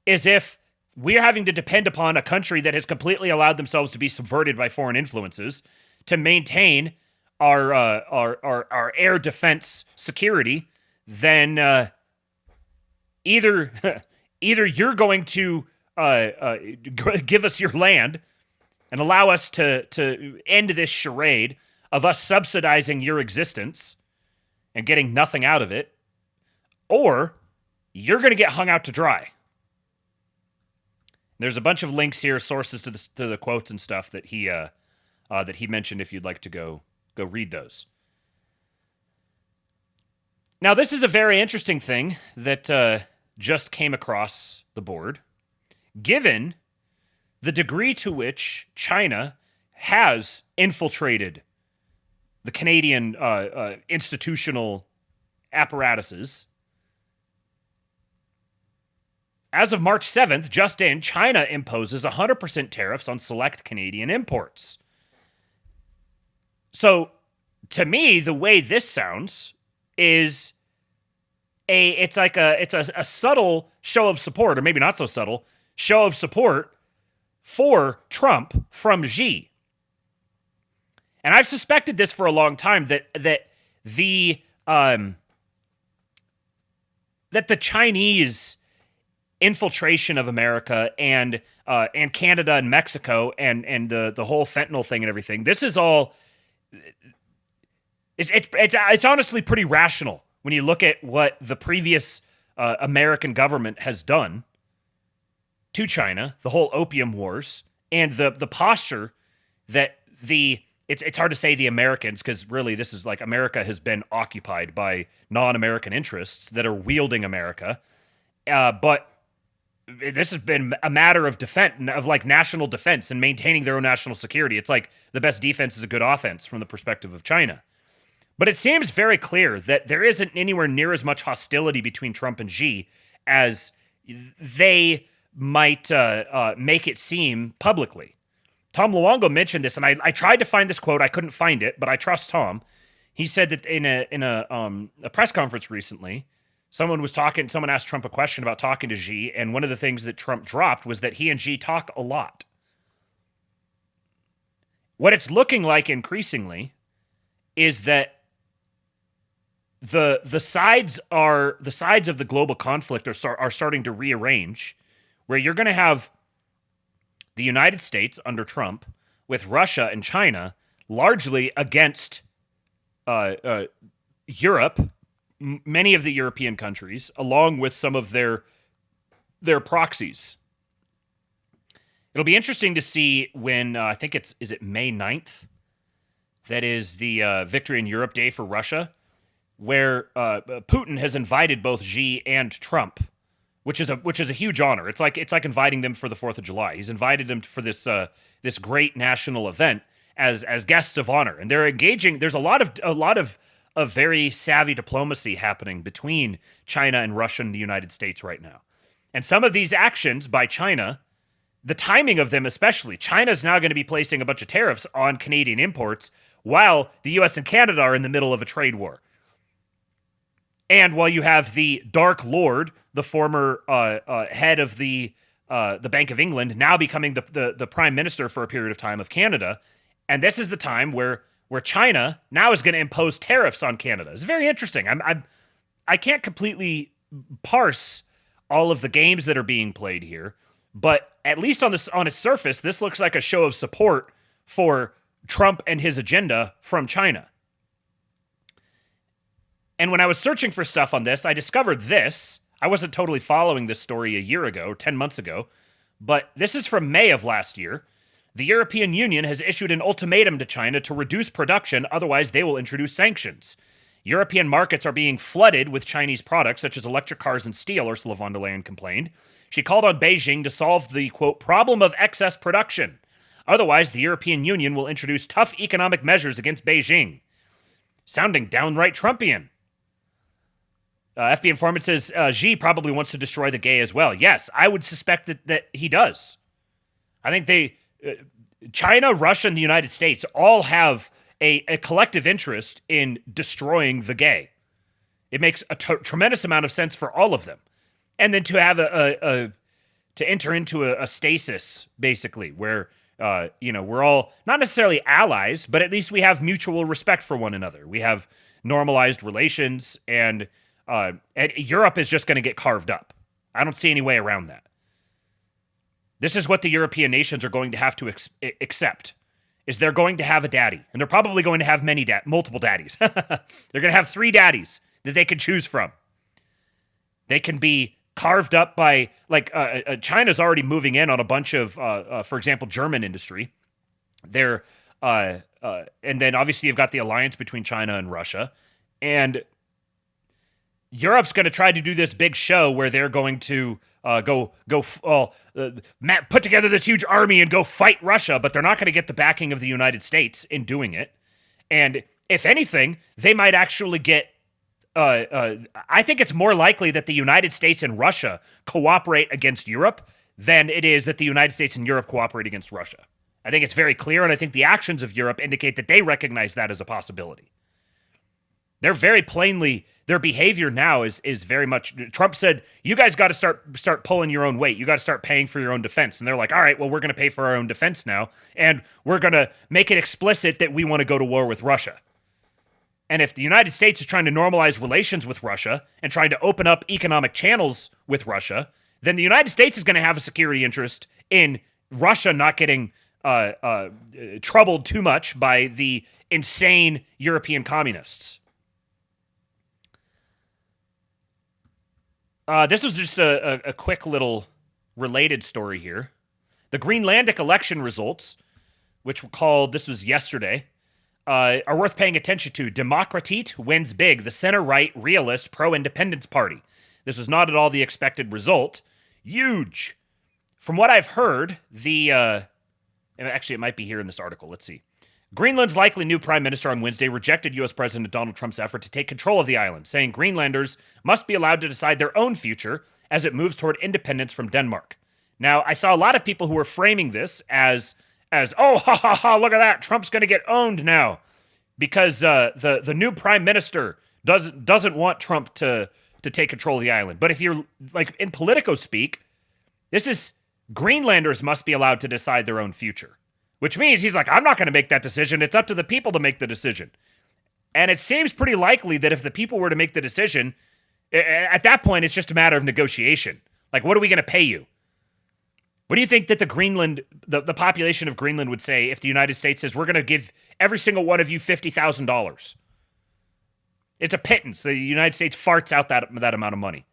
is if we're having to depend upon a country that has completely allowed themselves to be subverted by foreign influences to maintain our air defense security, then either you're going to give us your land and allow us to end this charade of us subsidizing your existence and getting nothing out of it, or you're going to get hung out to dry. There's a bunch of links here, sources to the quotes and stuff that he mentioned. If you'd like to go read those. Now, this is a very interesting thing that just came across the board, given the degree to which China has infiltrated the Canadian institutional apparatuses. As of March 7th, just in, China imposes 100% tariffs on select Canadian imports. So, to me, the way this sounds is it's a subtle show of support, or maybe not so subtle show of support for Trump from Xi. And I've suspected this for a long time, that the Chinese infiltration of America and Canada and Mexico and the whole fentanyl thing and everything, this is all it's honestly pretty rational when you look at what the previous American government has done to China, the whole opium wars, and the posture that it's hard to say the Americans, because really this is like America has been occupied by non-American interests that are wielding America. But this has been a matter of defense, of like national defense and maintaining their own national security. It's like the best defense is a good offense from the perspective of China. But it seems very clear that there isn't anywhere near as much hostility between Trump and Xi as they might make it seem publicly. Tom Luongo mentioned this, and I tried to find this quote. I couldn't find it, but I trust Tom. He said that in a press conference recently, someone asked Trump a question about talking to Xi, and one of the things that Trump dropped was that he and Xi talk a lot. What it's looking like increasingly is that the sides of the global conflict are starting to rearrange, where you're going to have the United States under Trump with Russia and China largely against Europe, many of the European countries, along with some of their proxies. It'll be interesting to see when, I think is it May 9th? That is the Victory in Europe Day for Russia, where Putin has invited both Xi and Trump, which is a huge honor. It's like inviting them for the 4th of July. He's invited them for this great national event as guests of honor, and they're engaging. There's a lot of very savvy diplomacy happening between China and Russia and the United States right now. And some of these actions by China, the timing of them especially, China's now going to be placing a bunch of tariffs on Canadian imports while the US and Canada are in the middle of a trade war. And while you have the Dark Lord, the former head of the Bank of England, now becoming the Prime Minister for a period of time of Canada, and this is the time where China now is going to impose tariffs on Canada. It's very interesting. I can't completely parse all of the games that are being played here, but at least on its surface, this looks like a show of support for Trump and his agenda from China. And when I was searching for stuff on this, I discovered this. I wasn't totally following this story a year ago, 10 months ago, but this is from May of last year. The European Union has issued an ultimatum to China to reduce production, otherwise they will introduce sanctions. European markets are being flooded with Chinese products, such as electric cars and steel, Ursula von der Leyen complained. She called on Beijing to solve the, quote, problem of excess production. Otherwise, the European Union will introduce tough economic measures against Beijing. Sounding downright Trumpian. FB informant says Xi probably wants to destroy the gay as well. Yes, I would suspect that he does. I think China, Russia, and the United States all have a collective interest in destroying the gay. It makes a tremendous amount of sense for all of them. And then to have to enter into a stasis, basically, where we're all not necessarily allies, but at least we have mutual respect for one another. We have normalized relations, and Europe is just going to get carved up. I don't see any way around that. This is what the European nations are going to have to accept, is they're going to have a daddy, and they're probably going to have multiple daddies. They're going to have 3 daddies that they can choose from. They can be carved up by, China's already moving in on a bunch of, for example, German industry. And then obviously you've got the alliance between China and Russia, and Europe's going to try to do this big show where they're going to put together this huge army and go fight Russia, but they're not going to get the backing of the United States in doing it. And if anything, they might actually get, I think it's more likely that the United States and Russia cooperate against Europe than it is that the United States and Europe cooperate against Russia. I think it's very clear, and I think the actions of Europe indicate that they recognize that as a possibility. They're very plainly, their behavior now is very much, Trump said, you guys got to start pulling your own weight. You got to start paying for your own defense. And they're like, all right, well, we're going to pay for our own defense now. And we're going to make it explicit that we want to go to war with Russia. And if the United States is trying to normalize relations with Russia and trying to open up economic channels with Russia, then the United States is going to have a security interest in Russia not getting troubled too much by the insane European communists. This was just a quick little related story here. The Greenlandic election results, which were called, this was yesterday, are worth paying attention to. Demokratiet wins big, the center-right realist pro-independence party. This was not at all the expected result. Huge. From what I've heard, actually, it might be here in this article. Let's see. Greenland's likely new prime minister on Wednesday rejected U.S. President Donald Trump's effort to take control of the island, saying Greenlanders must be allowed to decide their own future as it moves toward independence from Denmark. Now, I saw a lot of people who were framing this as oh, ha, ha, ha, look at that, Trump's going to get owned now because the new prime minister doesn't want Trump to take control of the island. But if you're, like, in Politico speak, this is Greenlanders must be allowed to decide their own future, which means he's like, I'm not going to make that decision. It's up to the people to make the decision. And it seems pretty likely that if the people were to make the decision, at that point, it's just a matter of negotiation. Like, what are we going to pay you? What do you think that the population of Greenland would say if the United States says, we're going to give every single one of you $50,000? It's a pittance. The United States farts out that amount of money.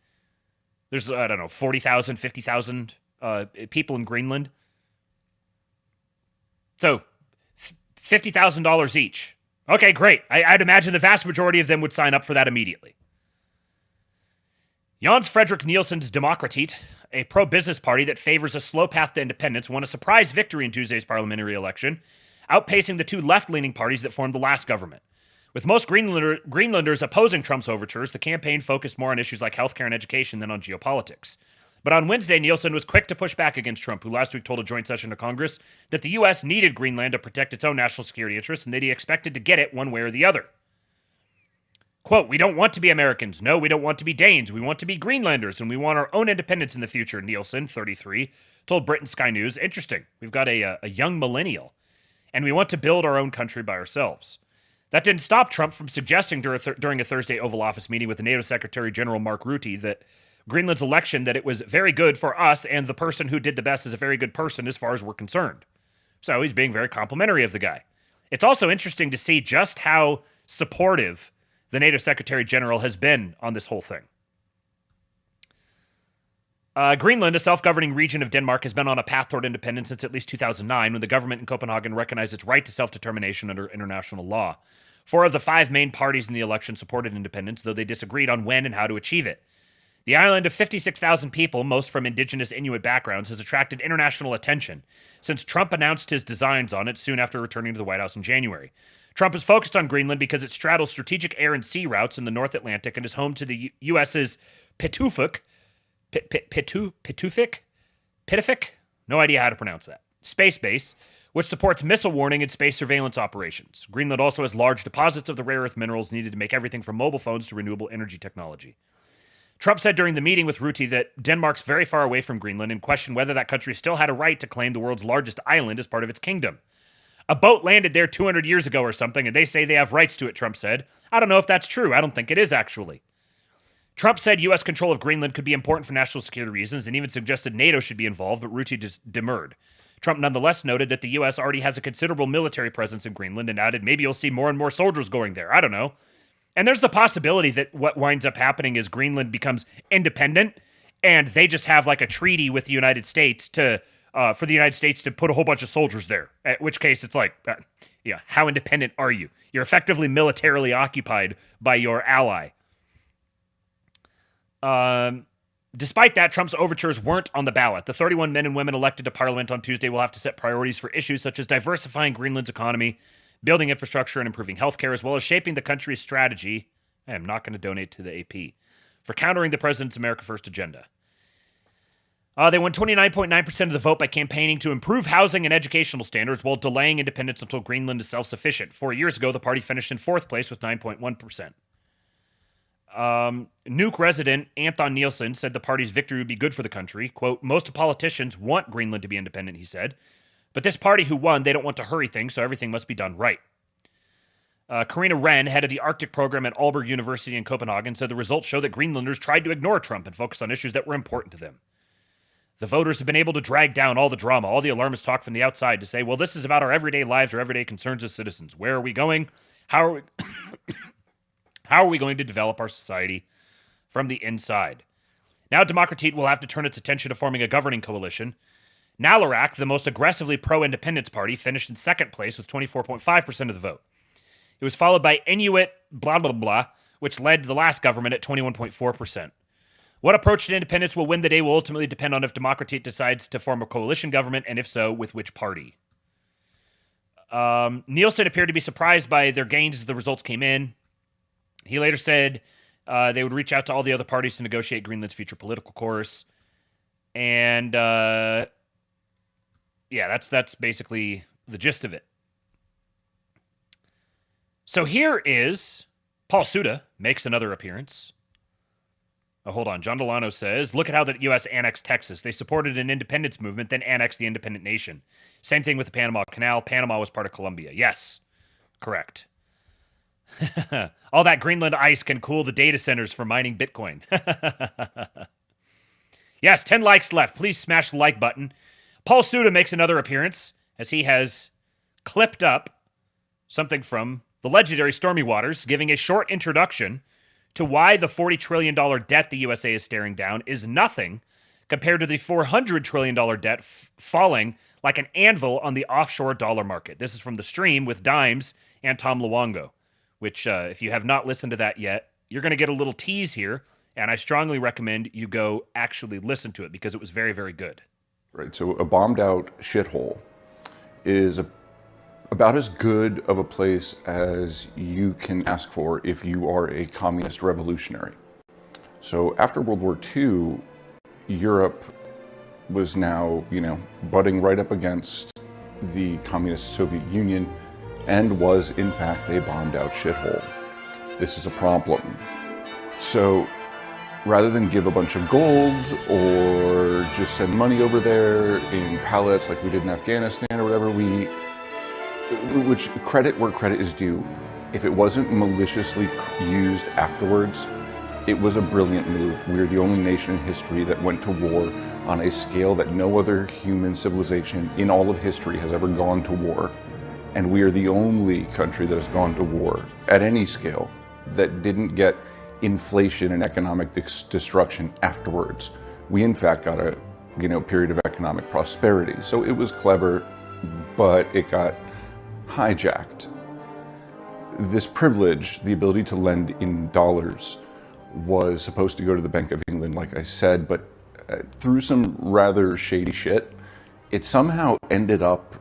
There's, I don't know, 40,000, 50,000 people in Greenland. So, $50,000 each. Okay, great. I'd imagine the vast majority of them would sign up for that immediately. Jens Fredrik Nielsen's Demokratiet, a pro-business party that favors a slow path to independence, won a surprise victory in Tuesday's parliamentary election, outpacing the two left-leaning parties that formed the last government. With most Greenlanders opposing Trump's overtures, the campaign focused more on issues like healthcare and education than on geopolitics. But on Wednesday, Nielsen was quick to push back against Trump, who last week told a joint session of Congress that the U.S. needed Greenland to protect its own national security interests and that he expected to get it one way or the other. Quote, we don't want to be Americans. No, we don't want to be Danes. We want to be Greenlanders, and we want our own independence in the future, Nielsen, 33, told Britain Sky News. Interesting. We've got a young millennial, and we want to build our own country by ourselves. That didn't stop Trump from suggesting during a Thursday Oval Office meeting with the NATO Secretary General Mark Rutte that Greenland's election, that it was very good for us, and the person who did the best is a very good person as far as we're concerned. So he's being very complimentary of the guy. It's also interesting to see just how supportive the NATO Secretary General has been on this whole thing. Greenland, a self-governing region of Denmark, has been on a path toward independence since at least 2009, when the government in Copenhagen recognized its right to self-determination under international law. 4 of the 5 main parties in the election supported independence, though they disagreed on when and how to achieve it. The island of 56,000 people, most from indigenous Inuit backgrounds, has attracted international attention since Trump announced his designs on it soon after returning to the White House in January. Trump is focused on Greenland because it straddles strategic air and sea routes in the North Atlantic and is home to the U.S.'s Pituffik? No idea how to pronounce that. Space base, which supports missile warning and space surveillance operations. Greenland also has large deposits of the rare earth minerals needed to make everything from mobile phones to renewable energy technology. Trump said during the meeting with Rutte that Denmark's very far away from Greenland and questioned whether that country still had a right to claim the world's largest island as part of its kingdom. A boat landed there 200 years ago or something, and they say they have rights to it, Trump said. I don't know if that's true. I don't think it is, actually. Trump said U.S. control of Greenland could be important for national security reasons and even suggested NATO should be involved, but Rutte just demurred. Trump nonetheless noted that the U.S. already has a considerable military presence in Greenland and added maybe you'll see more and more soldiers going there. I don't know. And there's the possibility that what winds up happening is Greenland becomes independent and they just have like a treaty with the United States to for the United States to put a whole bunch of soldiers there, at which case it's like, how independent are you? You're effectively militarily occupied by your ally. Despite that, Trump's overtures weren't on the ballot. The 31 men and women elected to Parliament on Tuesday will have to set priorities for issues such as diversifying Greenland's economy, building infrastructure, and improving healthcare, as well as shaping the country's strategy. I am not going to donate to the AP for countering the president's America First agenda. They won 29.9% of the vote by campaigning to improve housing and educational standards while delaying independence until Greenland is self-sufficient. 4 years ago, the party finished in 4th place with 9.1%. Nuuk resident Anton Nielsen said the party's victory would be good for the country. Quote, most politicians want Greenland to be independent, he said. But this party who won, they don't want to hurry things, so everything must be done right. Karina Wren, head of the Arctic program at Aalborg University in Copenhagen, said the results show that Greenlanders tried to ignore Trump and focus on issues that were important to them. The voters have been able to drag down all the drama, all the alarmist talk from the outside to say, well, this is about our everyday lives, our everyday concerns as citizens. Where are we going? How are we going to develop our society from the inside? Now Demokratiet will have to turn its attention to forming a governing coalition. Nalarak, the most aggressively pro-independence party, finished in second place with 24.5% of the vote. It was followed by Inuit blah, blah, blah, which led the last government at 21.4%. What approach to independence will win the day will ultimately depend on if Demokratiet decides to form a coalition government, and if so, with which party. Nielsen appeared to be surprised by their gains as the results came in. He later said they would reach out to all the other parties to negotiate Greenland's future political course. And, yeah, that's basically the gist of it. So here is Paul Suda makes another appearance. Oh, hold on. John Delano says, look at how the U.S. annexed Texas. They supported an independence movement, then annexed the independent nation. Same thing with the Panama Canal. Panama was part of Colombia. Yes, correct. All that Greenland ice can cool the data centers for mining Bitcoin. Yes, 10 likes left. Please smash the like button. Paul Suda makes another appearance as he has clipped up something from the legendary Stormy Waters, giving a short introduction to why the $40 trillion debt the USA is staring down is nothing compared to the $400 trillion debt falling like an anvil on the offshore dollar market. This is from the stream with Dimes and Tom Luongo, which if you have not listened to that yet, you're going to get a little tease here, and I strongly recommend you go actually listen to it because it was very, very good. Right, so a bombed out shithole is about as good of a place as you can ask for if you are a communist revolutionary. So after World War II, Europe was now, butting right up against the communist Soviet Union and was in fact a bombed out shithole. This is a problem. So rather than give a bunch of gold or just send money over there in pallets like we did in Afghanistan or whatever, which credit where credit is due. If it wasn't maliciously used afterwards, it was a brilliant move. We're the only nation in history that went to war on a scale that no other human civilization in all of history has ever gone to war. And we are the only country that has gone to war at any scale that didn't get inflation and economic destruction afterwards. We in fact got a period of economic prosperity. So it was clever, but it got hijacked. This privilege, the ability to lend in dollars, was supposed to go to the Bank of England, like I said, but through some rather shady shit, it somehow ended up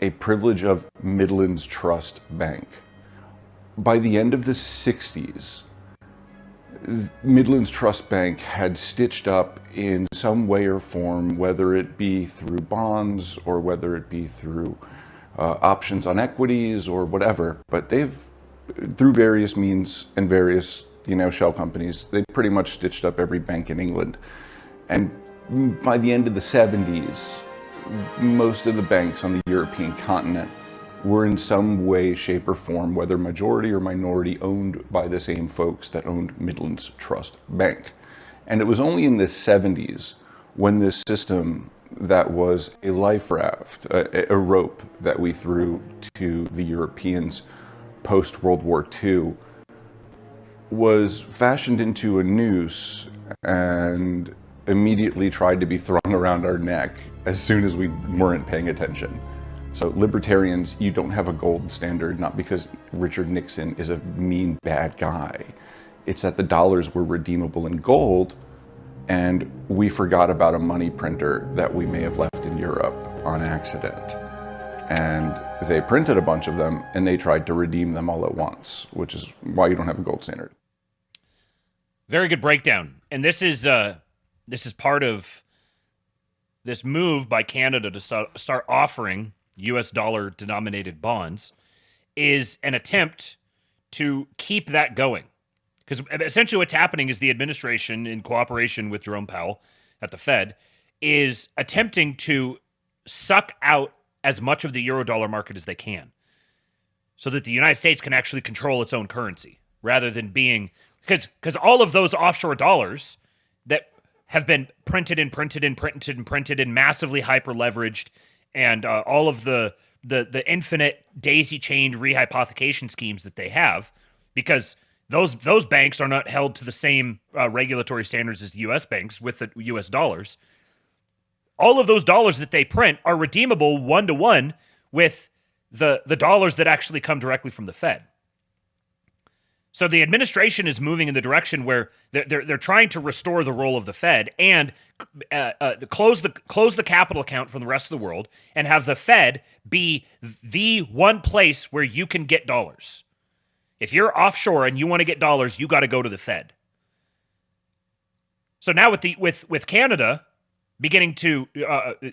a privilege of Midland's Trust Bank. By the end of the 60s, Midland's Trust Bank had stitched up in some way or form, whether it be through bonds or whether it be through options on equities or whatever, but they've, through various means and various, shell companies, they pretty much stitched up every bank in England. And by the end of the 70s, most of the banks on the European continent were in some way, shape, or form, whether majority or minority, owned by the same folks that owned Midland's Trust Bank. And it was only in the 70s when this system that was a life raft, a rope that we threw to the Europeans post-World War II, was fashioned into a noose and immediately tried to be thrown around our neck as soon as we weren't paying attention. So libertarians, you don't have a gold standard, not because Richard Nixon is a mean, bad guy. It's that the dollars were redeemable in gold, and we forgot about a money printer that we may have left in Europe on accident. And they printed a bunch of them, and they tried to redeem them all at once, which is why you don't have a gold standard. Very good breakdown. And this is part of this move by Canada to start offering US dollar denominated bonds, is an attempt to keep that going. Because essentially what's happening is the administration, in cooperation with Jerome Powell at the Fed, is attempting to suck out as much of the euro-dollar market as they can so that the United States can actually control its own currency rather than being... Because all of those offshore dollars that have been printed and massively hyper-leveraged, and all of the infinite daisy-chained rehypothecation schemes that they have, because those banks are not held to the same regulatory standards as the U.S. banks with the U.S. dollars. All of those dollars that they print are redeemable one-to-one with the dollars that actually come directly from the Fed. So the administration is moving in the direction where they're trying to restore the role of the Fed and close the capital account from the rest of the world and have the Fed be the one place where you can get dollars. If you're offshore and you want to get dollars, you got to go to the Fed. So now with Canada beginning to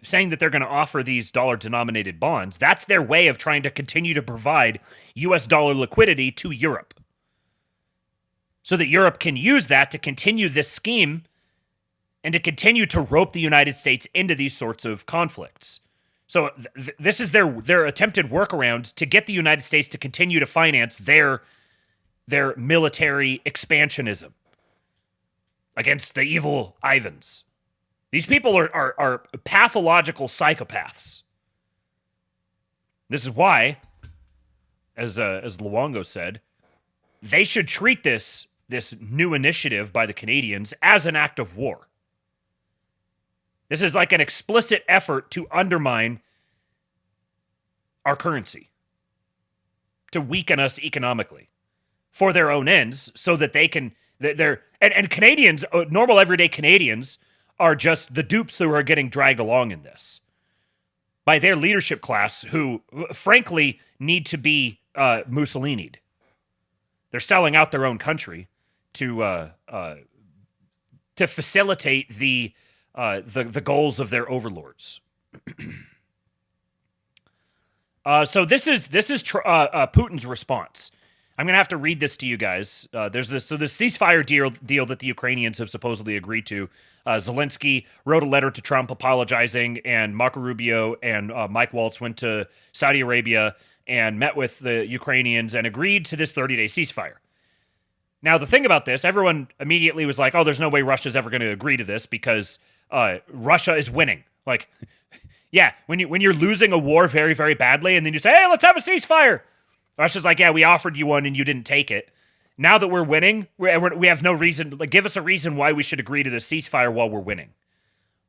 saying that they're going to offer these dollar-denominated bonds, that's their way of trying to continue to provide U.S. dollar liquidity to Europe, so that Europe can use that to continue this scheme and to continue to rope the United States into these sorts of conflicts. So this is their attempted workaround to get the United States to continue to finance their military expansionism against the evil Ivans. These people are pathological psychopaths. This is why, as Luongo said, they should treat this new initiative by the Canadians as an act of war. This is like an explicit effort to undermine our currency, to weaken us economically for their own ends, so that they can... And Canadians, normal everyday Canadians, are just the dupes who are getting dragged along in this by their leadership class, who, frankly, need to be Mussolini'd. They're selling out their own country to facilitate the goals of their overlords. So this is Putin's response. I'm gonna have to read this to you guys. There's this ceasefire deal that the Ukrainians have supposedly agreed to. Zelensky wrote a letter to Trump apologizing, and Marco Rubio and Mike Waltz went to Saudi Arabia and met with the Ukrainians and agreed to this 30-day ceasefire. Now, the thing about this, everyone immediately was like, oh, there's no way Russia's ever going to agree to this because Russia is winning. Like, yeah, when you're losing a war very, very badly, and then you say, hey, let's have a ceasefire. Russia's like, yeah, we offered you one and you didn't take it. Now that we're winning, we have no reason. Like, give us a reason why we should agree to the ceasefire while we're winning,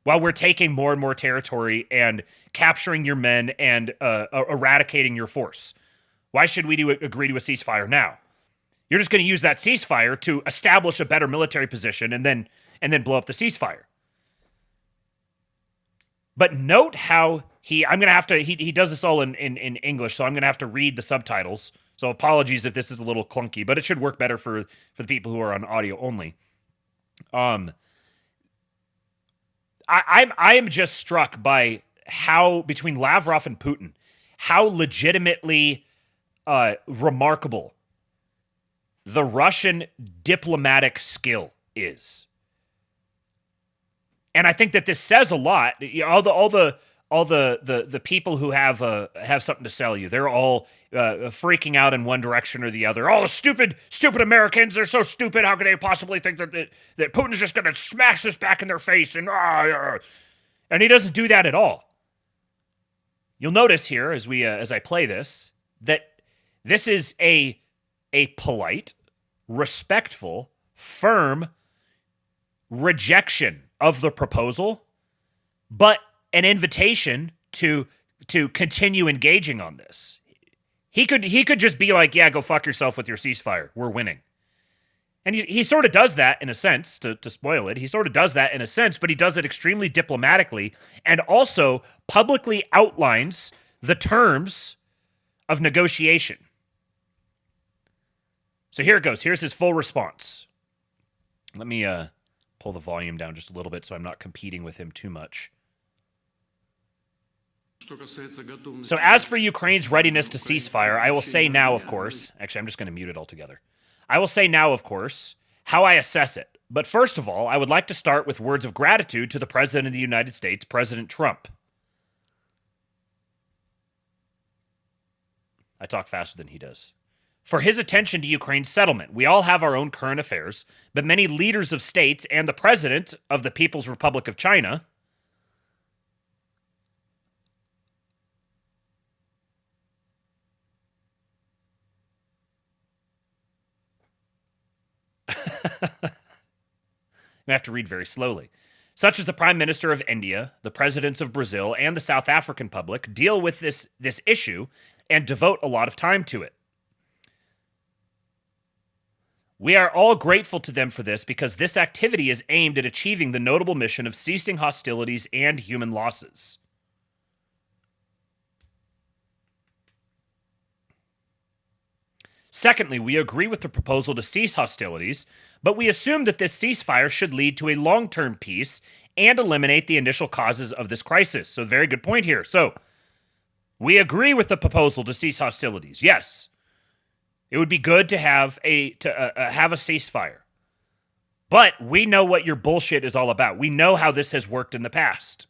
while we're taking more and more territory and capturing your men and eradicating your force. Why should we agree to a ceasefire now? You're just going to use that ceasefire to establish a better military position and then blow up the ceasefire. But note how he does this all in English, so I'm going to have to read the subtitles. So apologies if this is a little clunky, but it should work better for the people who are on audio only. I am just struck by how, between Lavrov and Putin, how legitimately remarkable the Russian diplomatic skill is. And I think that this says a lot. All the people who have something to sell you, they're all freaking out in one direction or the other. Oh, the stupid Americans, they're so stupid. How could they possibly think that Putin's just going to smash this back in their face? And he doesn't do that at all. You'll notice here as I play this that this is a polite, respectful, firm rejection of the proposal, but an invitation to continue engaging on this. He could just be like, yeah, go fuck yourself with your ceasefire. We're winning. And he sort of does that in a sense, to spoil it. He sort of does that in a sense, but he does it extremely diplomatically and also publicly outlines the terms of negotiation. So here it goes. Here's his full response. Let me pull the volume down just a little bit so I'm not competing with him too much. So as for Ukraine's readiness to ceasefire, I will say now, of course, actually I'm just going to mute it altogether. I will say now, of course, how I assess it. But first of all, I would like to start with words of gratitude to the President of the United States, President Trump. I talk faster than he does. For his attention to Ukraine's settlement. We all have our own current affairs, but many leaders of states and the President of the People's Republic of China I have to read very slowly. Such as the Prime Minister of India, the presidents of Brazil, and the South African Republic deal with this issue and devote a lot of time to it. We are all grateful to them for this because this activity is aimed at achieving the notable mission of ceasing hostilities and human losses. Secondly, we agree with the proposal to cease hostilities, but we assume that this ceasefire should lead to a long-term peace and eliminate the initial causes of this crisis. So, very good point here. So, we agree with the proposal to cease hostilities. Yes, it would be good to have a ceasefire, but we know what your bullshit is all about. We know how this has worked in the past.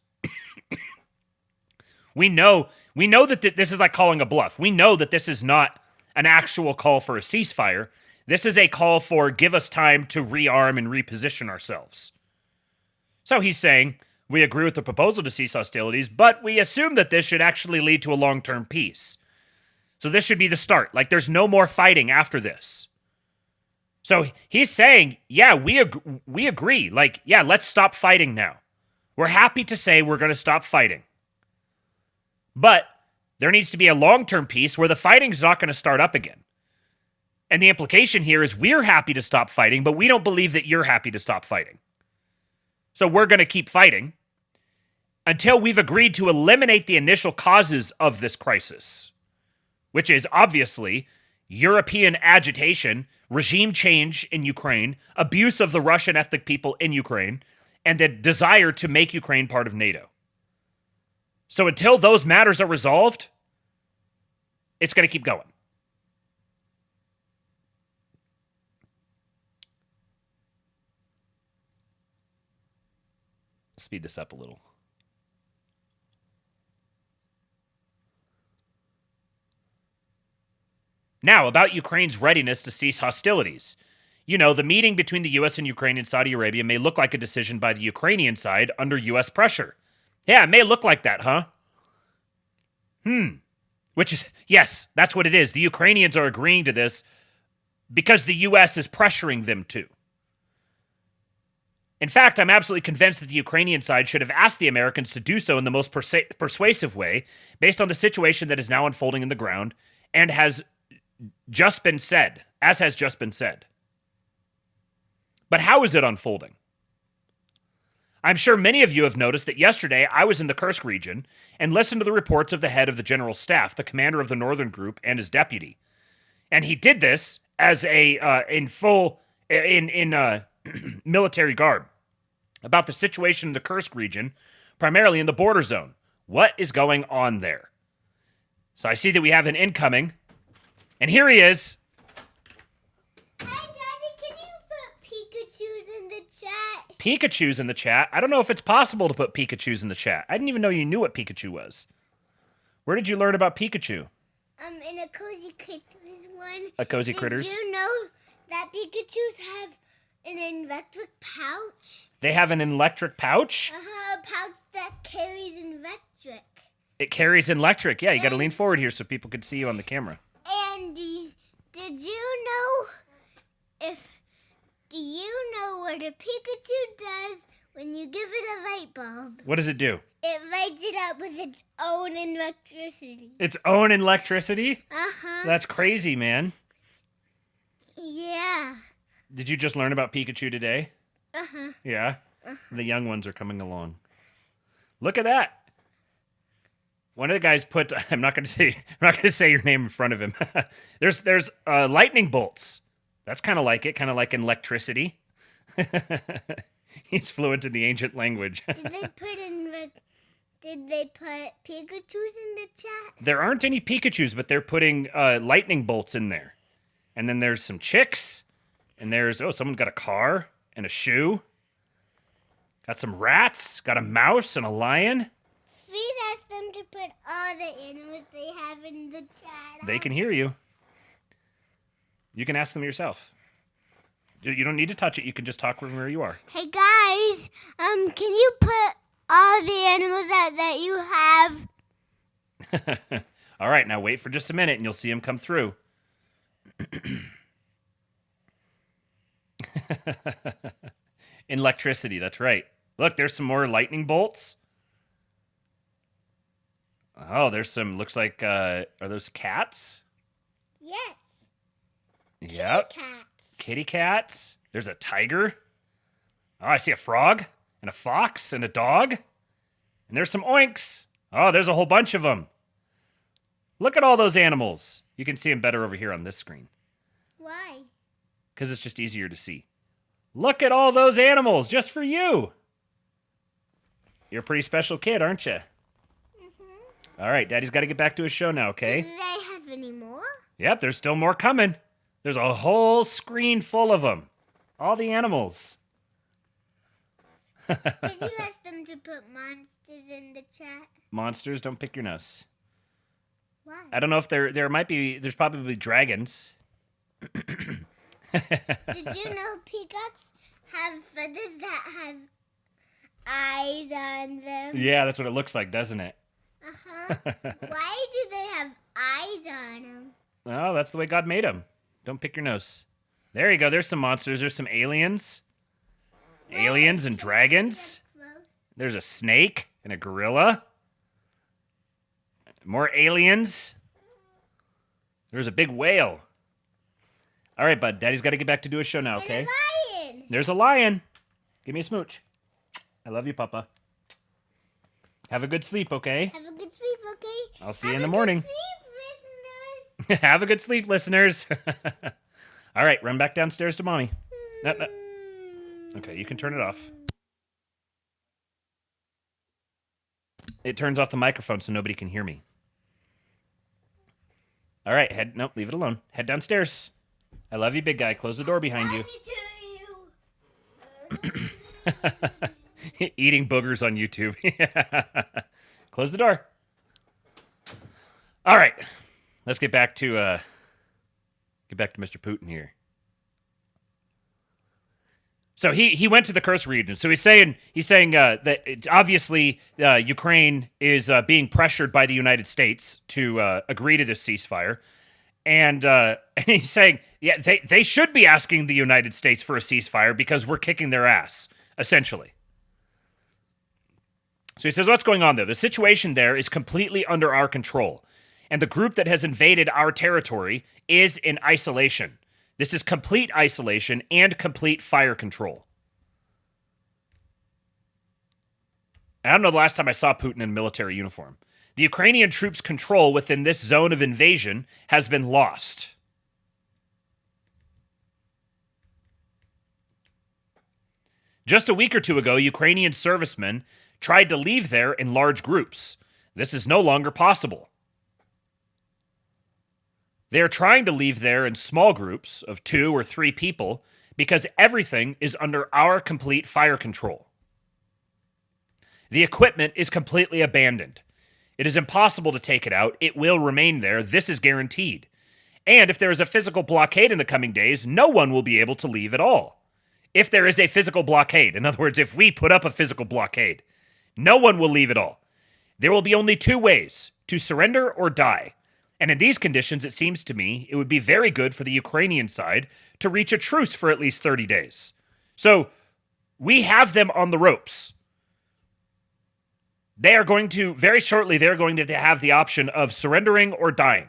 we know that this is like calling a bluff. We know that this is not an actual call for a ceasefire. This is a call for give us time to rearm and reposition ourselves. So he's saying, we agree with the proposal to cease hostilities, but we assume that this should actually lead to a long-term peace. So this should be the start. Like, there's no more fighting after this. So he's saying, yeah, we agree. Like, yeah, let's stop fighting now. We're happy to say we're going to stop fighting. But there needs to be a long-term peace where the fighting's not going to start up again. And the implication here is we're happy to stop fighting, but we don't believe that you're happy to stop fighting. So we're going to keep fighting until we've agreed to eliminate the initial causes of this crisis, which is obviously European agitation, regime change in Ukraine, abuse of the Russian ethnic people in Ukraine, and the desire to make Ukraine part of NATO. So until those matters are resolved, it's going to keep going. Speed this up a little. Now, about Ukraine's readiness to cease hostilities. You know, the meeting between the U.S. and Ukraine and Saudi Arabia may look like a decision by the Ukrainian side under U.S. pressure. Yeah, it may look like that, huh? Which is, yes, that's what it is. The Ukrainians are agreeing to this because the U.S. is pressuring them to. In fact, I'm absolutely convinced that the Ukrainian side should have asked the Americans to do so in the most persuasive way, based on the situation that is now unfolding in the ground, and has just been said, as has just been said. But how is it unfolding? I'm sure many of you have noticed that yesterday I was in the Kursk region and listened to the reports of the head of the General Staff, the commander of the Northern Group, and his deputy. And he did this as in military garb about the situation in the Kursk region, primarily in the border zone. What is going on there? So I see that we have an incoming, and here he is. Pikachu's in the chat. I don't know if it's possible to put Pikachu's in the chat. I didn't even know you knew what Pikachu was. Where did you learn about Pikachu? In a Cozy Critters one. A Cozy Critters? Did you know that Pikachu's have an electric pouch? They have an electric pouch? A pouch that carries electric. It carries electric. Yeah, you got to lean forward here so people can see you on the camera. And did you know do you know what a Pikachu does when you give it a light bulb? What does it do? It lights it up with its own electricity. Its own electricity? Uh-huh. That's crazy, man. Yeah. Did you just learn about Pikachu today? Uh-huh. Yeah? The young ones are coming along. Look at that. One of the guys put, I'm not going to say your name in front of him. There's lightning bolts. That's kind of like it, kind of like electricity. He's fluent in the ancient language. Did they put Pikachus in the chat? There aren't any Pikachus, but they're putting lightning bolts in there. And then there's some chicks. And there's, oh, someone got a car and a shoe. Got some rats. Got a mouse and a lion. Please ask them to put all the animals they have in the chat. They can hear you. You can ask them yourself. You don't need to touch it. You can just talk from where you are. Hey guys, can you put all the animals out that you have? All right, now wait for just a minute and you'll see them come through. Electricity, that's right. Look, there's some more lightning bolts. Oh, there's some, looks like, are those cats? Yes. Yep. Kitty cats. Kitty cats. There's a tiger. Oh, I see a frog and a fox and a dog. And there's some oinks. Oh, there's a whole bunch of them. Look at all those animals. You can see them better over here on this screen. Why? Because it's just easier to see. Look at all those animals just for you. You're a pretty special kid, aren't you? Mm-hmm. All right, Daddy's got to get back to his show now, okay? Do they have any more? Yep, there's still more coming. There's a whole screen full of them. All the animals. Can you ask them to put monsters in the chat? Monsters, don't pick your nose. Why? I don't know if there's probably dragons. Did you know peacocks have feathers that have eyes on them? Yeah, that's what it looks like, doesn't it? Uh-huh. Why do they have eyes on them? Oh, that's the way God made them. Don't pick your nose. There you go. There's some monsters. There's some aliens. Aliens and dragons. There's a snake and a gorilla. More aliens. There's a big whale. All right, bud. Daddy's got to get back to do a show now, okay? And a lion. There's a lion. Give me a smooch. I love you, Papa. Have a good sleep, okay? Have a good sleep, okay? I'll see you in the morning. Have a good sleep, listeners. Have a good sleep, listeners. All right, run back downstairs to Mommy. No. Okay, you can turn it off. It turns off the microphone so nobody can hear me. All right, leave it alone. Head downstairs. I love you, big guy. Close the door behind you. Eating boogers on YouTube. Close the door. All right, let's get back to Mr. Putin here. So he went to the Kursk region. So he's saying that obviously Ukraine is being pressured by the United States to agree to this ceasefire, and he's saying they should be asking the United States for a ceasefire because we're kicking their ass, essentially. So he says, what's going on there? The situation there is completely under our control, and the group that has invaded our territory is in isolation. This is complete isolation and complete fire control. I don't know the last time I saw Putin in military uniform. The Ukrainian troops' control within this zone of invasion has been lost. Just a week or two ago, Ukrainian servicemen tried to leave there in large groups. This is no longer possible. They are trying to leave there in small groups of 2 or 3 people because everything is under our complete fire control. The equipment is completely abandoned. It is impossible to take it out. It will remain there. This is guaranteed. And if there is a physical blockade in the coming days, no one will be able to leave at all. If there is a physical blockade, in other words, if we put up a physical blockade, no one will leave at all. There will be only 2 ways, to surrender or die. And in these conditions, it seems to me, it would be very good for the Ukrainian side to reach a truce for at least 30 days. So we have them on the ropes. They are going to, very shortly, they're going to have the option of surrendering or dying.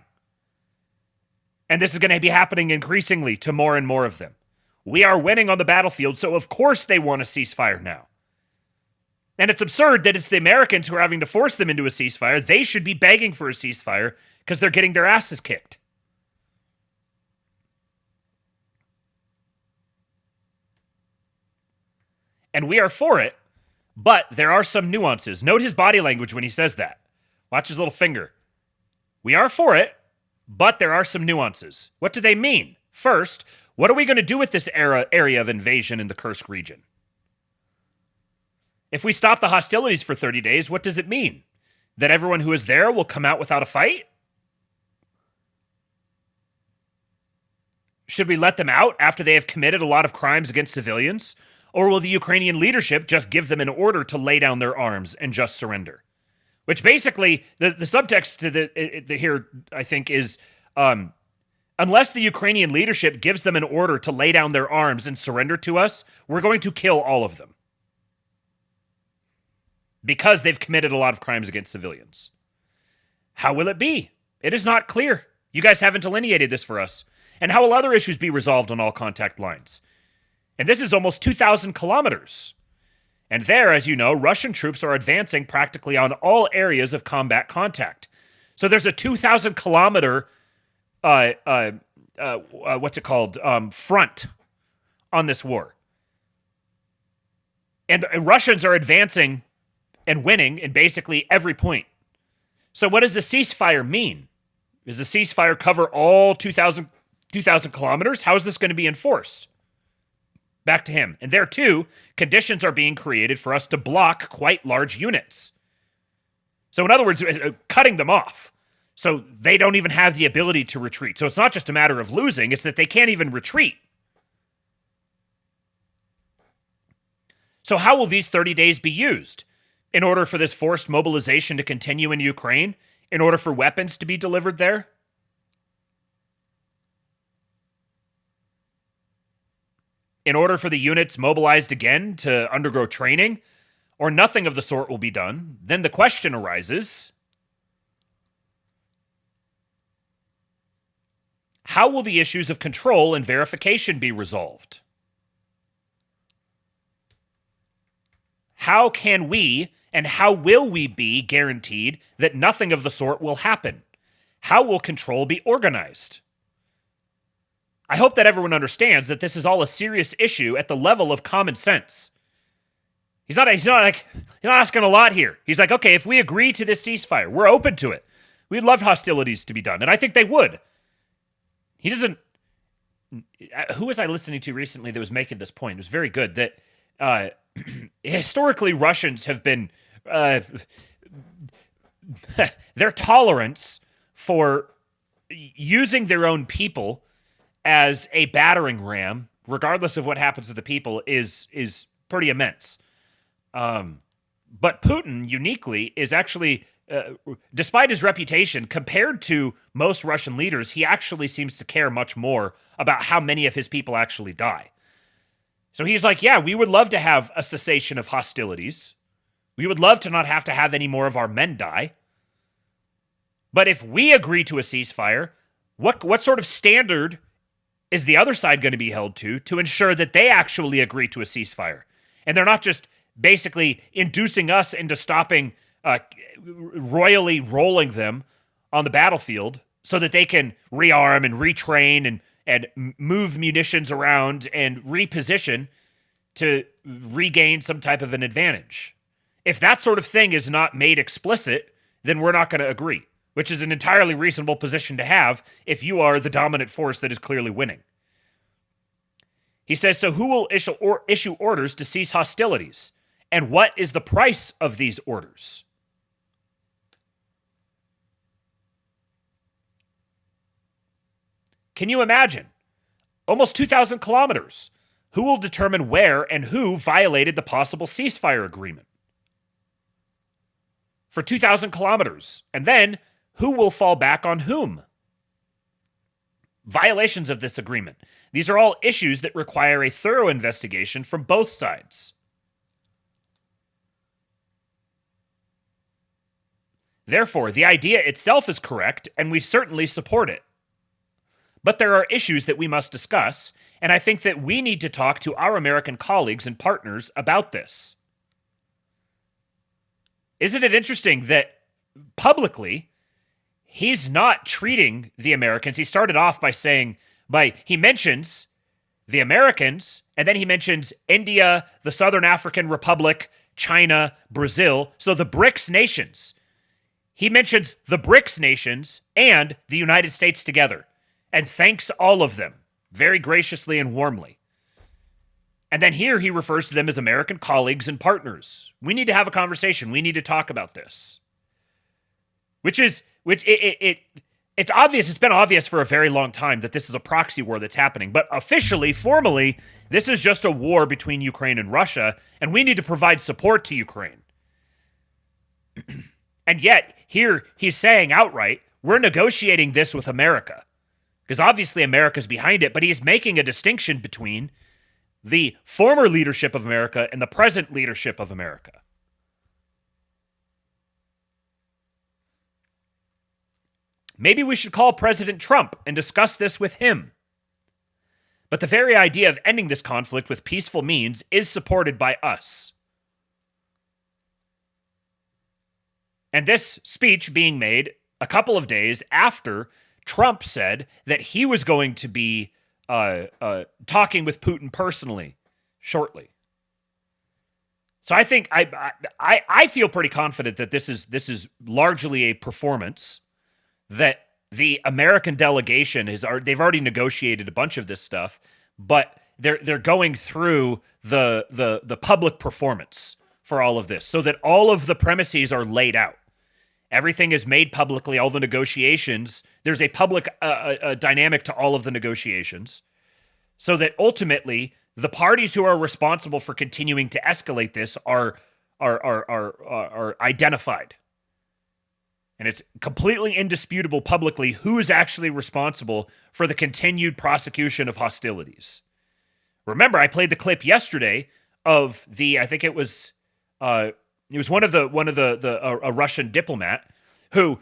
And this is going to be happening increasingly to more and more of them. We are winning on the battlefield, so of course they want a ceasefire now. And it's absurd that it's the Americans who are having to force them into a ceasefire. They should be begging for a ceasefire because they're getting their asses kicked. And we are for it, but there are some nuances. Note his body language when he says that. Watch his little finger. We are for it, but there are some nuances. What do they mean? First, what are we going to do with this area of invasion in the Kursk region? If we stop the hostilities for 30 days, what does it mean? That everyone who is there will come out without a fight? Should we let them out after they have committed a lot of crimes against civilians? Or will the Ukrainian leadership just give them an order to lay down their arms and just surrender? Which basically, the subtext to the here, I think, is unless the Ukrainian leadership gives them an order to lay down their arms and surrender to us, we're going to kill all of them. Because they've committed a lot of crimes against civilians. How will it be? It is not clear. You guys haven't delineated this for us. And how will other issues be resolved on all contact lines? And this is almost 2,000 kilometers. And there, as you know, Russian troops are advancing practically on all areas of combat contact. So there's a 2,000 kilometer, front on this war. And Russians are advancing and winning in basically every point. So what does the ceasefire mean? Does the ceasefire cover all 2,000 kilometers? How is this going to be enforced? Back to him. And there, too, conditions are being created for us to block quite large units. So in other words, cutting them off. So they don't even have the ability to retreat. So it's not just a matter of losing, it's that they can't even retreat. So how will these 30 days be used? In order for this forced mobilization to continue in Ukraine? In order for weapons to be delivered there? In order for the units mobilized again to undergo training? Or nothing of the sort will be done? Then the question arises, how will the issues of control and verification be resolved? How can we and how will we be guaranteed that nothing of the sort will happen? How will control be organized? I hope that everyone understands that this is all a serious issue at the level of common sense. He's not asking a lot here. He's like, okay, if we agree to this ceasefire, we're open to it. We'd love hostilities to be done, and I think they would. He doesn't... Who was I listening to recently that was making this point? It was very good, that historically Russians have been... their tolerance for using their own people as a battering ram, regardless of what happens to the people, is pretty immense. But Putin, uniquely, is actually, despite his reputation, compared to most Russian leaders, he actually seems to care much more about how many of his people actually die. So he's like, yeah, we would love to have a cessation of hostilities. We would love to not have to have any more of our men die. But if we agree to a ceasefire, what sort of standard is the other side going to be held to ensure that they actually agree to a ceasefire? And they're not just basically inducing us into stopping, royally rolling them on the battlefield so that they can rearm and retrain and move munitions around and reposition to regain some type of an advantage. If that sort of thing is not made explicit, then we're not going to agree, which is an entirely reasonable position to have if you are the dominant force that is clearly winning. He says, so who will issue orders to cease hostilities? And what is the price of these orders? Can you imagine? Almost 2,000 kilometers. Who will determine where and who violated the possible ceasefire agreement? For 2,000 kilometers. And then, who will fall back on whom? Violations of this agreement. These are all issues that require a thorough investigation from both sides. Therefore, the idea itself is correct, and we certainly support it. But there are issues that we must discuss, and I think that we need to talk to our American colleagues and partners about this. Isn't it interesting that publicly, he's not treating the Americans? He started off by saying, he mentions the Americans, and then he mentions India, the Southern African Republic, China, Brazil, so the BRICS nations. He mentions the BRICS nations and the United States together, and thanks all of them very graciously and warmly. And then here he refers to them as American colleagues and partners. We need to have a conversation. We need to talk about this. It's obvious. It's been obvious for a very long time that this is a proxy war that's happening. But officially, formally, this is just a war between Ukraine and Russia, and we need to provide support to Ukraine. And yet, here he's saying outright, we're negotiating this with America. Because obviously America's behind it, but he's making a distinction between the former leadership of America and the present leadership of America. Maybe we should call President Trump and discuss this with him. But the very idea of ending this conflict with peaceful means is supported by us. And this speech being made a couple of days after Trump said that he was going to be talking with Putin personally shortly. So I think I feel pretty confident that this is largely a performance, that the American delegation they've already negotiated a bunch of this stuff, but they're going through the public performance for all of this so that all of the premises are laid out. Everything is made publicly, all the negotiations. There's a public dynamic to all of the negotiations so that ultimately the parties who are responsible for continuing to escalate this are identified. And it's completely indisputable publicly who is actually responsible for the continued prosecution of hostilities. Remember, I played the clip yesterday of I think it was one of a Russian diplomat who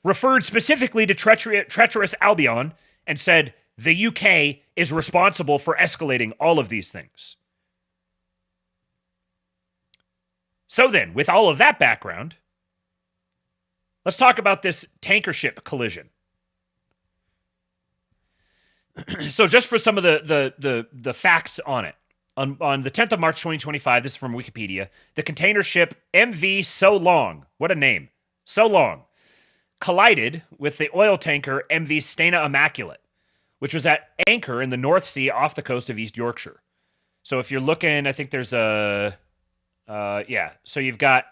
referred specifically to treacherous Albion and said the UK is responsible for escalating all of these things. So then, with all of that background, let's talk about this tanker ship collision. So just for some of the facts on it. On the 10th of March, 2025, this is from Wikipedia, the container ship MV So Long, what a name, So Long, collided with the oil tanker MV Stena Immaculate, which was at anchor in the North Sea off the coast of East Yorkshire. So if you're looking, I think there's so you've got,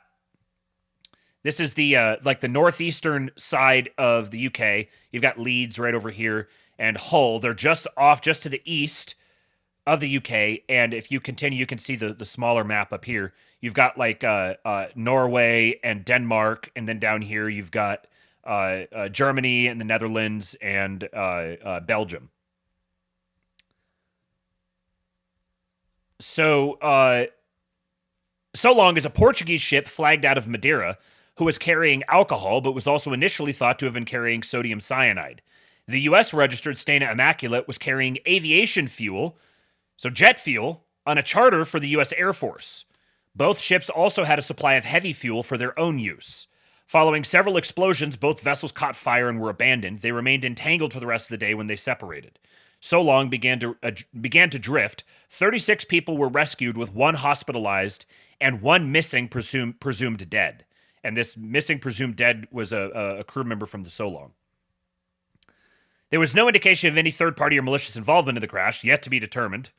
this is the like the northeastern side of the UK. You've got Leeds right over here and Hull. They're just off, just to the east of the UK, and if you continue, you can see the smaller map up here. You've got like Norway and Denmark, and then down here you've got Germany and the Netherlands and Belgium. So So Long is a Portuguese ship flagged out of Madeira who was carrying alcohol, but was also initially thought to have been carrying sodium cyanide. The U.S.-registered Stena Immaculate was carrying aviation fuel, so jet fuel, on a charter for the U.S. Air Force. Both ships also had a supply of heavy fuel for their own use. Following several explosions, both vessels caught fire and were abandoned. They remained entangled for the rest of the day when they separated. So Long began to drift. 36 people were rescued, with one hospitalized and one missing, presumed dead. And this missing presumed dead was a crew member from the So Long. There was no indication of any third-party or malicious involvement in the crash, yet to be determined.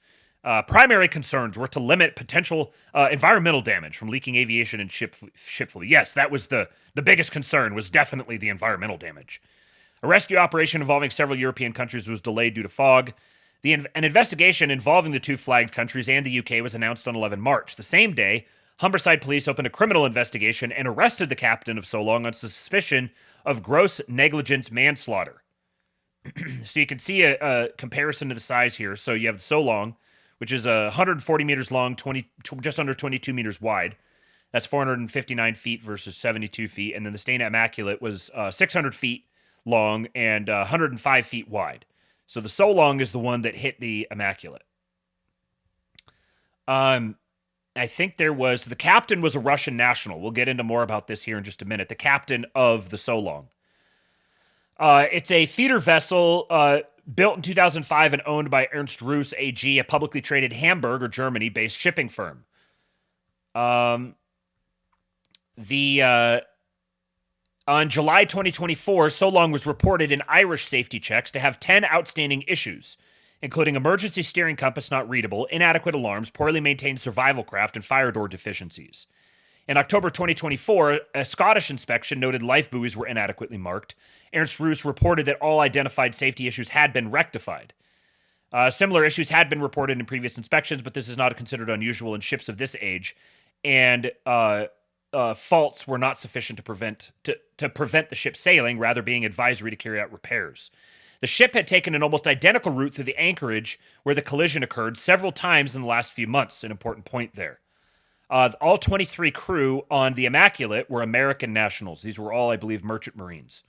Primary concerns were to limit potential environmental damage from leaking aviation and ship fuel. Yes, that was the biggest concern, was definitely the environmental damage. A rescue operation involving several European countries was delayed due to fog. An investigation involving the two flagged countries and the UK was announced on 11 March. The same day, Humberside police opened a criminal investigation and arrested the captain of So Long on suspicion of gross negligence manslaughter. So you can see a comparison to the size here. So you have So Long, which is 140 meters long, just under 22 meters wide. That's 459 feet versus 72 feet. And then the Stena Immaculate was 600 feet long and 105 feet wide. So the So Long is the one that hit the Immaculate. I think the captain was a Russian national. We'll get into more about this here in just a minute. The captain of the So Long. It's a feeder vessel built in 2005 and owned by Ernst Roos AG, a publicly traded Hamburg or Germany-based shipping firm. On July 2024, So Long was reported in Irish safety checks to have 10 outstanding issues, including emergency steering compass not readable, inadequate alarms, poorly maintained survival craft, and fire door deficiencies. In October 2024, a Scottish inspection noted life buoys were inadequately marked. Ernst Roos reported that all identified safety issues had been rectified. Similar issues had been reported in previous inspections, but this is not considered unusual in ships of this age, and faults were not sufficient to prevent the ship sailing, rather being advisory to carry out repairs. The ship had taken an almost identical route through the anchorage where the collision occurred several times in the last few months, an important point there. All 23 crew on the Immaculate were American nationals. These were all, I believe, merchant marines.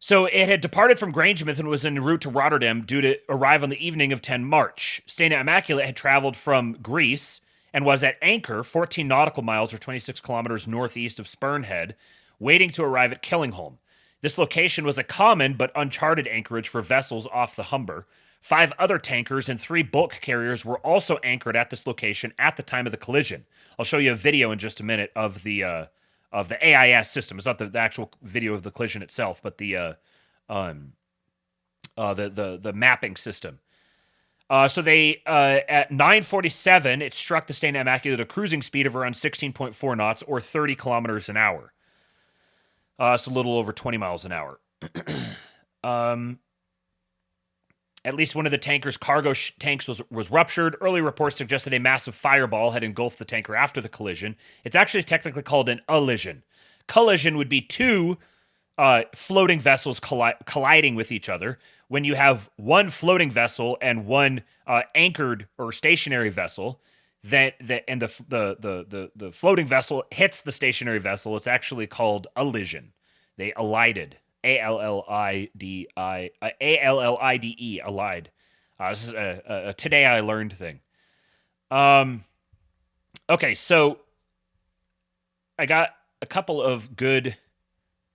So it had departed from Grangemouth and was en route to Rotterdam due to arrive on the evening of 10 March. Stena Immaculate had traveled from Greece and was at anchor 14 nautical miles or 26 kilometers northeast of Spurnhead, waiting to arrive at Killingholm. This location was a common but uncharted anchorage for vessels off the Humber. 5 other tankers and 3 bulk carriers were also anchored at this location at the time of the collision. I'll show you a video in just a minute of the AIS system. It's not the actual video of the collision itself, but the mapping system. So they at 9:47, it struck the Stena Immaculate at a cruising speed of around 16.4 knots or 30 kilometers an hour. So a little over 20 miles an hour. At least one of the tanker's cargo tanks was ruptured. Early reports suggested a massive fireball had engulfed the tanker after the collision. It's actually technically called an allision. Collision would be 2 floating vessels colliding with each other. When you have one floating vessel and one anchored or stationary vessel, and the floating vessel hits the stationary vessel, it's actually called allision. They allided. A-L-L-I-D-E, allied. This is a today I learned thing. Okay, so I got a couple of good,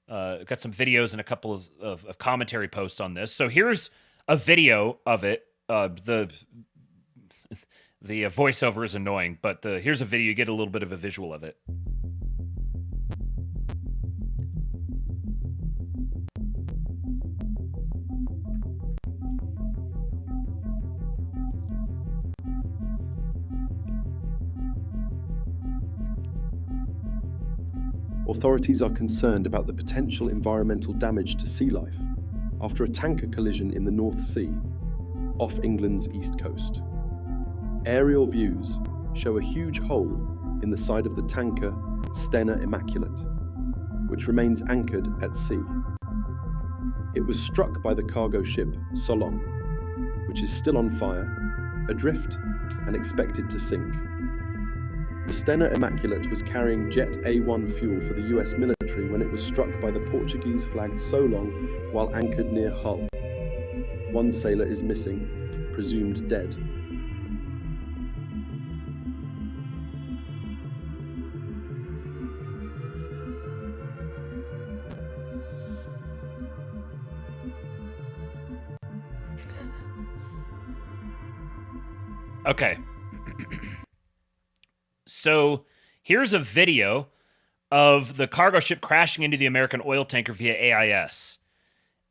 got some videos and a couple of commentary posts on this. So here's a video of it. The voiceover is annoying, but here's a video. You get a little bit of a visual of it. Authorities are concerned about the potential environmental damage to sea life after a tanker collision in the North Sea, off England's east coast. Aerial views show a huge hole in the side of the tanker Stena Immaculate, which remains anchored at sea. It was struck by the cargo ship Solong, which is still on fire, adrift, and expected to sink. The Stena Immaculate was carrying Jet A1 fuel for the US military when it was struck by the Portuguese-flagged Solong while anchored near Hull. 1 sailor is missing, presumed dead. Okay. So here's a video of the cargo ship crashing into the American oil tanker via AIS.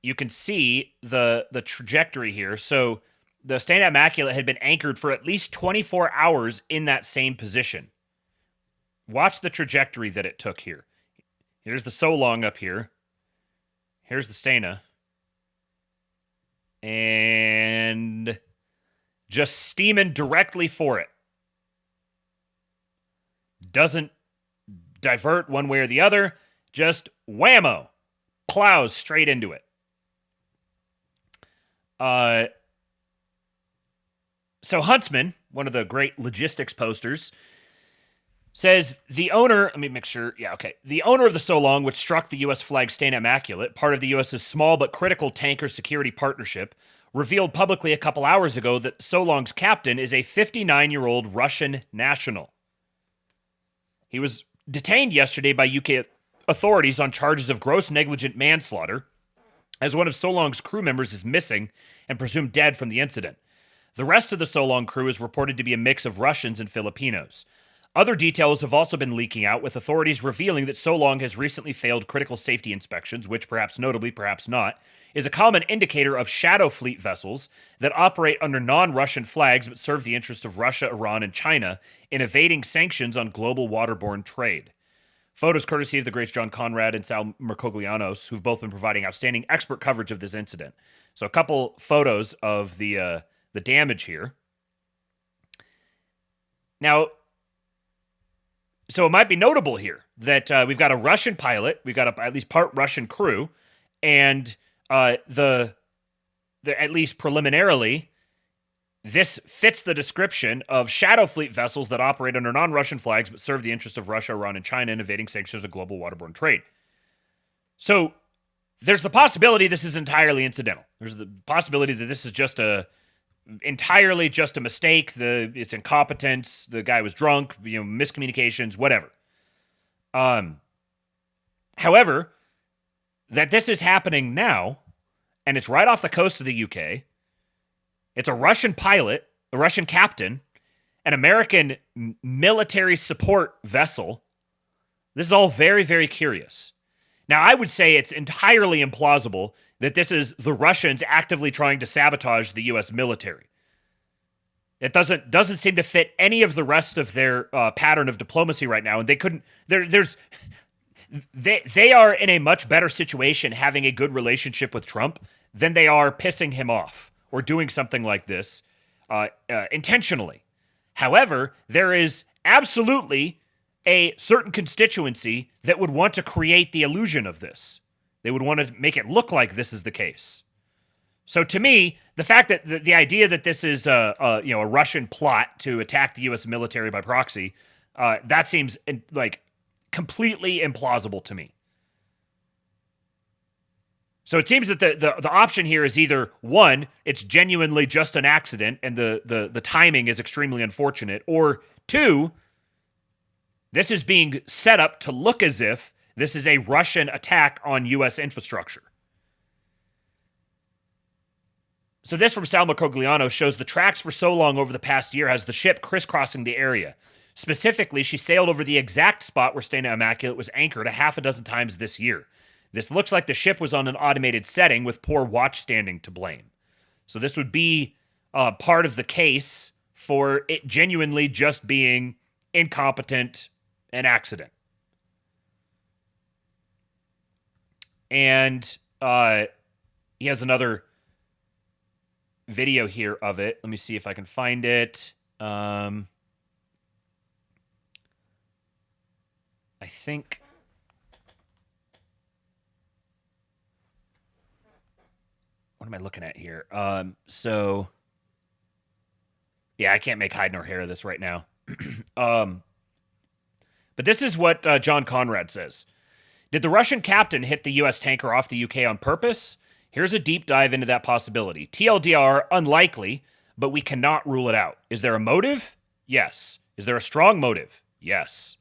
You can see the trajectory here. So the Stena Immaculate had been anchored for at least 24 hours in that same position. Watch the trajectory that it took here. Here's the Solong up here. Here's the Stena. And just steaming directly for it. Doesn't divert one way or the other, just whammo, plows straight into it. So Huntsman, one of the great logistics posters, says the owner, let me make sure, the owner of the Solong, which struck the U.S. flagged Stena Immaculate, part of the U.S.'s small but critical tanker security partnership, revealed publicly a couple hours ago that Solong's captain is a 59-year-old Russian national. He was detained yesterday by UK authorities on charges of gross negligent manslaughter, as one of Solong's crew members is missing and presumed dead from the incident. The rest of the Solong crew is reported to be a mix of Russians and Filipinos. Other details have also been leaking out, with authorities revealing that So Long has recently failed critical safety inspections, which perhaps notably, perhaps not, is a common indicator of shadow fleet vessels that operate under non-Russian flags but serve the interests of Russia, Iran, and China in evading sanctions on global waterborne trade. Photos courtesy of the greats John Conrad and Sal Mercoglianos, who've both been providing outstanding expert coverage of this incident. So a couple photos of the damage here. Now, so it might be notable here that we've got a Russian pilot, we've got at least part Russian crew, and the at least preliminarily, this fits the description of shadow fleet vessels that operate under non-Russian flags but serve the interests of Russia, Iran, and China in evading sanctions of global waterborne trade. So there's the possibility this is entirely incidental. There's the possibility that this is just entirely just a mistake. It's incompetence. The guy was drunk. Miscommunications. Whatever. However, that this is happening now, and it's right off the coast of the UK. It's a Russian pilot, a Russian captain, an American military support vessel. This is all very, very curious. Now, I would say it's entirely implausible that this is the Russians actively trying to sabotage the U.S. military. It doesn't seem to fit any of the rest of their pattern of diplomacy right now, and they couldn't. They are in a much better situation having a good relationship with Trump than they are pissing him off or doing something like this intentionally. However, there is absolutely a certain constituency that would want to create the illusion of this. They would want to make it look like this is the case. So to me, the fact that the idea that this is a Russian plot to attack the U.S. military by proxy, that seems like completely implausible to me. So it seems that the option here is either, one, it's genuinely just an accident and the timing is extremely unfortunate, or two, this is being set up to look as if this is a Russian attack on U.S. infrastructure. So this from Sal Mercogliano shows the tracks for So Long over the past year has the ship crisscrossing the area. Specifically, she sailed over the exact spot where Stena Immaculate was anchored a half a dozen times this year. This looks like the ship was on an automated setting with poor watch standing to blame. So this would be part of the case for it genuinely just being incompetent, an accident. And he has another video here of it. Let me see if I can find it. I think... What am I looking at here? So, yeah, I can't make hide nor hair of this right now. But this is what John Conrad says. Did the Russian captain hit the U.S. tanker off the UK on purpose? Here's a deep dive into that possibility. TLDR, unlikely, but we cannot rule it out. Is there a motive? Yes. Is there a strong motive? Yes.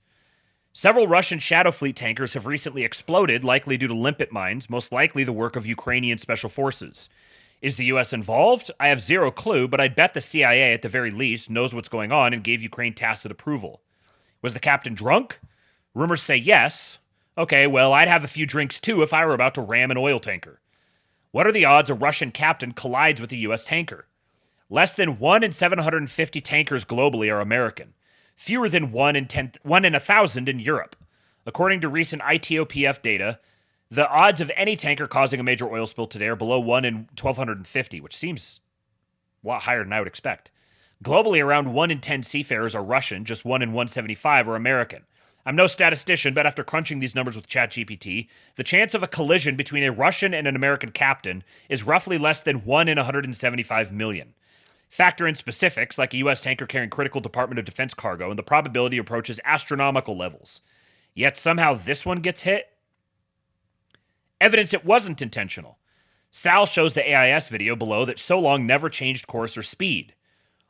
Several Russian Shadow Fleet tankers have recently exploded, likely due to limpet mines, most likely the work of Ukrainian special forces. Is the U.S. involved? I have zero clue, but I'd bet the CIA, at the very least, knows what's going on and gave Ukraine tacit approval. Was the captain drunk? Rumors say yes. Okay, well, I'd have a few drinks too if I were about to ram an oil tanker. What are the odds a Russian captain collides with a U.S. tanker? Less than 1 in 750 tankers globally are American. Fewer than 1 in 1,000 in Europe. According to recent ITOPF data, the odds of any tanker causing a major oil spill today are below 1 in 1,250, which seems a lot higher than I would expect. Globally, around 1 in 10 seafarers are Russian, just 1 in 175 are American. I'm no statistician, but after crunching these numbers with ChatGPT, the chance of a collision between a Russian and an American captain is roughly less than 1 in 175 million. Factor in specifics, like a U.S. tanker carrying critical Department of Defense cargo, and the probability approaches astronomical levels. Yet somehow this one gets hit? Evidence it wasn't intentional. Sal shows the AIS video below that So Long never changed course or speed.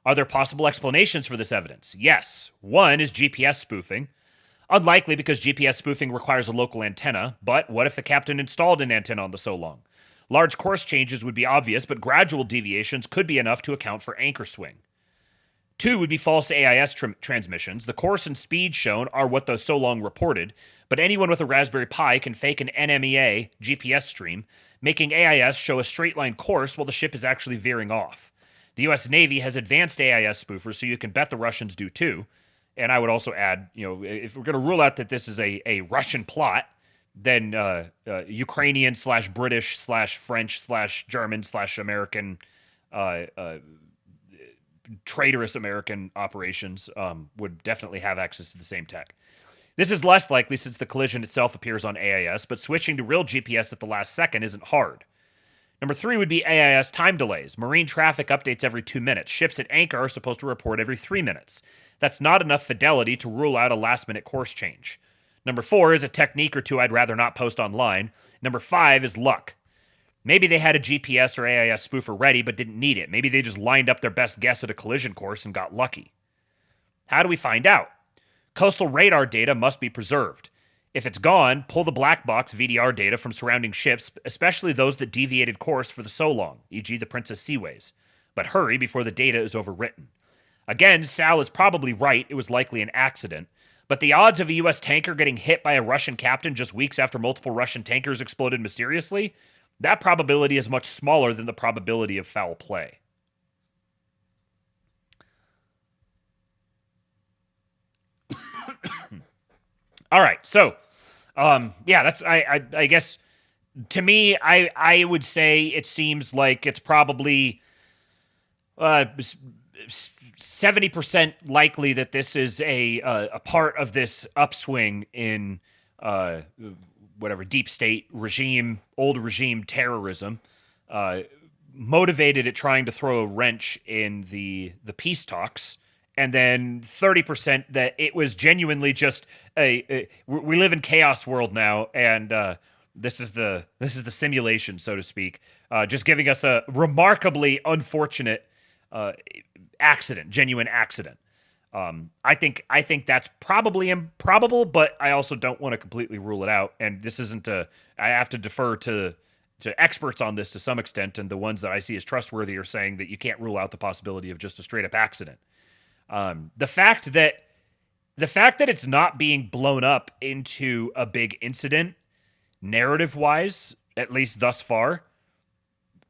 Are there possible explanations for this evidence? Yes. One is GPS spoofing. Unlikely because GPS spoofing requires a local antenna, but what if the captain installed an antenna on the So Long? Large course changes would be obvious, but gradual deviations could be enough to account for anchor swing. 2 would be false AIS transmissions. The course and speed shown are what the so long reported, but anyone with a Raspberry Pi can fake an NMEA GPS stream, making AIS show a straight line course while the ship is actually veering off. The US Navy has advanced AIS spoofers, so you can bet the Russians do too. And I would also add, if we're going to rule out that this is a Russian plot, then Ukrainian / British / French / German / American traitorous American operations would definitely have access to the same tech. This is less likely since the collision itself appears on AIS, but switching to real GPS at the last second isn't hard. Number 3 would be AIS time delays. Marine traffic updates every 2 minutes. Ships at anchor are supposed to report every 3 minutes. That's not enough fidelity to rule out a last-minute course change. Number 4 is a technique or two I'd rather not post online. Number 5 is luck. Maybe they had a GPS or AIS spoofer ready but didn't need it. Maybe they just lined up their best guess at a collision course and got lucky. How do we find out? Coastal radar data must be preserved. If it's gone, pull the black box VDR data from surrounding ships, especially those that deviated course for the so long, e.g. the Princess Seaways. But hurry before the data is overwritten. Again, Sal is probably right, it was likely an accident, but the odds of a US tanker getting hit by a Russian captain just weeks after multiple Russian tankers exploded mysteriously, that probability is much smaller than the probability of foul play. All right, so, yeah, that's, I guess, to me, I would say it seems like it's probably 70% likely that this is a part of this upswing in whatever deep state regime, old regime terrorism, motivated at trying to throw a wrench in the peace talks. And then 30% that it was genuinely just we live in chaos world now, and this is the simulation, so to speak, just giving us a remarkably unfortunate accident, genuine accident. I think that's probably improbable, but I also don't want to completely rule it out. And this isn't I have to defer to experts on this to some extent, and the ones that I see as trustworthy are saying that you can't rule out the possibility of just a straight up accident. The fact that it's not being blown up into a big incident, narrative-wise, at least thus far,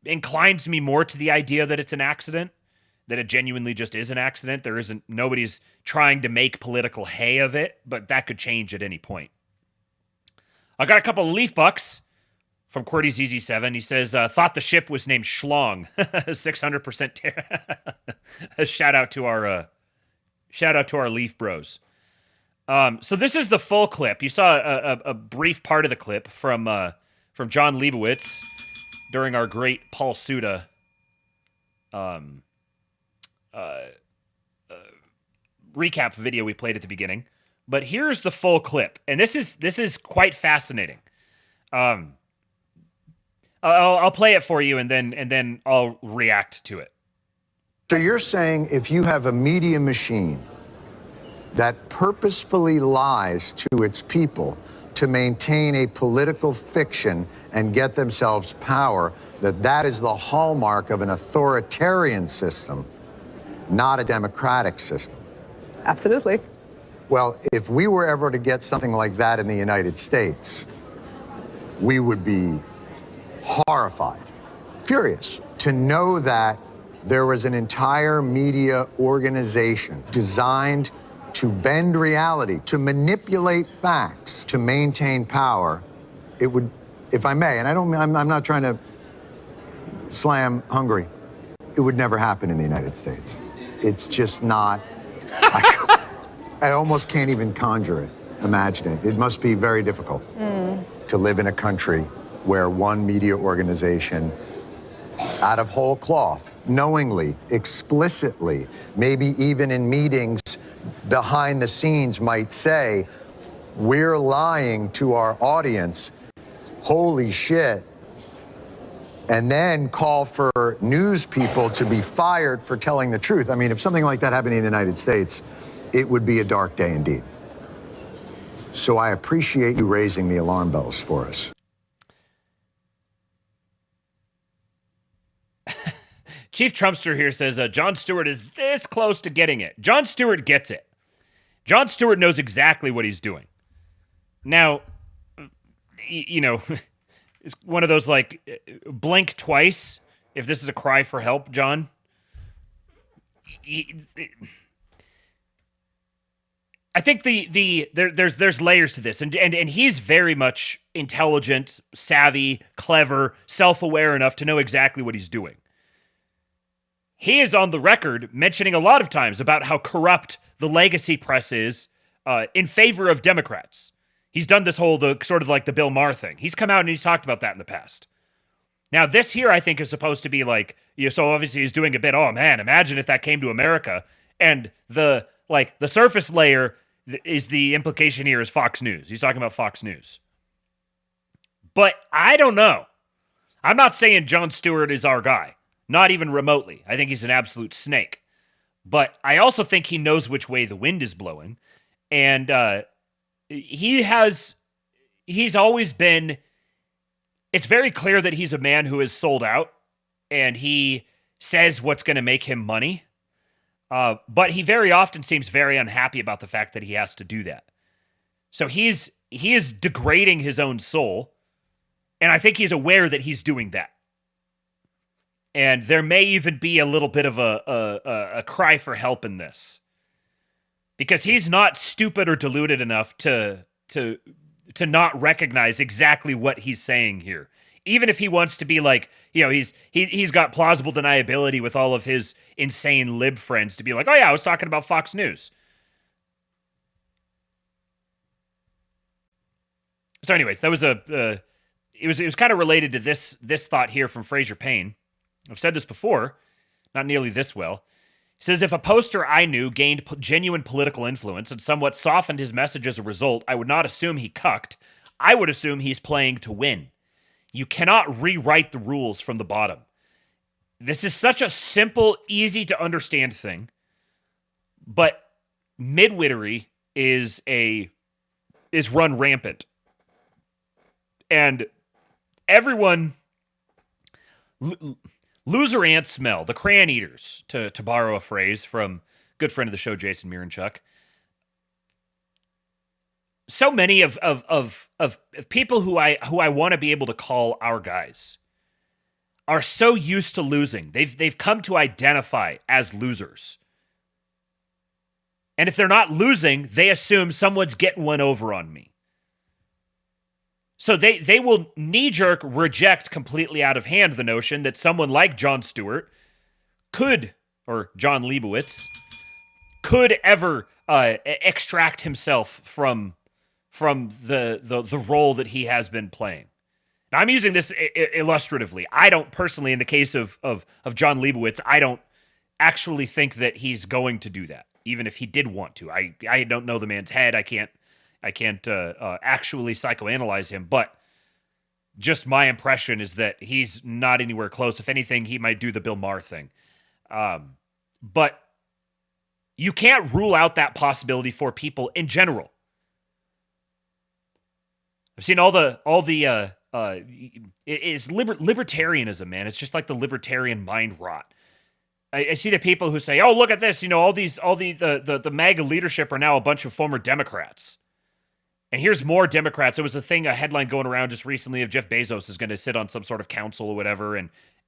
inclines me more to the idea that it's an accident, that it genuinely just is an accident. Nobody's trying to make political hay of it, but that could change at any point. I got a couple of leaf bucks from QWERTY ZZ7. He says, thought the ship was named Schlong. 600% shout out to our Leaf Bros. So this is the full clip. You saw a brief part of the clip from John Leibowitz during our great Paul Suda recap video we played at the beginning. But here's the full clip, and this is quite fascinating. I'll play it for you, and then I'll react to it. So you're saying if you have a media machine that purposefully lies to its people to maintain a political fiction and get themselves power, that is the hallmark of an authoritarian system, not a democratic system? Absolutely. Well, if we were ever to get something like that in the United States, we would be horrified, furious, to know that there was an entire media organization designed to bend reality, to manipulate facts, to maintain power. It would, if I may, and I'm not trying to slam Hungary, it would never happen in the United States. It's just not, I almost can't even conjure it, imagine it. It must be very difficult to live in a country where one media organization, out of whole cloth, knowingly, explicitly, maybe even in meetings behind the scenes might say, we're lying to our audience, holy shit, and then call for news people to be fired for telling the truth. I mean, if something like that happened in the United States, it would be a dark day indeed. So I appreciate you raising the alarm bells for us. Chief Trumpster here says, Jon Stewart is this close to getting it. Jon Stewart gets it. Jon Stewart knows exactly what he's doing. Now, it's one of those, like, blink twice if this is a cry for help, John. I think there's layers to this, and he's very much intelligent, savvy, clever, self-aware enough to know exactly what he's doing. He is on the record mentioning a lot of times about how corrupt the legacy press is in favor of Democrats. He's done this whole sort of like the Bill Maher thing. He's come out and he's talked about that in the past. Now, this here, I think, is supposed to be like, so obviously he's doing a bit, oh man, imagine if that came to America. And the surface layer is the implication here is Fox News. He's talking about Fox News. But I don't know. I'm not saying Jon Stewart is our guy. Not even remotely. I think he's an absolute snake. But I also think he knows which way the wind is blowing. And he's always been... It's very clear that he's a man who is sold out, and he says what's going to make him money. But he very often seems very unhappy about the fact that he has to do that. So he is degrading his own soul, and I think he's aware that he's doing that. And there may even be a little bit of a cry for help in this, because he's not stupid or deluded enough to not recognize exactly what he's saying here. Even if he wants to be like, he's got plausible deniability with all of his insane lib friends to be like, oh yeah, I was talking about Fox News. So anyways, that was it was kind of related to this thought here from Fraser Payne. I've said this before, not nearly this well. He says, if a poster I knew gained genuine political influence and somewhat softened his message as a result, I would not assume he cucked. I would assume he's playing to win. You cannot rewrite the rules from the bottom. This is such a simple, easy to understand thing, but midwittery is run rampant. And everyone... Loser ants smell, the crayon eaters, to borrow a phrase from good friend of the show, Jason Miranchuk. So many of people who I want to be able to call our guys are so used to losing. They've come to identify as losers. And if they're not losing, they assume someone's getting one over on me. So they will knee-jerk reject completely out of hand the notion that someone like Jon Stewart could, or John Leibowitz, could ever extract himself from the role that he has been playing. Now, I'm using this illustratively. I don't personally, in the case of John Leibowitz, I don't actually think that he's going to do that, even if he did want to. I don't know the man's head. I can't actually psychoanalyze him, but just my impression is that he's not anywhere close. If anything, he might do the Bill Maher thing. But you can't rule out that possibility for people in general. I've seen it is libertarianism, man. It's just like the libertarian mind rot. I see the people who say, "Oh, look at this! The MAGA leadership are now a bunch of former Democrats." And here's more Democrats. It was a headline going around just recently of Jeff Bezos is going to sit on some sort of council or whatever,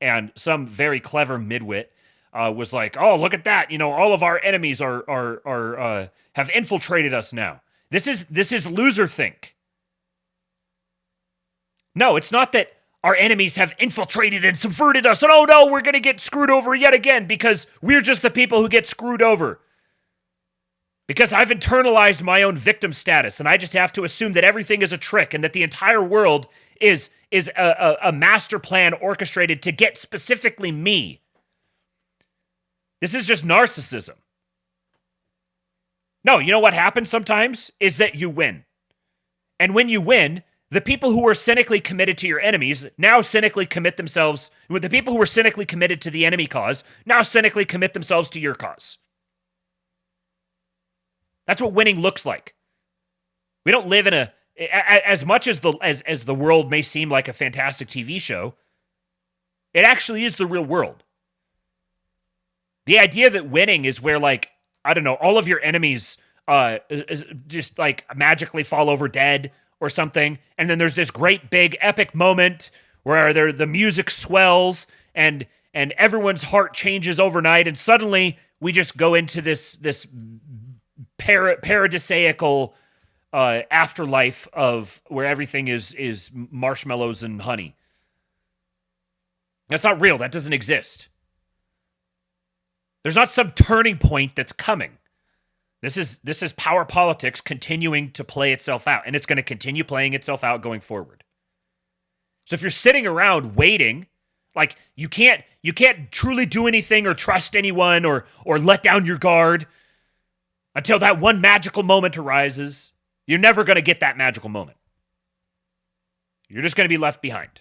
and some very clever midwit was like, "Oh, look at that! All of our enemies are have infiltrated us now. This is loser think." No, it's not that our enemies have infiltrated and subverted us, and oh no, we're going to get screwed over yet again because we're just the people who get screwed over. Because I've internalized my own victim status, and I just have to assume that everything is a trick and that the entire world is a master plan orchestrated to get specifically me. This is just narcissism. No, you know what happens sometimes is that you win. And when you win, the people who are cynically committed to your enemies now cynically commit themselves, with the people who are cynically committed to the enemy cause, now cynically commit themselves to your cause. That's what winning looks like. We don't live in as much as the world may seem like a fantastic TV show, it actually is the real world. The idea that winning is where, like, I don't know, all of your enemies just like magically fall over dead or something, and then there's this great big epic moment where the music swells and everyone's heart changes overnight, and suddenly we just go into this paradisaical afterlife of where everything is marshmallows and honey. That's not real. That doesn't exist. There's not some turning point that's coming. This is power politics continuing to play itself out, and it's going to continue playing itself out going forward. So if you're sitting around waiting, like you can't truly do anything or trust anyone or let down your guard until that one magical moment arises, you're never going to get that magical moment. You're just going to be left behind.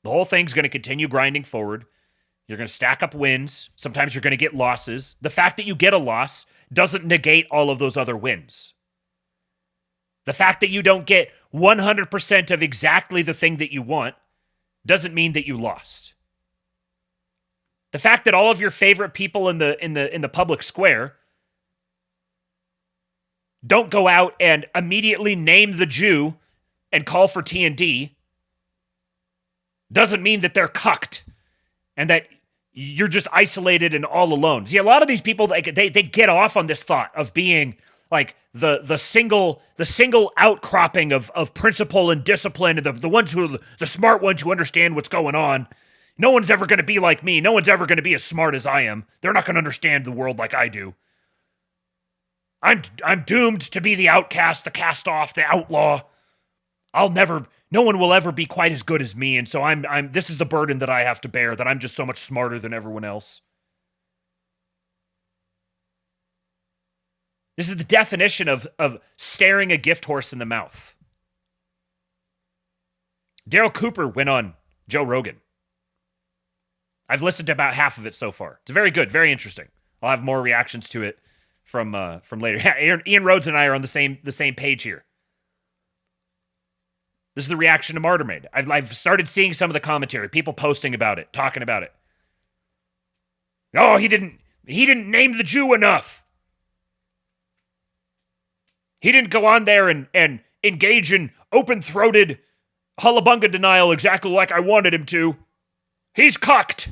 The whole thing's going to continue grinding forward. You're going to stack up wins. Sometimes you're going to get losses. The fact that you get a loss doesn't negate all of those other wins. The fact that you don't get 100% of exactly the thing that you want doesn't mean that you lost. The fact that all of your favorite people in the public square don't go out and immediately name the Jew and call for T&D doesn't mean that they're cucked and that you're just isolated and all alone. See, a lot of these people, they get off on this thought of being like the single outcropping of principle and discipline, and the ones who the smart ones who understand what's going on. No one's ever going to be like me. No one's ever going to be as smart as I am. They're not going to understand the world like I do. I'm doomed to be the outcast, the cast off, the outlaw. No one will ever be quite as good as me, and so this is the burden that I have to bear, that I'm just so much smarter than everyone else. This is the definition of staring a gift horse in the mouth. Daryl Cooper went on Joe Rogan. I've listened to about half of it so far. It's very good, very interesting. I'll have more reactions to it from later. Yeah, Ian Rhodes and I are on the same page here. This is the reaction to Martyr. I've started seeing some of the commentary, people posting about it, talking about it. Oh, he didn't name the Jew enough. He didn't go on there and engage in open-throated hullabunga denial exactly like I wanted him to. He's cucked.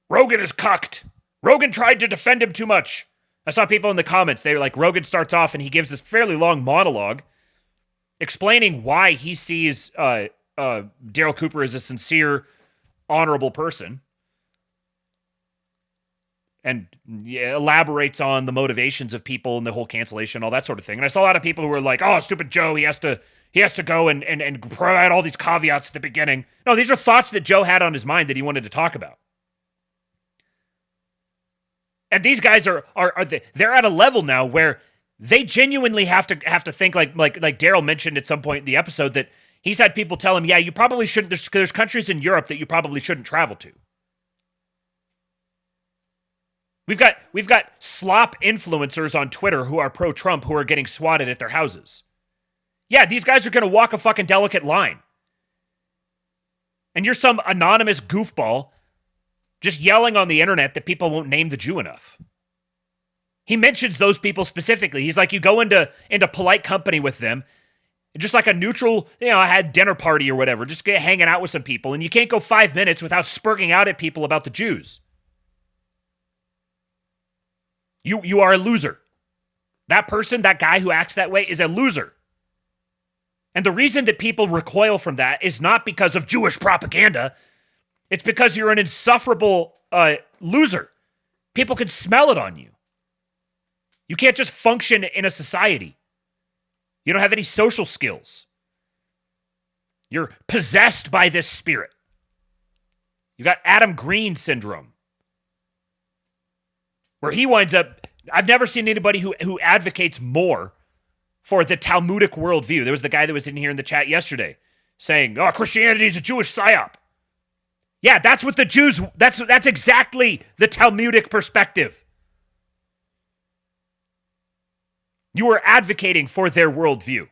Rogan is cucked. Rogan tried to defend him too much. I saw people in the comments. They were like, Rogan starts off and he gives this fairly long monologue explaining why he sees Daryl Cooper as a sincere, honorable person. And elaborates on the motivations of people and the whole cancellation, all that sort of thing. And I saw a lot of people who were like, oh, stupid Joe, he has to go and provide all these caveats at the beginning. No, these are thoughts that Joe had on his mind that he wanted to talk about. And these guys they're at a level now where they genuinely have to think like Daryl mentioned at some point in the episode that he's had people tell him, yeah, you probably shouldn't, there's countries in Europe that you probably shouldn't travel to. We've got slop influencers on Twitter who are pro-Trump who are getting swatted at their houses. Yeah, these guys are going to walk a fucking delicate line. And you're some anonymous goofball just yelling on the internet that people won't name the Jew enough. He mentions those people specifically. He's like, you go into polite company with them, just like a neutral, I had dinner party or whatever, just get hanging out with some people, and you can't go 5 minutes without spurting out at people about the Jews. You are a loser. That person, that guy who acts that way is a loser. And the reason that people recoil from that is not because of Jewish propaganda. It's because you're an insufferable loser. People can smell it on you. You can't just function in a society. You don't have any social skills. You're possessed by this spirit. You got Adam Green syndrome, where he winds up, I've never seen anybody who advocates more for the Talmudic worldview. There was the guy that was in here in the chat yesterday saying, oh, Christianity is a Jewish psyop. Yeah, that's what the Jews, that's exactly the Talmudic perspective. You are advocating for their worldview.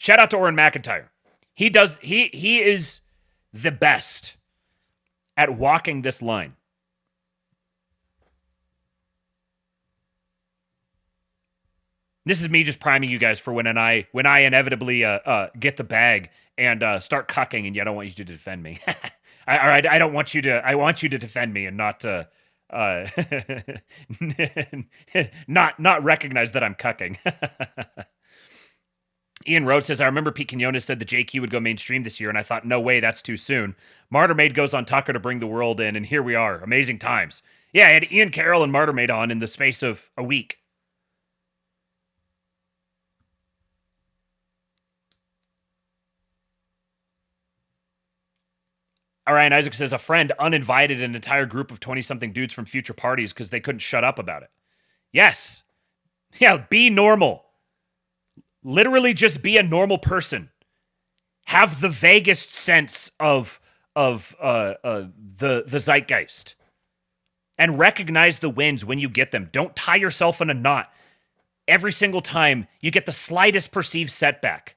Shout out to Oren McIntyre. He is the best at walking this line. This is me just priming you guys for when I inevitably get the bag and start cucking, and I don't want you to defend me. I don't want you to. I want you to defend me and not not recognize that I'm cucking. Ian Rhodes says, I remember Pete Quinones said the JQ would go mainstream this year, and I thought, no way, that's too soon. Martyr Maid goes on Tucker to bring the world in, and here we are. Amazing times. Yeah, I had Ian Carroll and Martyr Maid on in the space of a week. Ryan Isaac says, a friend uninvited an entire group of 20-something dudes from future parties because they couldn't shut up about it. Yes. Yeah, be normal. Literally just be a normal person. Have the vaguest sense of the zeitgeist. And recognize the wins when you get them. Don't tie yourself in a knot every single time you get the slightest perceived setback.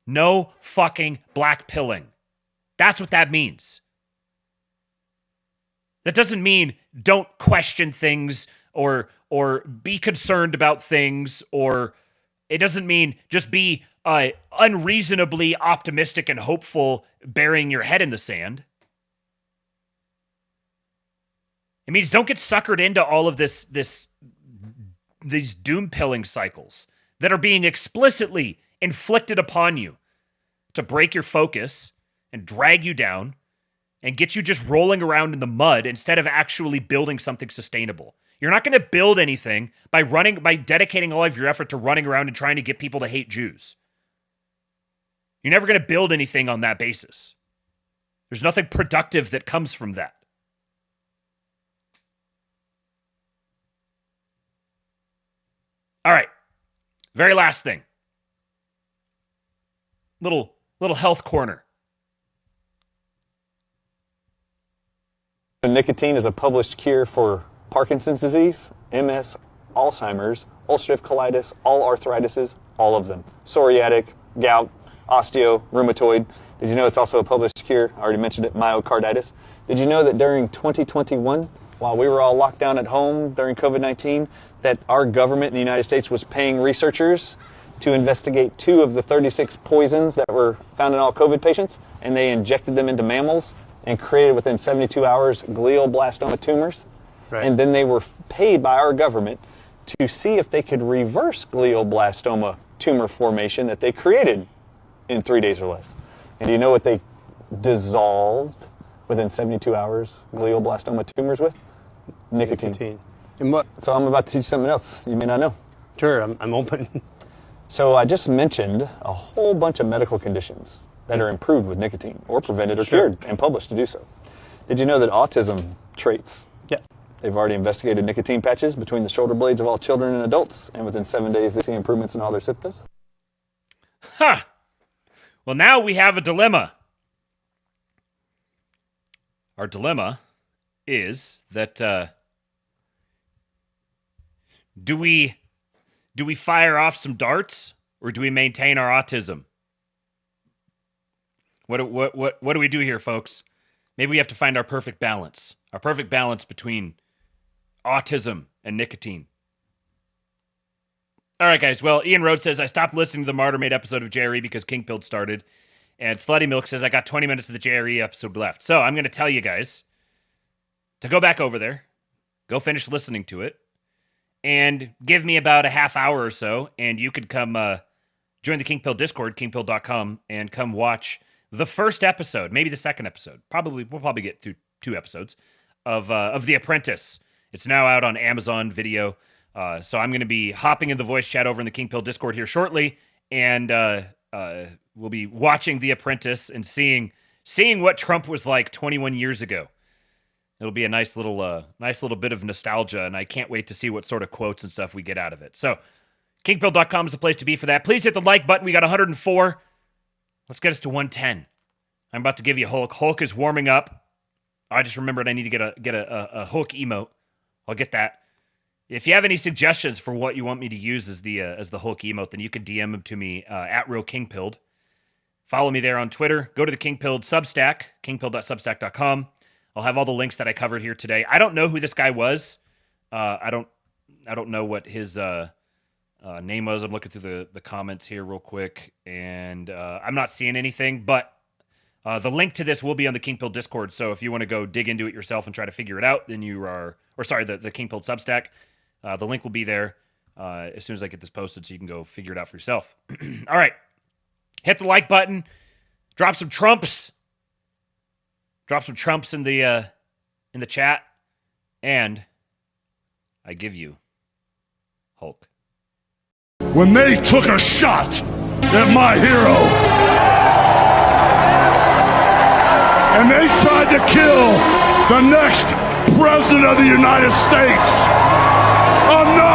No fucking black pilling. That's what that means. That doesn't mean don't question things or be concerned about things, or it doesn't mean just be unreasonably optimistic and hopeful, burying your head in the sand. It means don't get suckered into all of these doom pilling cycles that are being explicitly inflicted upon you to break your focus and drag you down and get you just rolling around in the mud instead of actually building something sustainable. You're not going to build anything by dedicating all of your effort to running around and trying to get people to hate Jews. You're never going to build anything on that basis. There's nothing productive that comes from that. All right. Very last thing. Little health corner. Nicotine is a published cure for Parkinson's disease, MS, Alzheimer's, ulcerative colitis, all arthritises, all of them. Psoriatic, gout, osteo, rheumatoid. Did you know it's also a published cure? I already mentioned it, myocarditis. Did you know that during 2021, while we were all locked down at home during COVID-19, that our government in the United States was paying researchers to investigate 2 of the 36 poisons that were found in all COVID patients, and they injected them into mammals and created within 72 hours glioblastoma tumors. Right. And then they were paid by our government to see if they could reverse glioblastoma tumor formation that they created in 3 days or less. And do you know what they dissolved within 72 hours glioblastoma tumors with? Nicotine. And what? So I'm about to teach you something else you may not know. Sure, I'm open. So I just mentioned a whole bunch of medical conditions that are improved with nicotine or prevented or cured and published to do so. Did you know that autism traits? Yeah. They've already investigated nicotine patches between the shoulder blades of all children and adults, and within 7 days they see improvements in all their symptoms. Huh. Well, now we have a dilemma. Our dilemma is that do we fire off some darts or do we maintain our autism? What do we do here, folks? Maybe we have to find our perfect balance. Our perfect balance between autism and nicotine. All right, guys. Well, Ian Rhodes says, I stopped listening to the Martyr Maid episode of JRE because King Pilled started. And Slutty Milk says, I got 20 minutes of the JRE episode left. So I'm going to tell you guys to go back over there, go finish listening to it, and give me about a half hour or so, and you could come join the King Pill Discord, kingpill.com, and come watch the first episode, maybe the second episode. We'll probably get through 2 episodes of The Apprentice. It's now out on Amazon Video. So I'm going to be hopping in the voice chat over in the King Pill Discord here shortly, and we'll be watching The Apprentice and seeing what Trump was like 21 years ago. It'll be a nice little bit of nostalgia, and I can't wait to see what sort of quotes and stuff we get out of it. So, kingpill.com is the place to be for that. Please hit the like button. We got 104. Let's get us to 110. I'm about to give you Hulk. Hulk is warming up. I just remembered I need to get a Hulk emote. I'll get that. If you have any suggestions for what you want me to use as the Hulk emote, then you can DM them to me at RealKingPilled. Follow me there on Twitter. Go to the Kingpilled Substack, kingpilled.substack.com. I'll have all the links that I covered here today. I don't know who this guy was. I don't know what his name was. I'm looking through the comments here real quick, and I'm not seeing anything. But the link to this will be on the Kingpilled Discord. So if you want to go dig into it yourself and try to figure it out, then you are, or sorry, the Kingpilled Substack. The link will be there as soon as I get this posted, so you can go figure it out for yourself. All right. Hit the like button. Drop some Trumps. Drop some Trumps in the chat. And I give you Hulk. When they took a shot at my hero, and they tried to kill the next president of the United States, I'm not